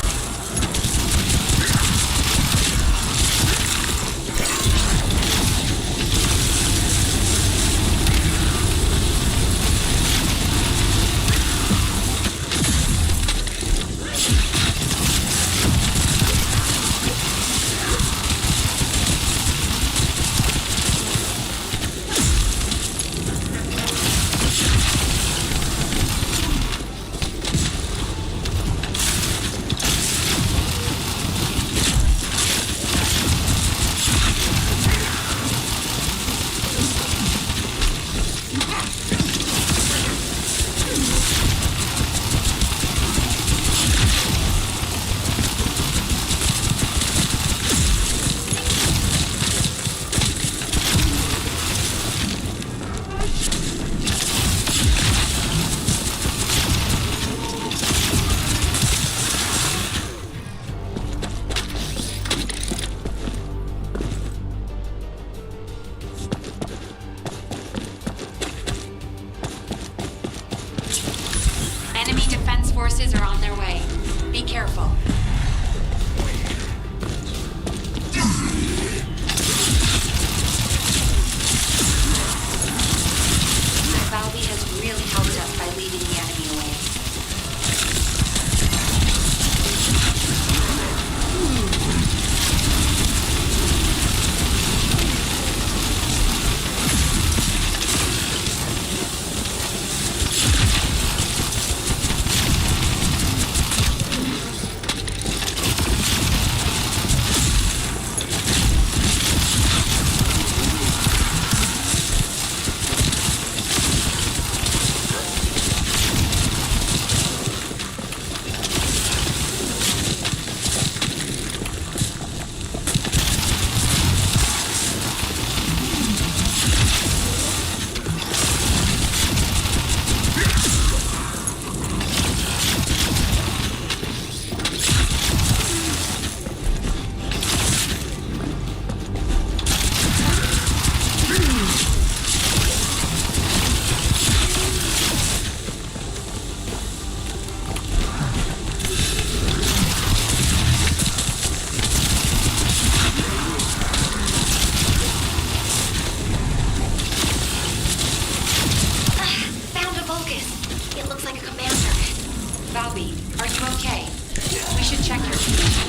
Enemy defense forces are on their way. Be careful. Valby has really helped us by leading the enemy away. Valby, are you okay? We should check your condition.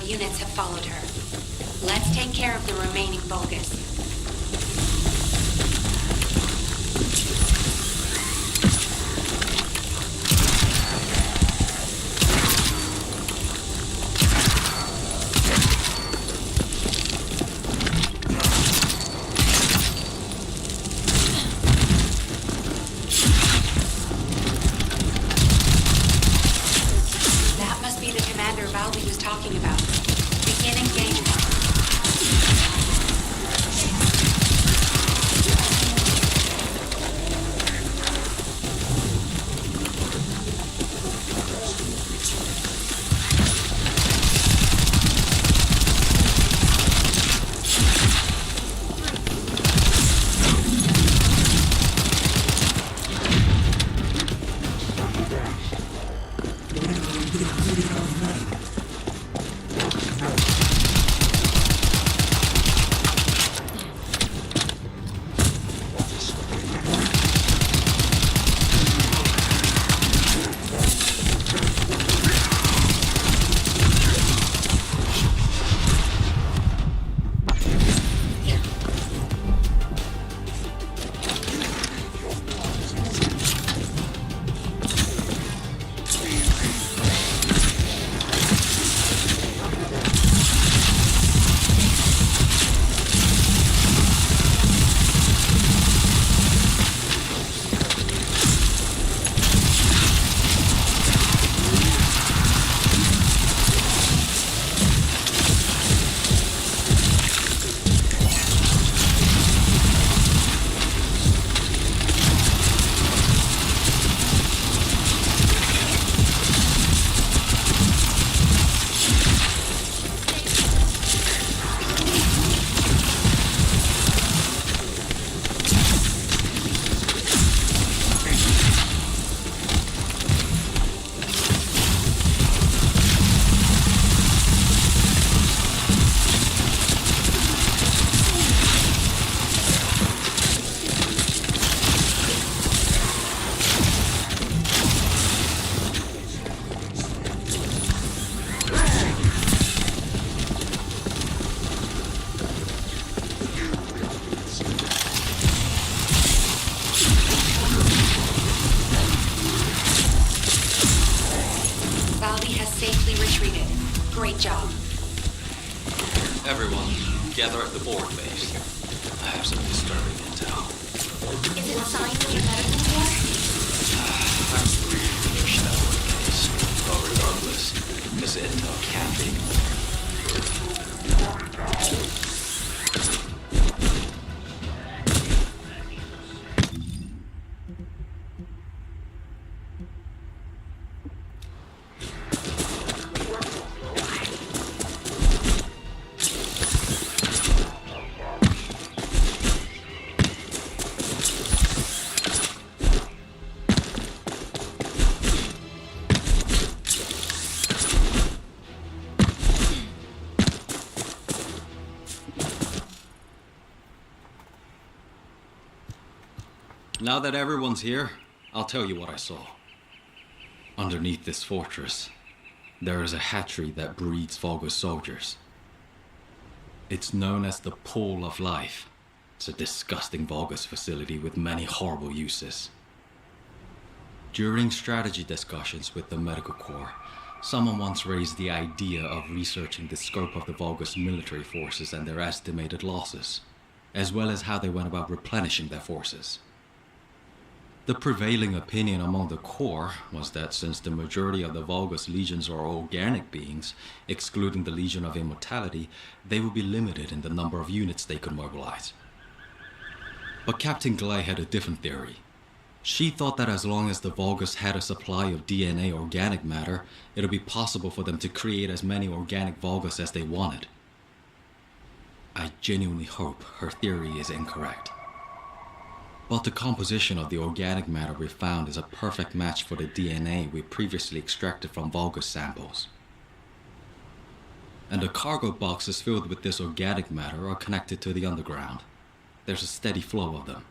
Units have followed her. Let's take care of the remaining bogus. That must be the commander Valby was talking about. Begin engagement. Great job. Everyone, gather at the board base. I have some disturbing intel. Is it signed with the medical corps? I'm really pushing that one case. But regardless, this intel can't be ignored. Now that everyone's here, I'll tell you what I saw. Underneath this fortress, there is a hatchery that breeds Vulgus soldiers. It's known as the Pool of Life. It's a disgusting Vulgus facility with many horrible uses. During strategy discussions with the medical corps, someone once raised the idea of researching the scope of the Vulgus military forces and their estimated losses, as well as how they went about replenishing their forces. The prevailing opinion among the Corps was that since the majority of the Vulgus legions are organic beings, excluding the Legion of Immortality, they would be limited in the number of units they could mobilize. But Captain Glay had a different theory. She thought that as long as the Vulgus had a supply of DNA organic matter, it would be possible for them to create as many organic Vulgus as they wanted. I genuinely hope her theory is incorrect. But the composition of the organic matter we found is a perfect match for the DNA we previously extracted from Vulgus samples. And the cargo boxes filled with this organic matter are connected to the underground. There's a steady flow of them.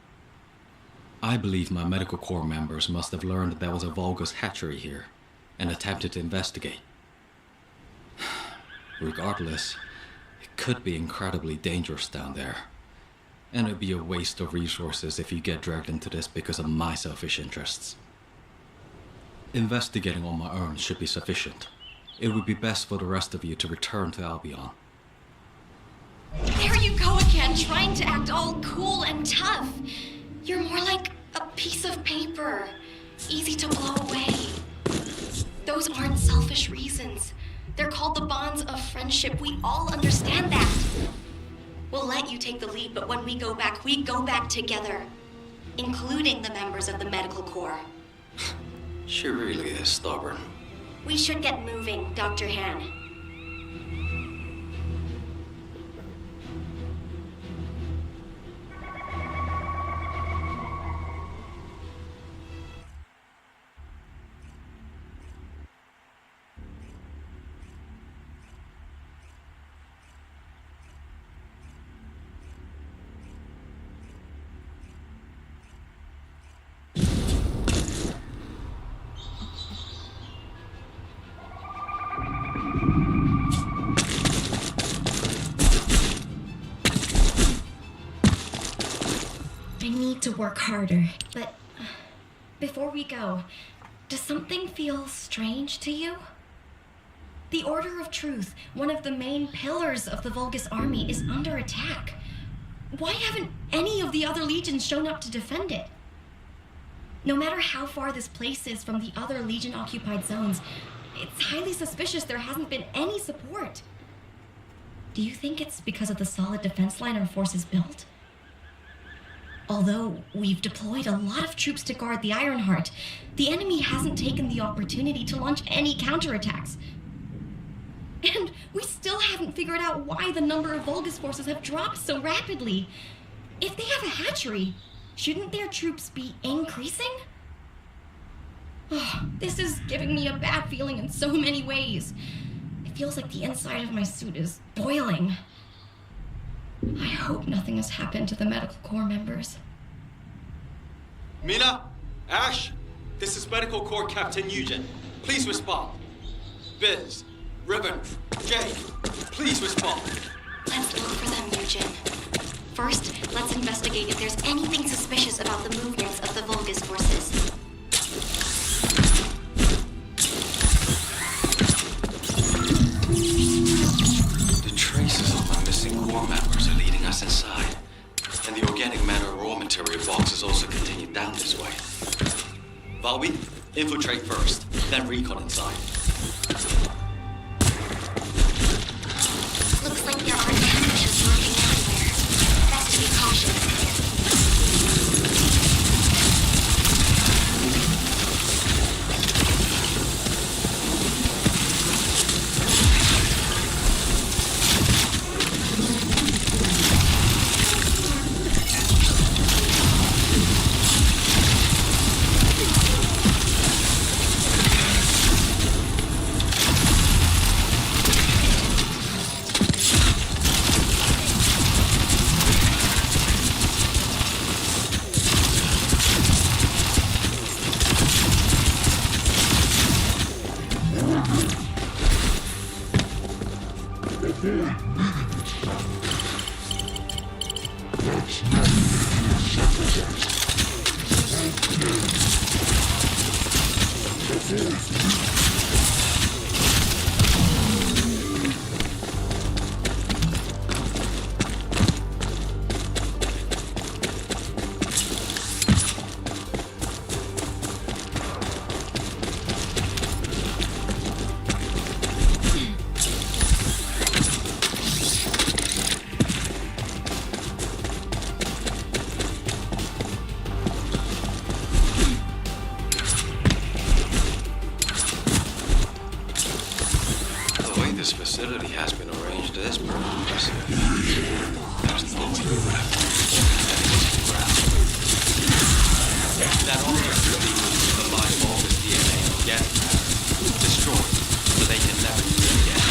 I believe my medical corps members must have learned that there was a Vulgus hatchery here and attempted to investigate. Regardless, it could be incredibly dangerous down there. And it'd be a waste of resources if you get dragged into this because of my selfish interests. Investigating on my own should be sufficient. It would be best for the rest of you to return to Albion. There you go again, trying to act all cool and tough. You're more like a piece of paper, easy to blow away. Those aren't selfish reasons. They're called the bonds of friendship. We all understand that. We'll let you take the lead, but when we go back together, including the members of the medical corps. She really is stubborn. We should get moving, Dr. Han. To work harder, but before we go, does something feel strange to you? The Order of Truth, one of the main pillars of the Vulgus army, is under attack. Why haven't any of the other legions shown up to defend it? No matter how far this place is from the other legion-occupied zones, it's highly suspicious there hasn't been any support. Do you think it's because of the solid defense line our forces built? Although we've deployed a lot of troops to guard the Ironheart, the enemy hasn't taken the opportunity to launch any counterattacks. And we still haven't figured out why the number of Vulgus forces have dropped so rapidly. If they have a hatchery, shouldn't their troops be increasing? Oh, this is giving me a bad feeling in so many ways. It feels like the inside of my suit is boiling. I hope nothing has happened to the medical corps members. Mina, Ash, this is Medical Corps Captain Eugen. Please respond. Biz, Ribbon, Jay, please respond. Let's look for them, Eugen. First, let's investigate if there's anything suspicious about the movements of the Vulgus forces. Infiltrate first, then recon inside. Looks like there are ambushes lurking everywhere. Best to be cautious. This facility has been arranged as per impressive. There's no way we would have That altar releases the live bulbous DNA and organic matter. Destroyed, so they can never use it again.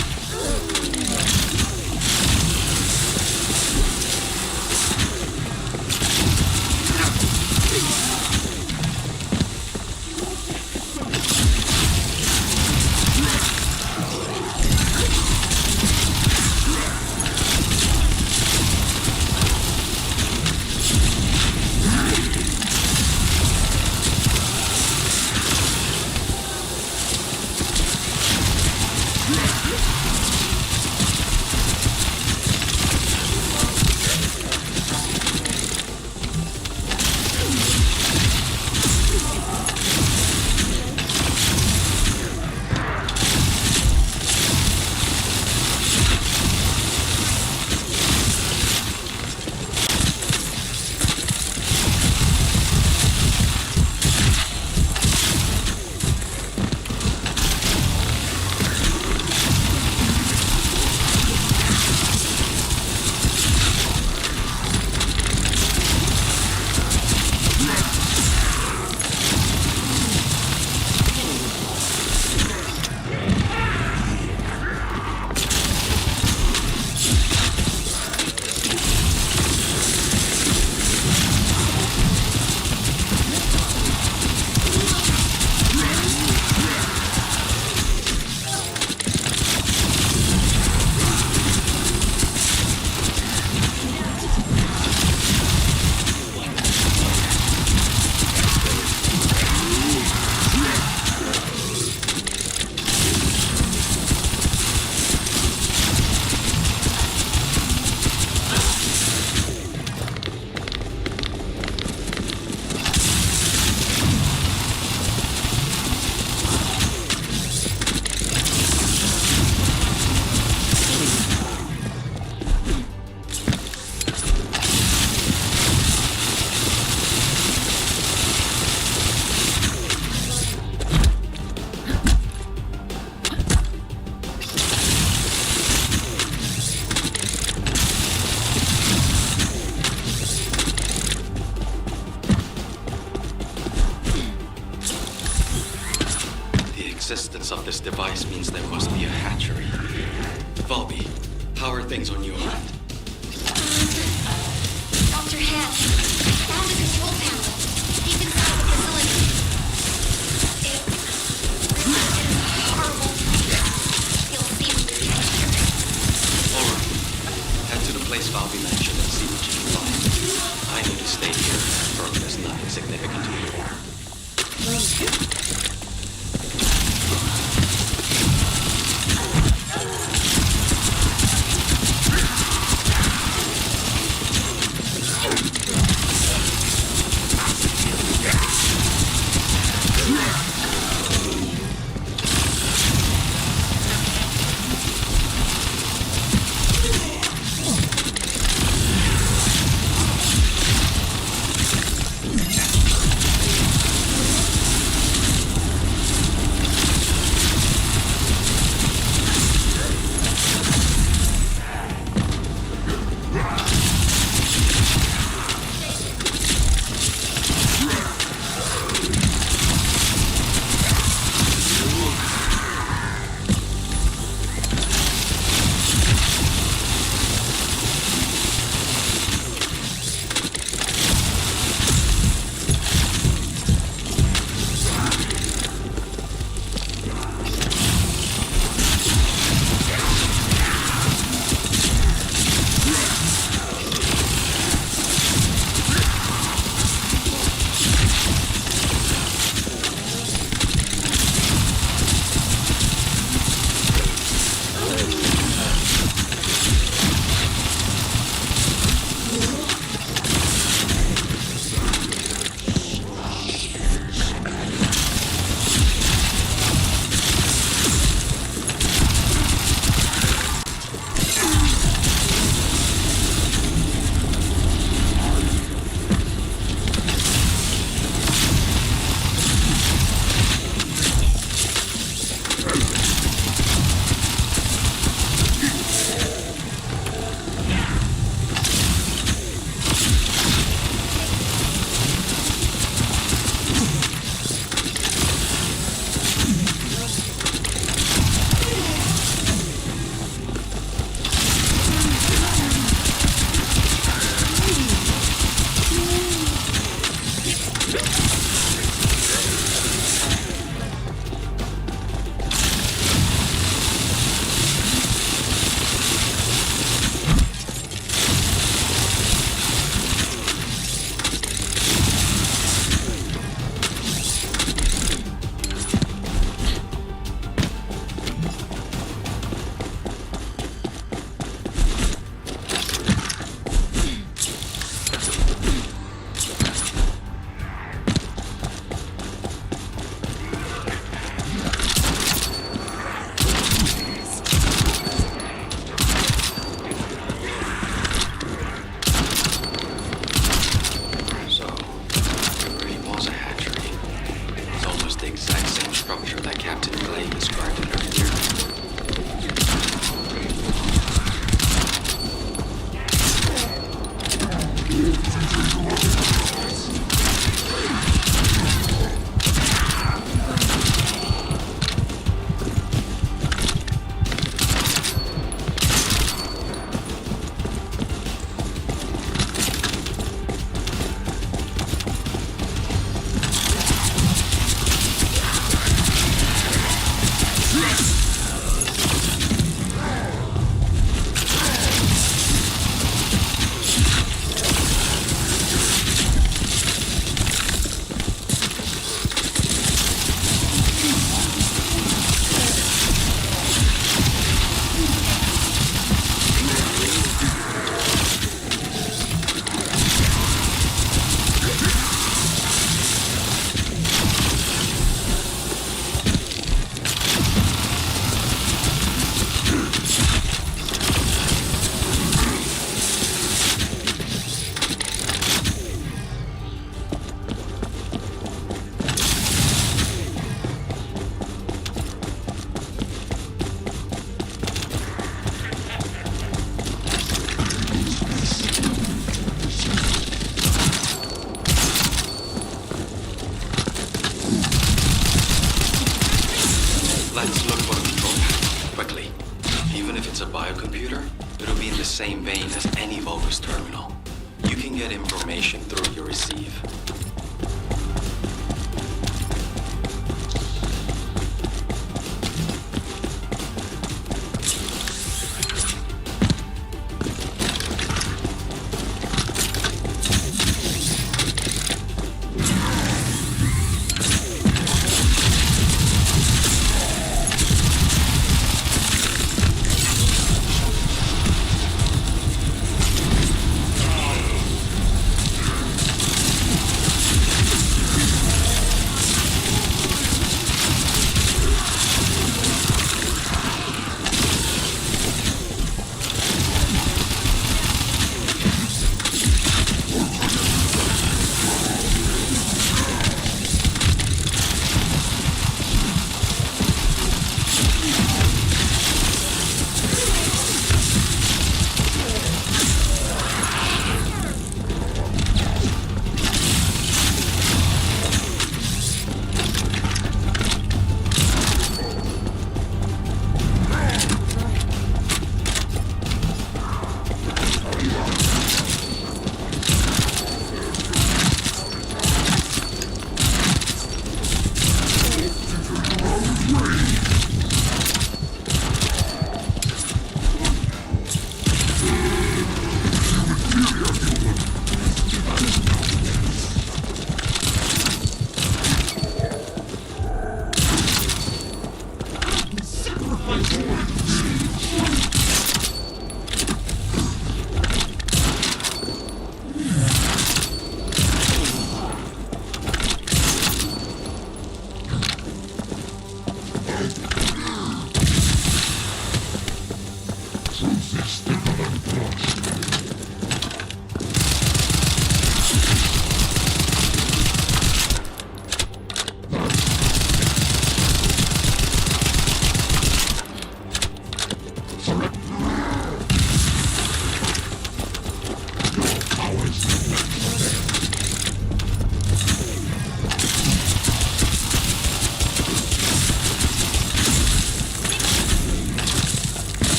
The existence of this device means there must be a hatchery. Volby, how are things on your end? Dr. Han, I found the control panel deep inside the facility. It is horrible. You'll see when you get here. Alright. Head to the place Volby mentioned and see what you can find. I need to stay here and confirm there's nothing significant here. structure that Captain Clay described earlier. Let's look for the control panel, quickly. Even if it's a biocomputer, it'll be in the same vein as any Vulgus terminal. You can get information through your receive.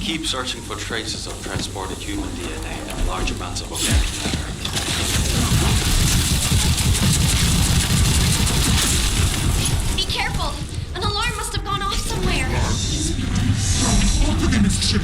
Keep searching for traces of transported human DNA and large amounts of organic matter. Be careful! An alarm must have gone off somewhere. Open the ship.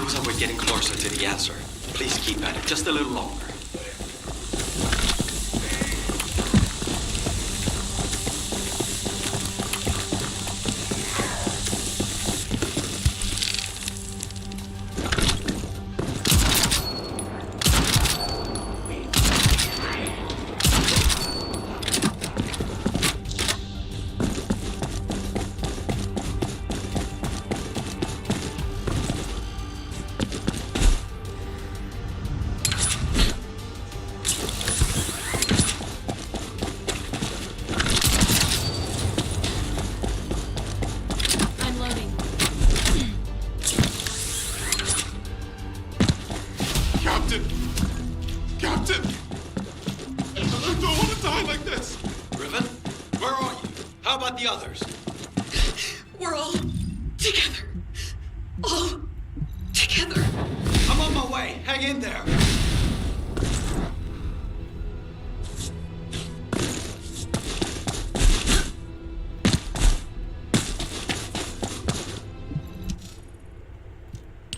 Looks like we're getting closer to the answer. Please keep at it just a little longer. The others. We're all together. All together. I'm on my way. Hang in there.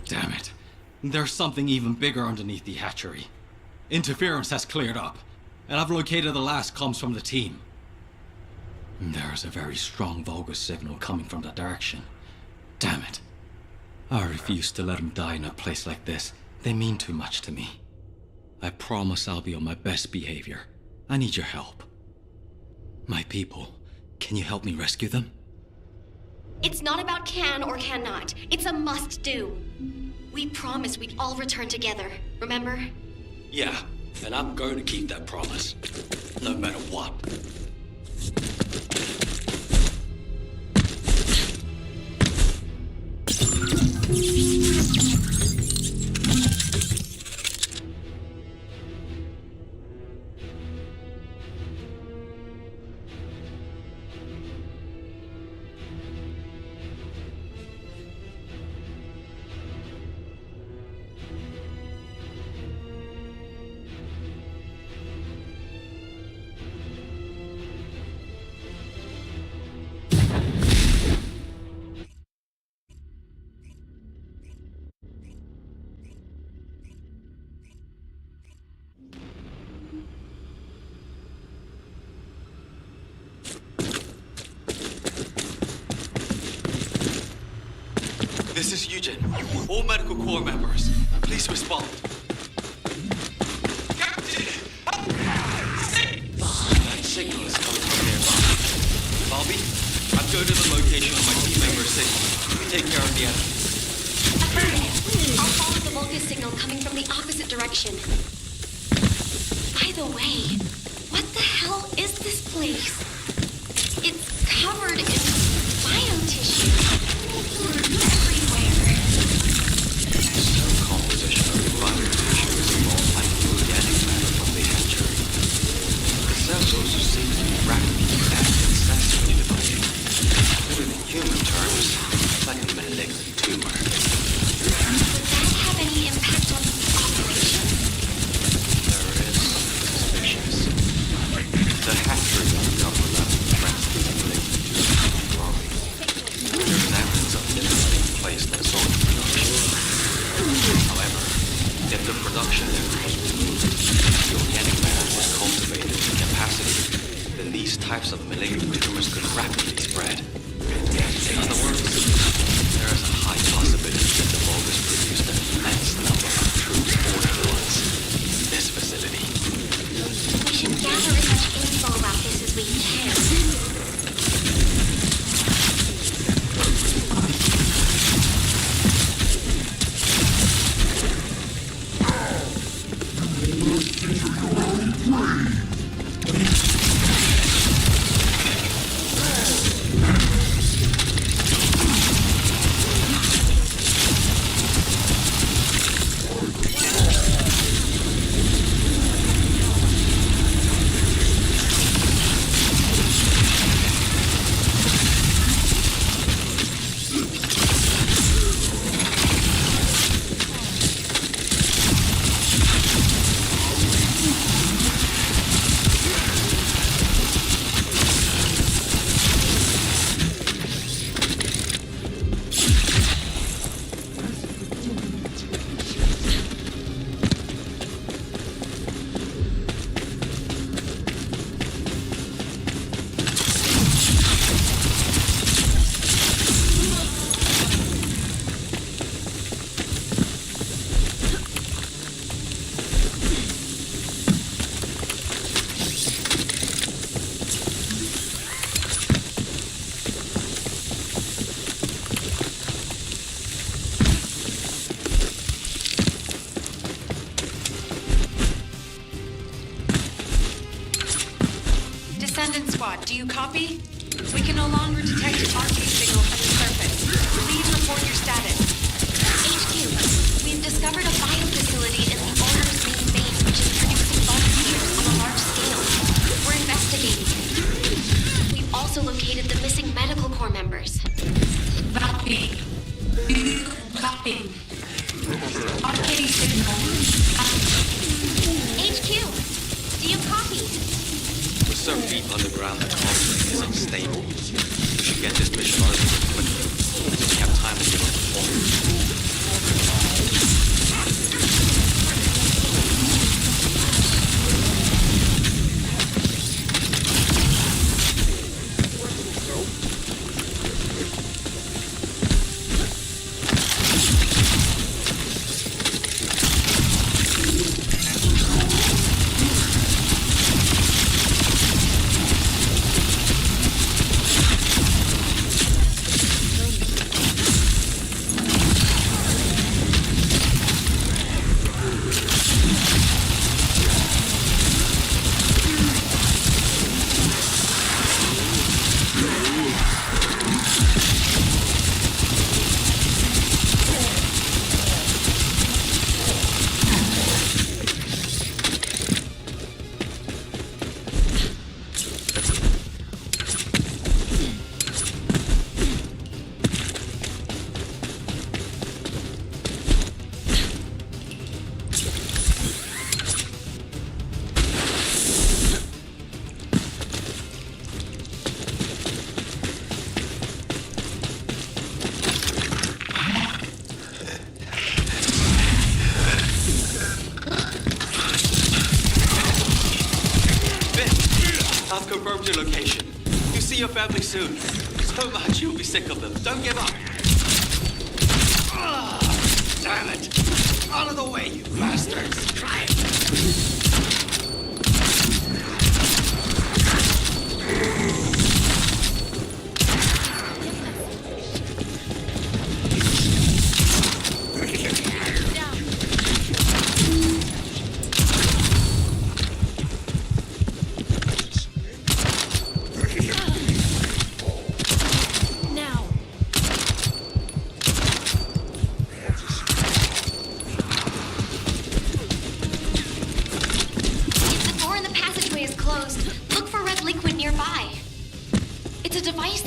Damn it. There's something even bigger underneath the hatchery. Interference has cleared up, and I've located the last comms from the team. There's a very strong Vulgus signal coming from that direction. Damn it. I refuse to let them die in a place like this. They mean too much to me. I promise I'll be on my best behavior. I need your help. My people, can you help me rescue them? It's not about can or cannot. It's a must-do. We promised we'd all return together, remember? Yeah, and I'm going to keep that promise. No matter what. This is Eugen. All medical corps members, please respond. Captain! That signal is coming from nearby. Bobby, I'm going to the location of my team member's signal. You take care of the enemy. I'll follow the Vulgus signal coming from the opposite direction. By the way, what the hell is this place? It's covered in biotissue. Everywhere. Cell composition of the biotissue is involved by the organic matter from the hatchery. The cells also seem to be rapidly and incessantly dividing. Put it in human terms, like a malignant tumor. Would that have any impact on the operation? There is suspicious. The hatchery on the upper level tracks these malignant tumors growing. There's evidence of limits being placed on soil production. However, if the production area was removed, the organic matter was cultivated to capacity, then these types of malignant tumors could rapidly spread. In other words, there is a high possibility that the Vulgus produced an immense number of true spore bloods in this facility. We should gather as much info about this as we can. Squad, do you copy? We can no longer detect RK signal from the surface. Please report your status. HQ, we've discovered a biofacility in the Order's main base which is producing volunteers on a large scale. We're investigating. We've also located the missing medical corps members. Copy. Copy. RK signal. HQ, do you copy? We're so deep underground that offering is unstable. We should get this mission on quickly. We have time to get on the phone. I've confirmed your location. You'll see your family soon. So much you'll be sick of them. Don't give up. Damn it! Out of the way, you bastards! Try it!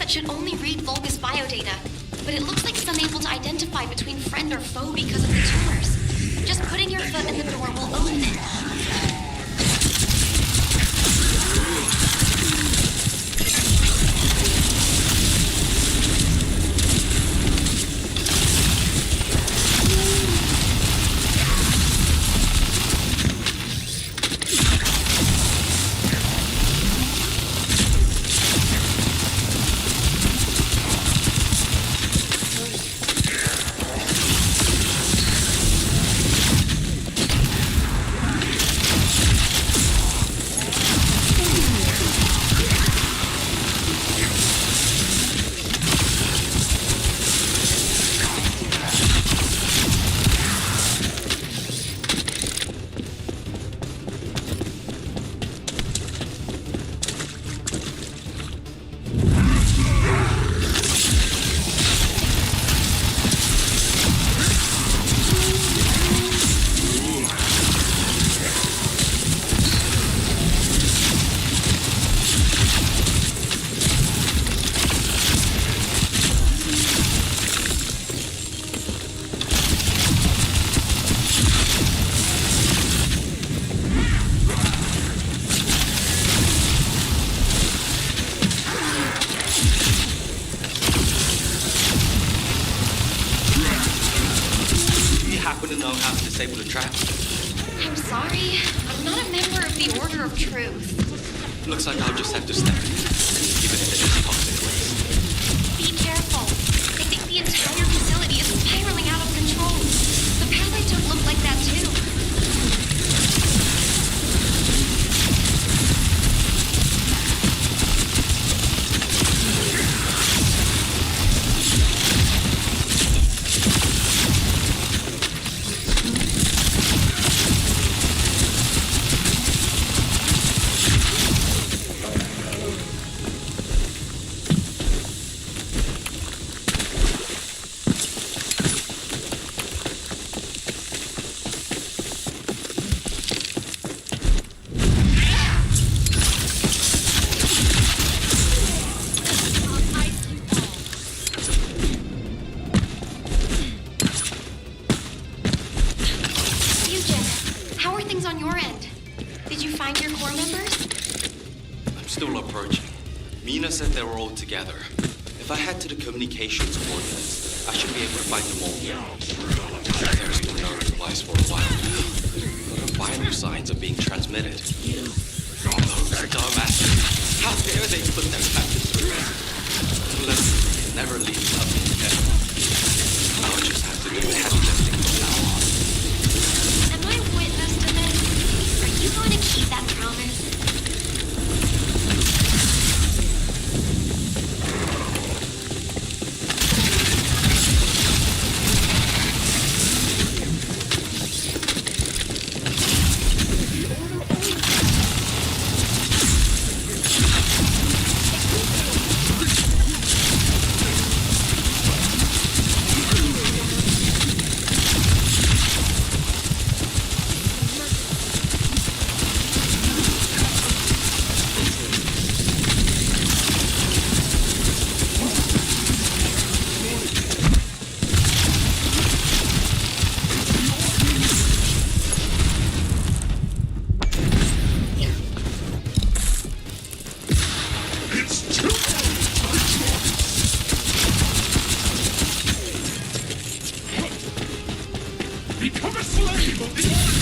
Should only read Vulgus biodata, but it looks like it's unable to identify between friend or foe because of the tumors. Just putting your foot in the door will open it. Disable the trap. I'm sorry. I'm not a member of the Order of Truth. Looks like I'll just have to step in, even if it is toxic waste. Be careful. I think the entire facility is spiraling out of control. The path I took looked like that too. your end? Did you find your core members? I'm still approaching. Mina said they were all together. If I head to the communications coordinates, I should be able to find them all. There's been no replies for a while now. But vital signs are being transmitted. Those dumbasses! How dare they put their captives through? Listen, never leaves up in head. I'll just have to do the heavy lifting from now on. Am I witness to this? Are you going to keep that promise? Become a slave of the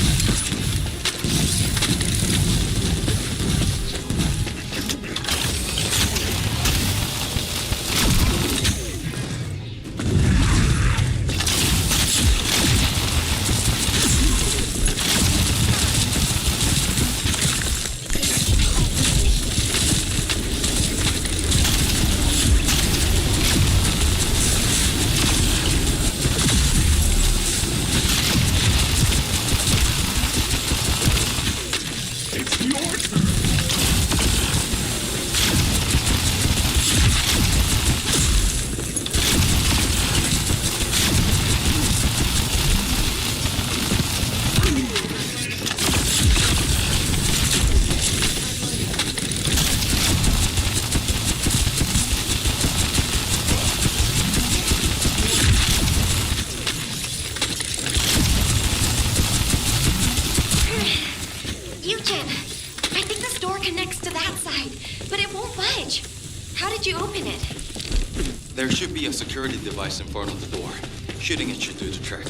There should be a security device in front of the door. Shooting it should do the trick.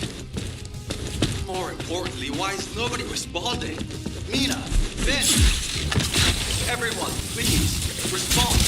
More importantly, why is nobody responding? Mina, Ben, everyone, please, respond.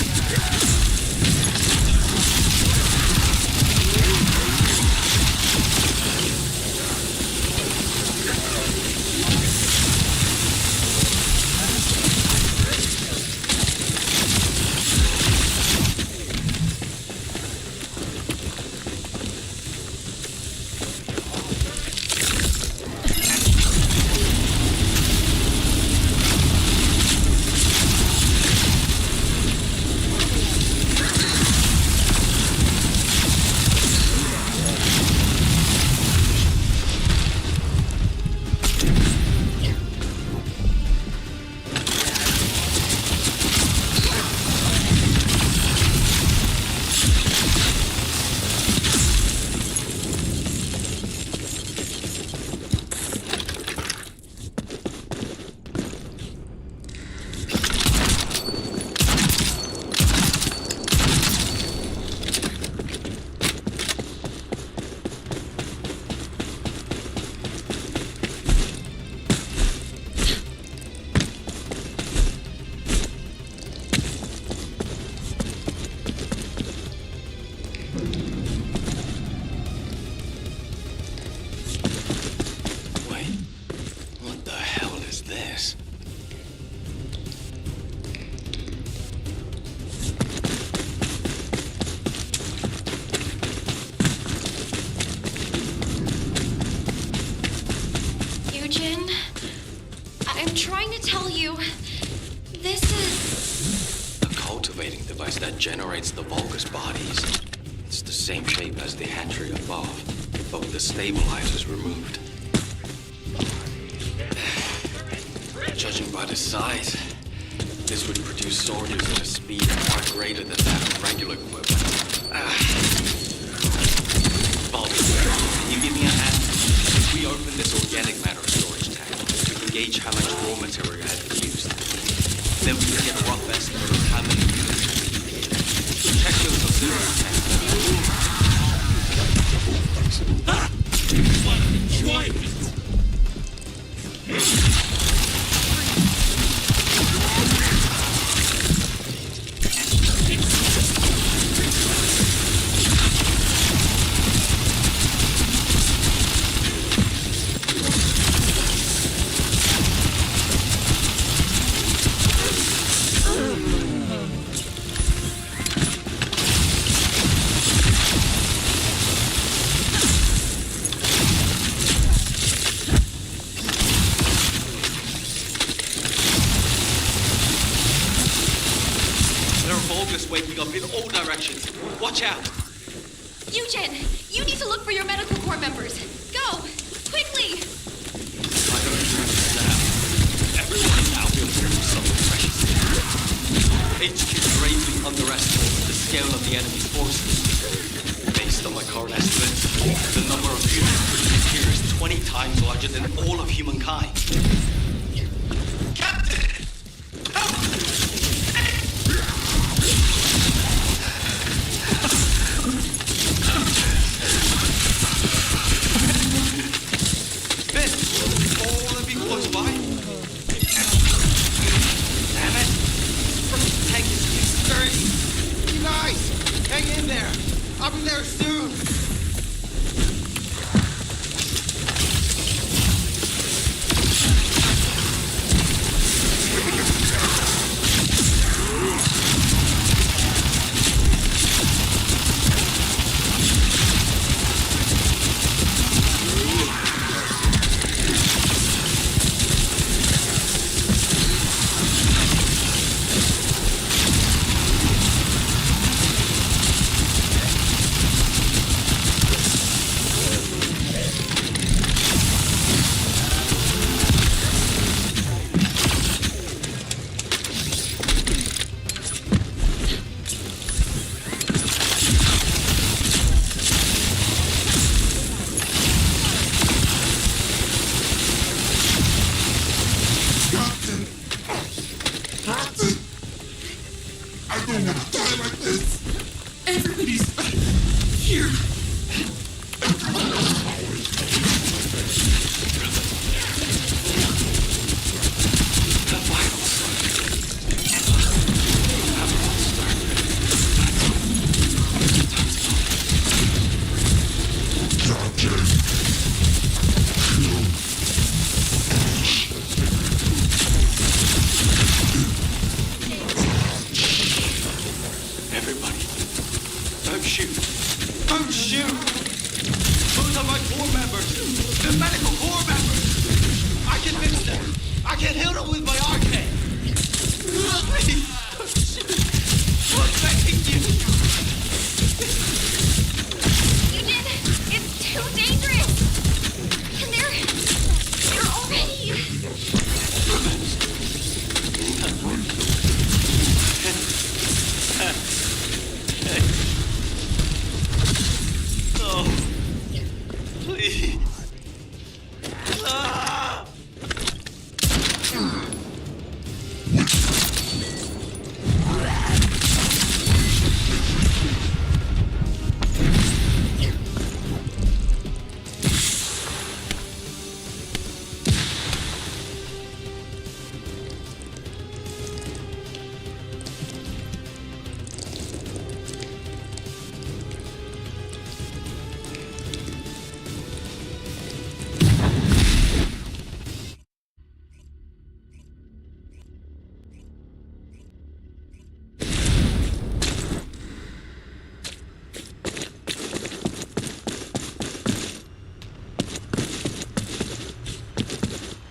That generates the Vulgus bodies. It's the same shape as the hatchery above, but with the stabilizers removed. Judging by the size, this would produce soldiers at a speed far greater than that of regular equipment. Bobby, can you give me a hand? If we open this organic matter storage tank, we can gauge how much raw material had been used. Then we can get a rough estimate of how many units. Check your auxiliary tank. Waking up in all directions. Watch out! Eugen, you need to look for your medical corps members. Go! Quickly! I don't understand. Everyone in Albion feels something precious. HQ gravely underestimates the scale of the enemy's forces. Based on my current estimates, the number of units produced here is 20 times larger than all of humankind. Captain! I'll be there soon!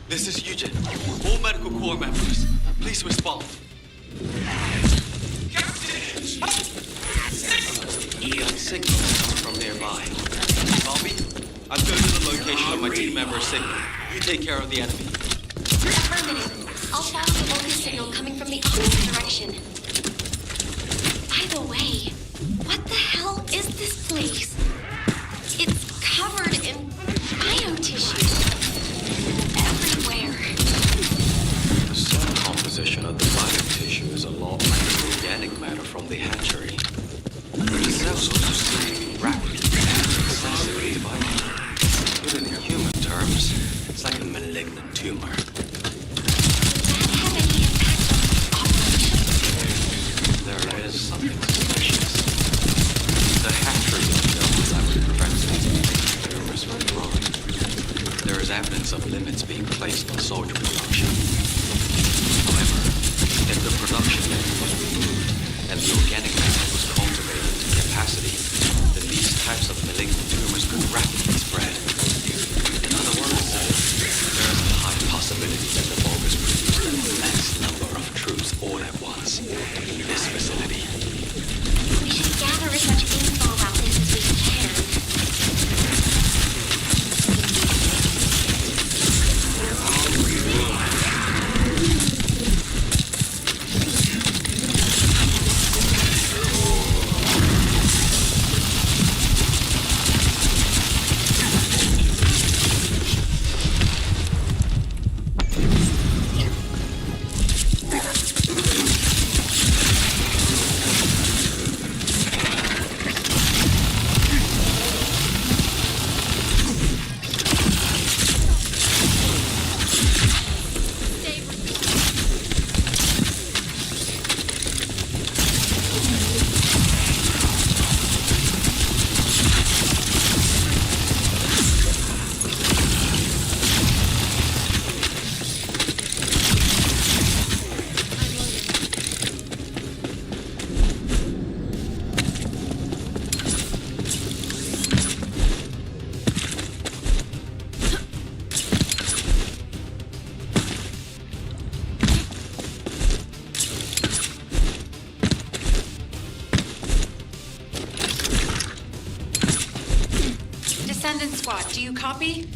This is Eugen. All medical corps members, please respond. EO signals coming from nearby. Bobby, I'll go to the location of my team member's signal. You take care of the enemy. Affirmative. I'll follow the locust signal coming from the opposite direction. By the way, what the hell is this place? It's covered in biotissue. Everywhere. malignant tumor. There is something suspicious. The hatchery of cells that would prevent these tumors from growing. There is evidence of limits being placed on soldier production. However, if the production limit was removed and the organic matter was cultivated to capacity, then these types of malignant tumors could rapidly spread. In other words, there is a high possibility that the Vulgus produced an immense number of troops all at once in this facility. We should gather as much info about this as we can. Descendant Squad, do you copy?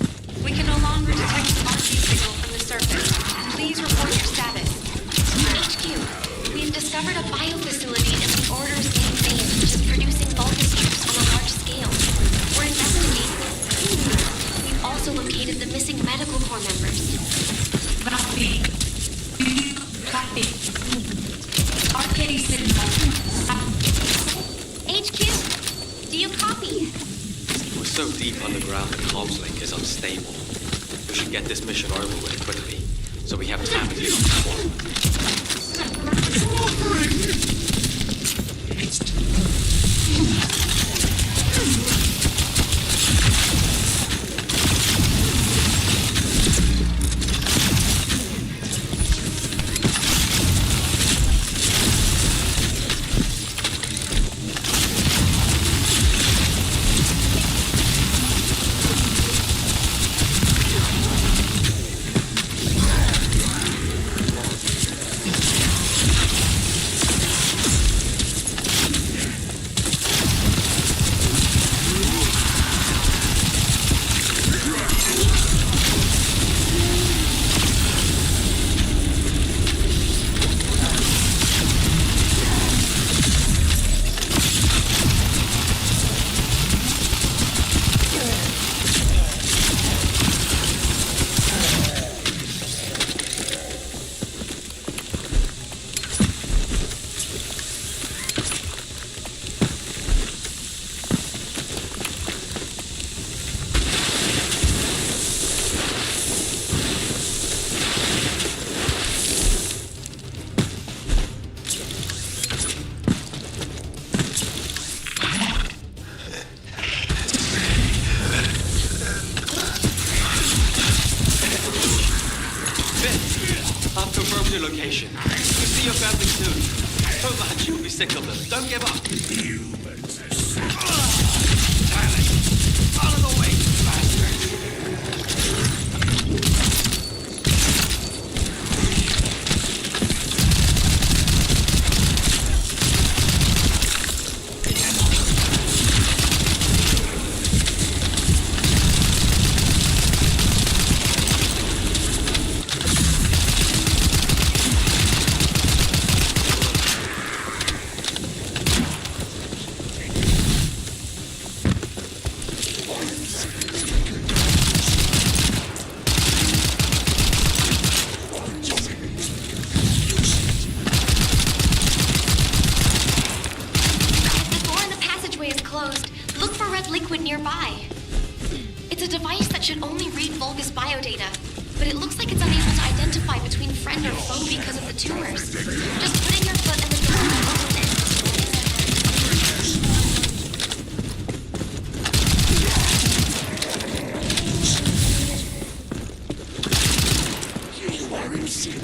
We can no longer detect the RC signal from the surface. Please report your status. HQ, we've discovered a biofacility in the Order's main base, which is producing Vulgus troops on a large scale. We're investigating. We've also located the missing medical corps members. Copy. Do you copy? RK signal. HQ, do you copy? We're so deep underground the comms link is unstable. We should get this mission over with quickly, so we have time to get on the floor. Location. We'll see your family soon. Don't mind, you'll be sick of them. Don't give up. Humans are silent. Out of the way, bastard. nearby. It's a device that should only read Vulgus biodata, but but it looks like it's unable to identify between friend or foe because of the tumors. Just put in your foot and the door will open it. You are insane.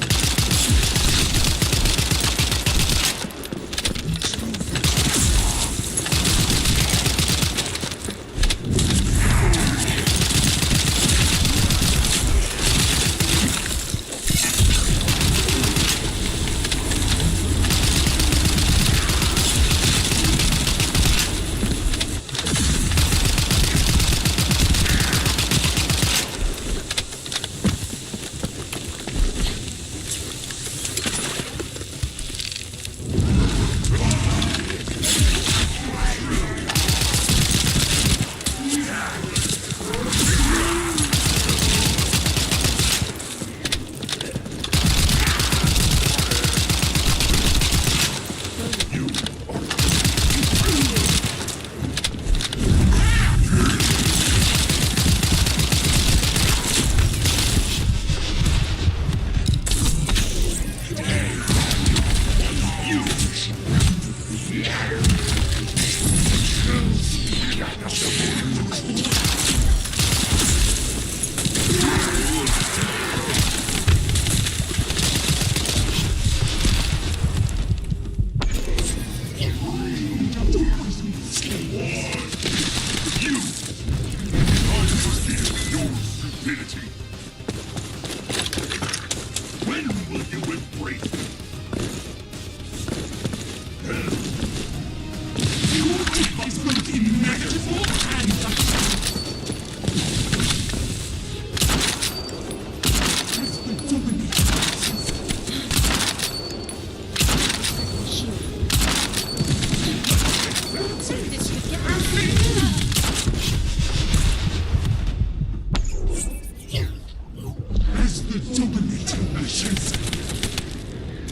As the